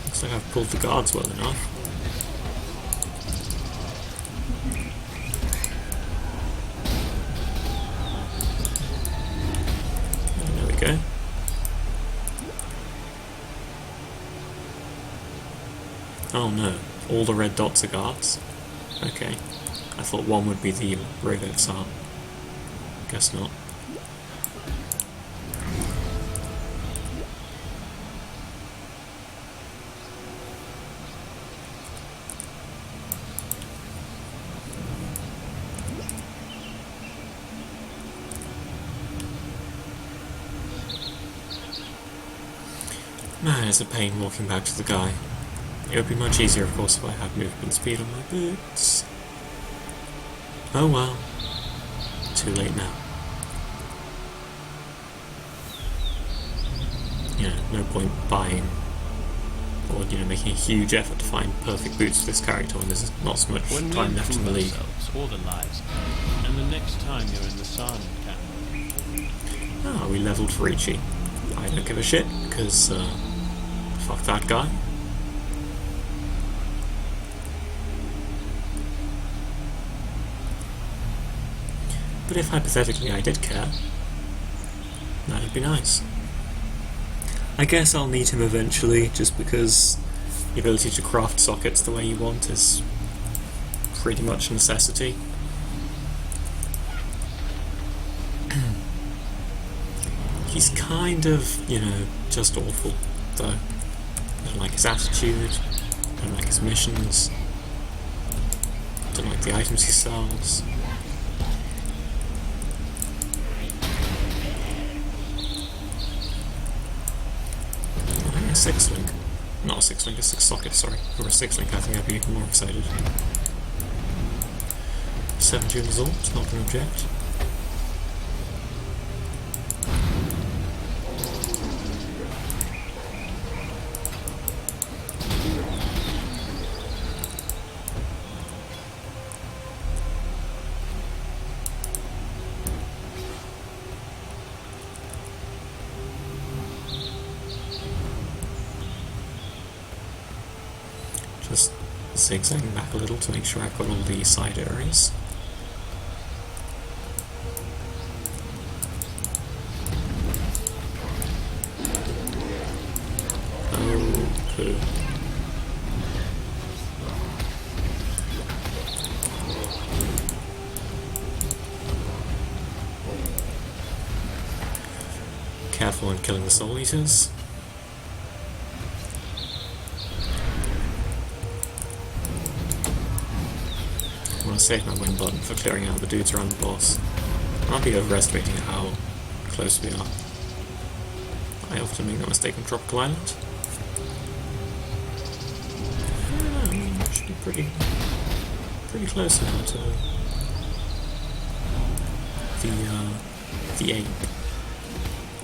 Looks like I've pulled the guards well enough. And there we go. Oh no, all the red dots are guards. Okay. I thought one would be the rogue exile. Guess not. Man, it's a pain walking back to the guy. It would be much easier, of course, if I had movement speed on my boots. Oh well. Too late now. Yeah, no point buying or, making a huge effort to find perfect boots for this character when there's not so much When we time left in the league. all the lives, and the next time you're in the sun camp. Ah, we leveled for Ricci. I don't give a shit, because, fuck that guy. But if hypothetically I did care, that'd be nice. I guess I'll need him eventually, just because the ability to craft sockets the way you want is pretty much a necessity. He's kind of, just awful, though. I don't like his attitude, I don't like his missions, I don't like the items he sells. A 6-link. Not a 6-link, a 6-socket, sorry. Or a 6-link, I think I'd be more excited. 7 June result, not an object. Just zigzagging back a little to make sure I've got all the side areas. Oh, poo. Careful when killing the Soul Eaters. I want to save my win button for clearing out the dudes around the boss. I'll be overestimating how close we are. I often make that mistake on Tropical Island. Yeah, should be pretty close now to the ape.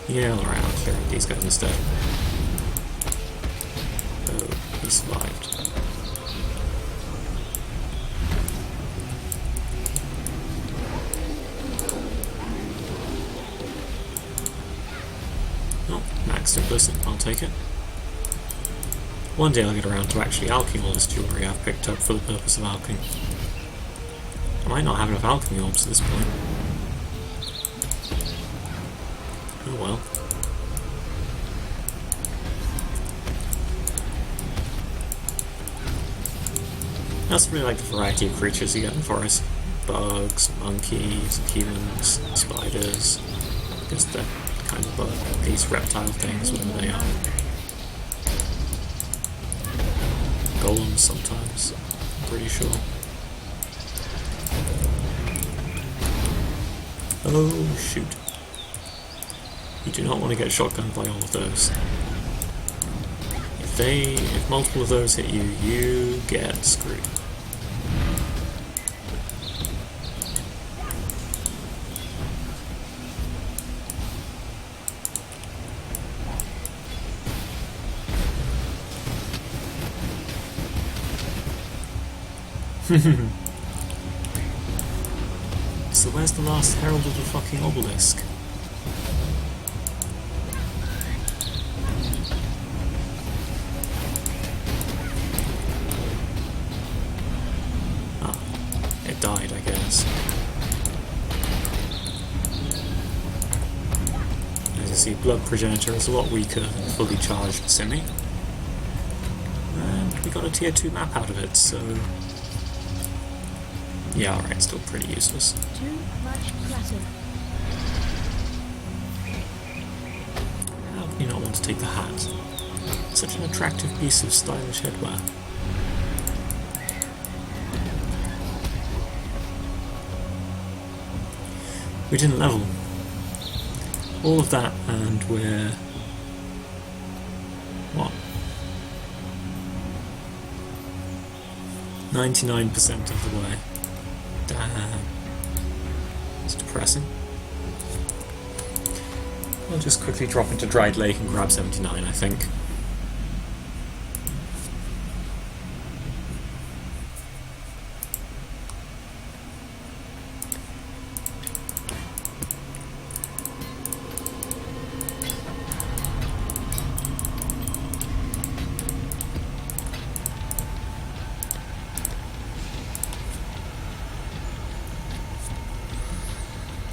Yeah, alright, I'll clear out these guys instead. Oh, he survived. Max implicit, I'll take it. One day I'll get around to actually alching all this jewellery I've picked up for the purpose of alching. I might not have enough alchemy orbs at this point. Oh well. I also really like the variety of creatures you get in the forest. Bugs, monkeys, humans, spiders. I guess they're kind of bug. These reptile things, whatever they are. Golems sometimes, I'm pretty sure. Oh shoot. You do not want to get shotgunned by all of those. If multiple of those hit you, you get screwed. So where's the last herald of the fucking obelisk? Ah, it died, I guess. As you see, Blood Progenitor is a lot weaker than fully charged Simi. And we got a tier 2 map out of it, so... yeah, alright, still pretty useless. Too much clutter. How can you not want to take the hat? Such an attractive piece of stylish headwear. We didn't level. All of that, and we're... what? 99% of the way. Damn. It's depressing. I'll just quickly drop into Dried Lake and grab 79, I think.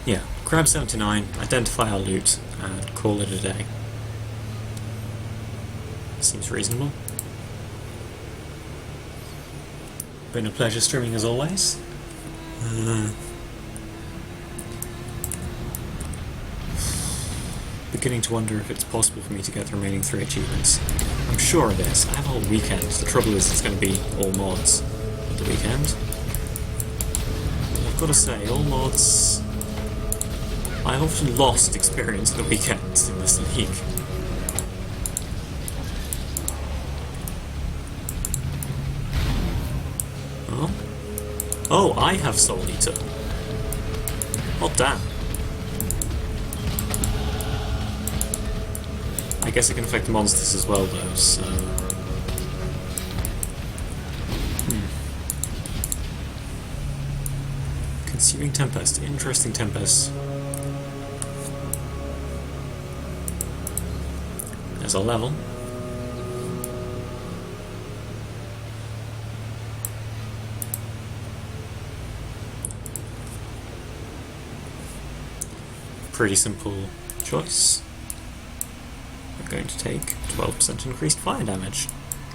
Yeah, grab 79, identify our loot, and call it a day. Seems reasonable. Been a pleasure streaming as always. Beginning to wonder if it's possible for me to get the remaining 3 achievements. I'm sure it is. I have a whole weekend. The trouble is it's going to be all mods at the weekend. I've got to say, all mods... I've often lost experience at the weekends in this league. Oh? Oh, I have Soul Eater. Oh, damn. I guess it can affect the monsters as well, though, so... Consuming Tempest. Interesting Tempest. There's a level. Pretty simple choice. We're going to take 12% increased fire damage.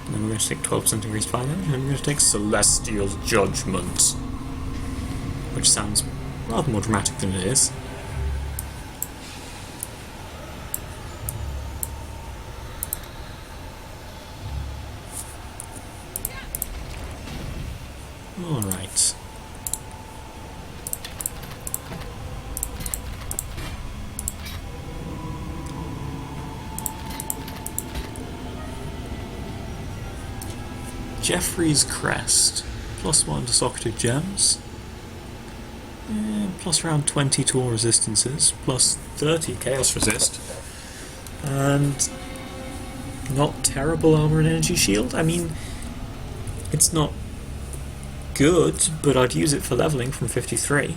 And then we're going to take 12% increased fire damage, and then we're going to take Celestial Judgment. Which sounds rather more dramatic than it is. Alright. Jeffrey's Crest. +1 to Socrative Gems. Plus around 20 to all resistances. Plus 30 Chaos Resist. And not terrible armor and energy shield. I mean, it's not good, but I'd use it for leveling from 53.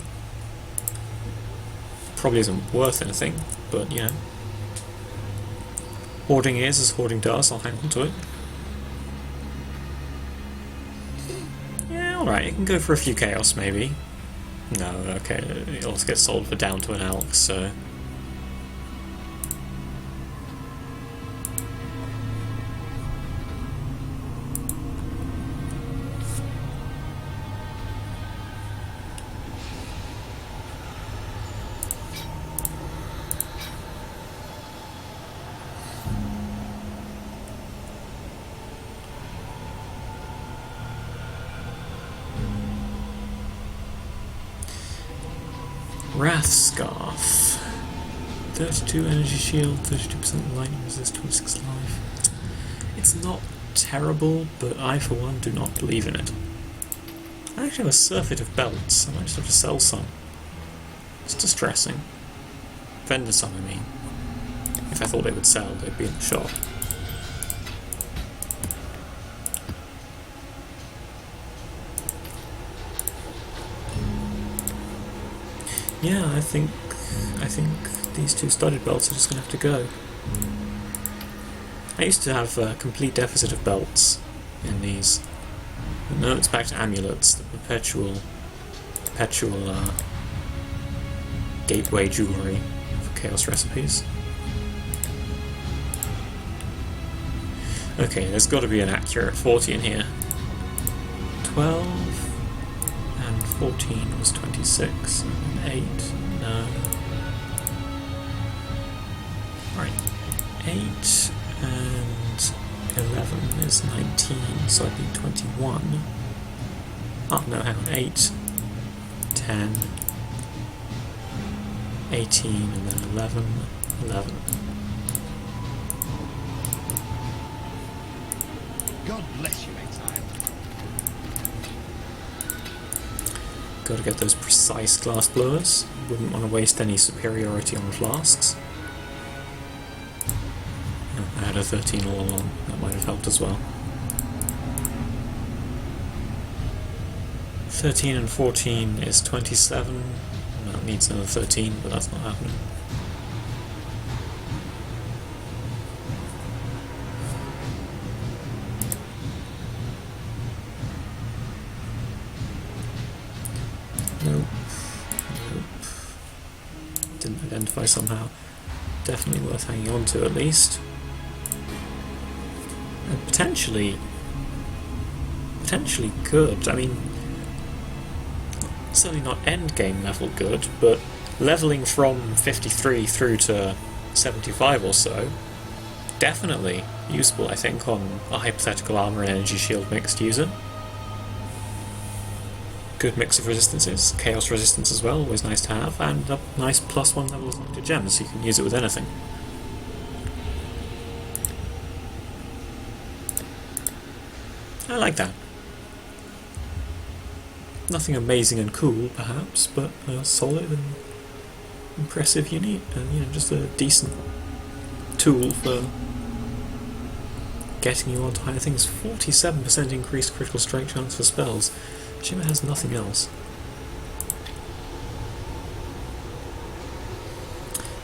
Probably isn't worth anything, but you know. Hoarding is as hoarding does, I'll hang on to it. Yeah, alright, it can go for a few chaos maybe. No, okay, it'll get sold for down to an elk, so... Wrath Scarf. 32 energy shield, 32% lightning resist, 26 life. It's not terrible, but I for one do not believe in it. I actually have a surfeit of belts, I might just have to sell some. It's distressing. Vendor some, I mean. If I thought they would sell, they'd be in the shop. Yeah, I think these two studded belts are just going to have to go. I used to have a complete deficit of belts in these. But no, it's back to amulets, the perpetual gateway jewellery for Chaos recipes. Okay, there's got to be an accurate 40 in here. 12 and 14 was 26. 8, no. Right. 8 and 11 is 19, so I'd be 21. Oh, no, hang on. 8, 10, 18, and then 11, 11. God bless you, exile. Got to get those precise glass blowers. Wouldn't want to waste any superiority on flasks. Oh, I had a 13 all along. That might have helped as well. 13 and 14 is 27. That needs another 13, but that's not happening. Nope. Didn't identify somehow. Definitely worth hanging on to at least. And potentially good. I mean, certainly not end game level good, but leveling from 53 through to 75 or so, definitely useful, I think, on a hypothetical armor and energy shield mixed user. Good mix of resistances, chaos resistance as well, always nice to have, and a nice +1 level to gems, so you can use it with anything. I like that. Nothing amazing and cool, perhaps, but solid and impressive unit, and just a decent tool for getting you onto higher things. 47% increased critical strike chance for spells. Shimmer has nothing else.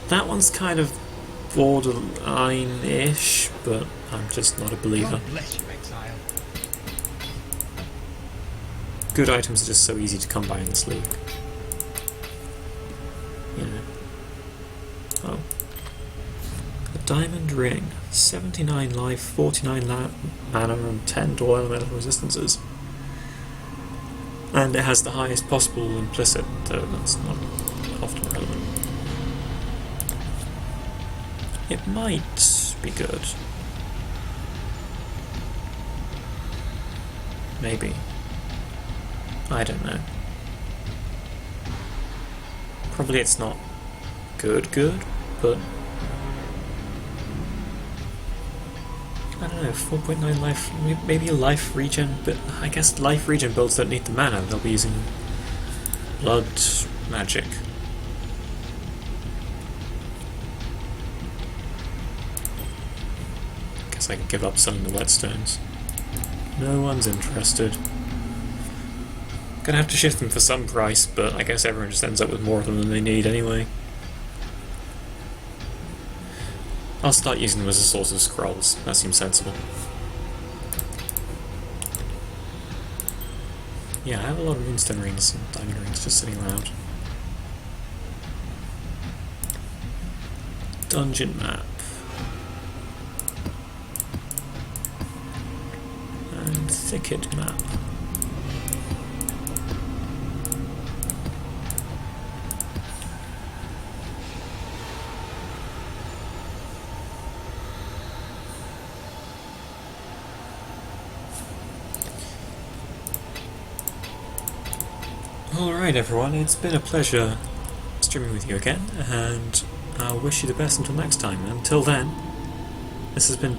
That one's kind of borderline-ish, but I'm just not a believer. God bless you, exile. Good items are just so easy to come by in this league. Oh. A diamond ring. 79 life, 49 mana, and 10 dual elemental resistances. And it has the highest possible implicit, though that's not often relevant. It might be good. Maybe. I don't know. Probably it's not good, but I don't know, 4.9 life, maybe a life regen, but I guess life regen builds don't need the mana, they'll be using blood magic. Guess I can give up selling the whetstones. No one's interested. Gonna have to shift them for some price, but I guess everyone just ends up with more of them than they need anyway. I'll start using them as a source of scrolls. That seems sensible. Yeah, I have a lot of runestone rings and diamond rings just sitting around. Dungeon map. And thicket map. Alright everyone, it's been a pleasure streaming with you again, and I'll wish you the best until next time. Until then, this has been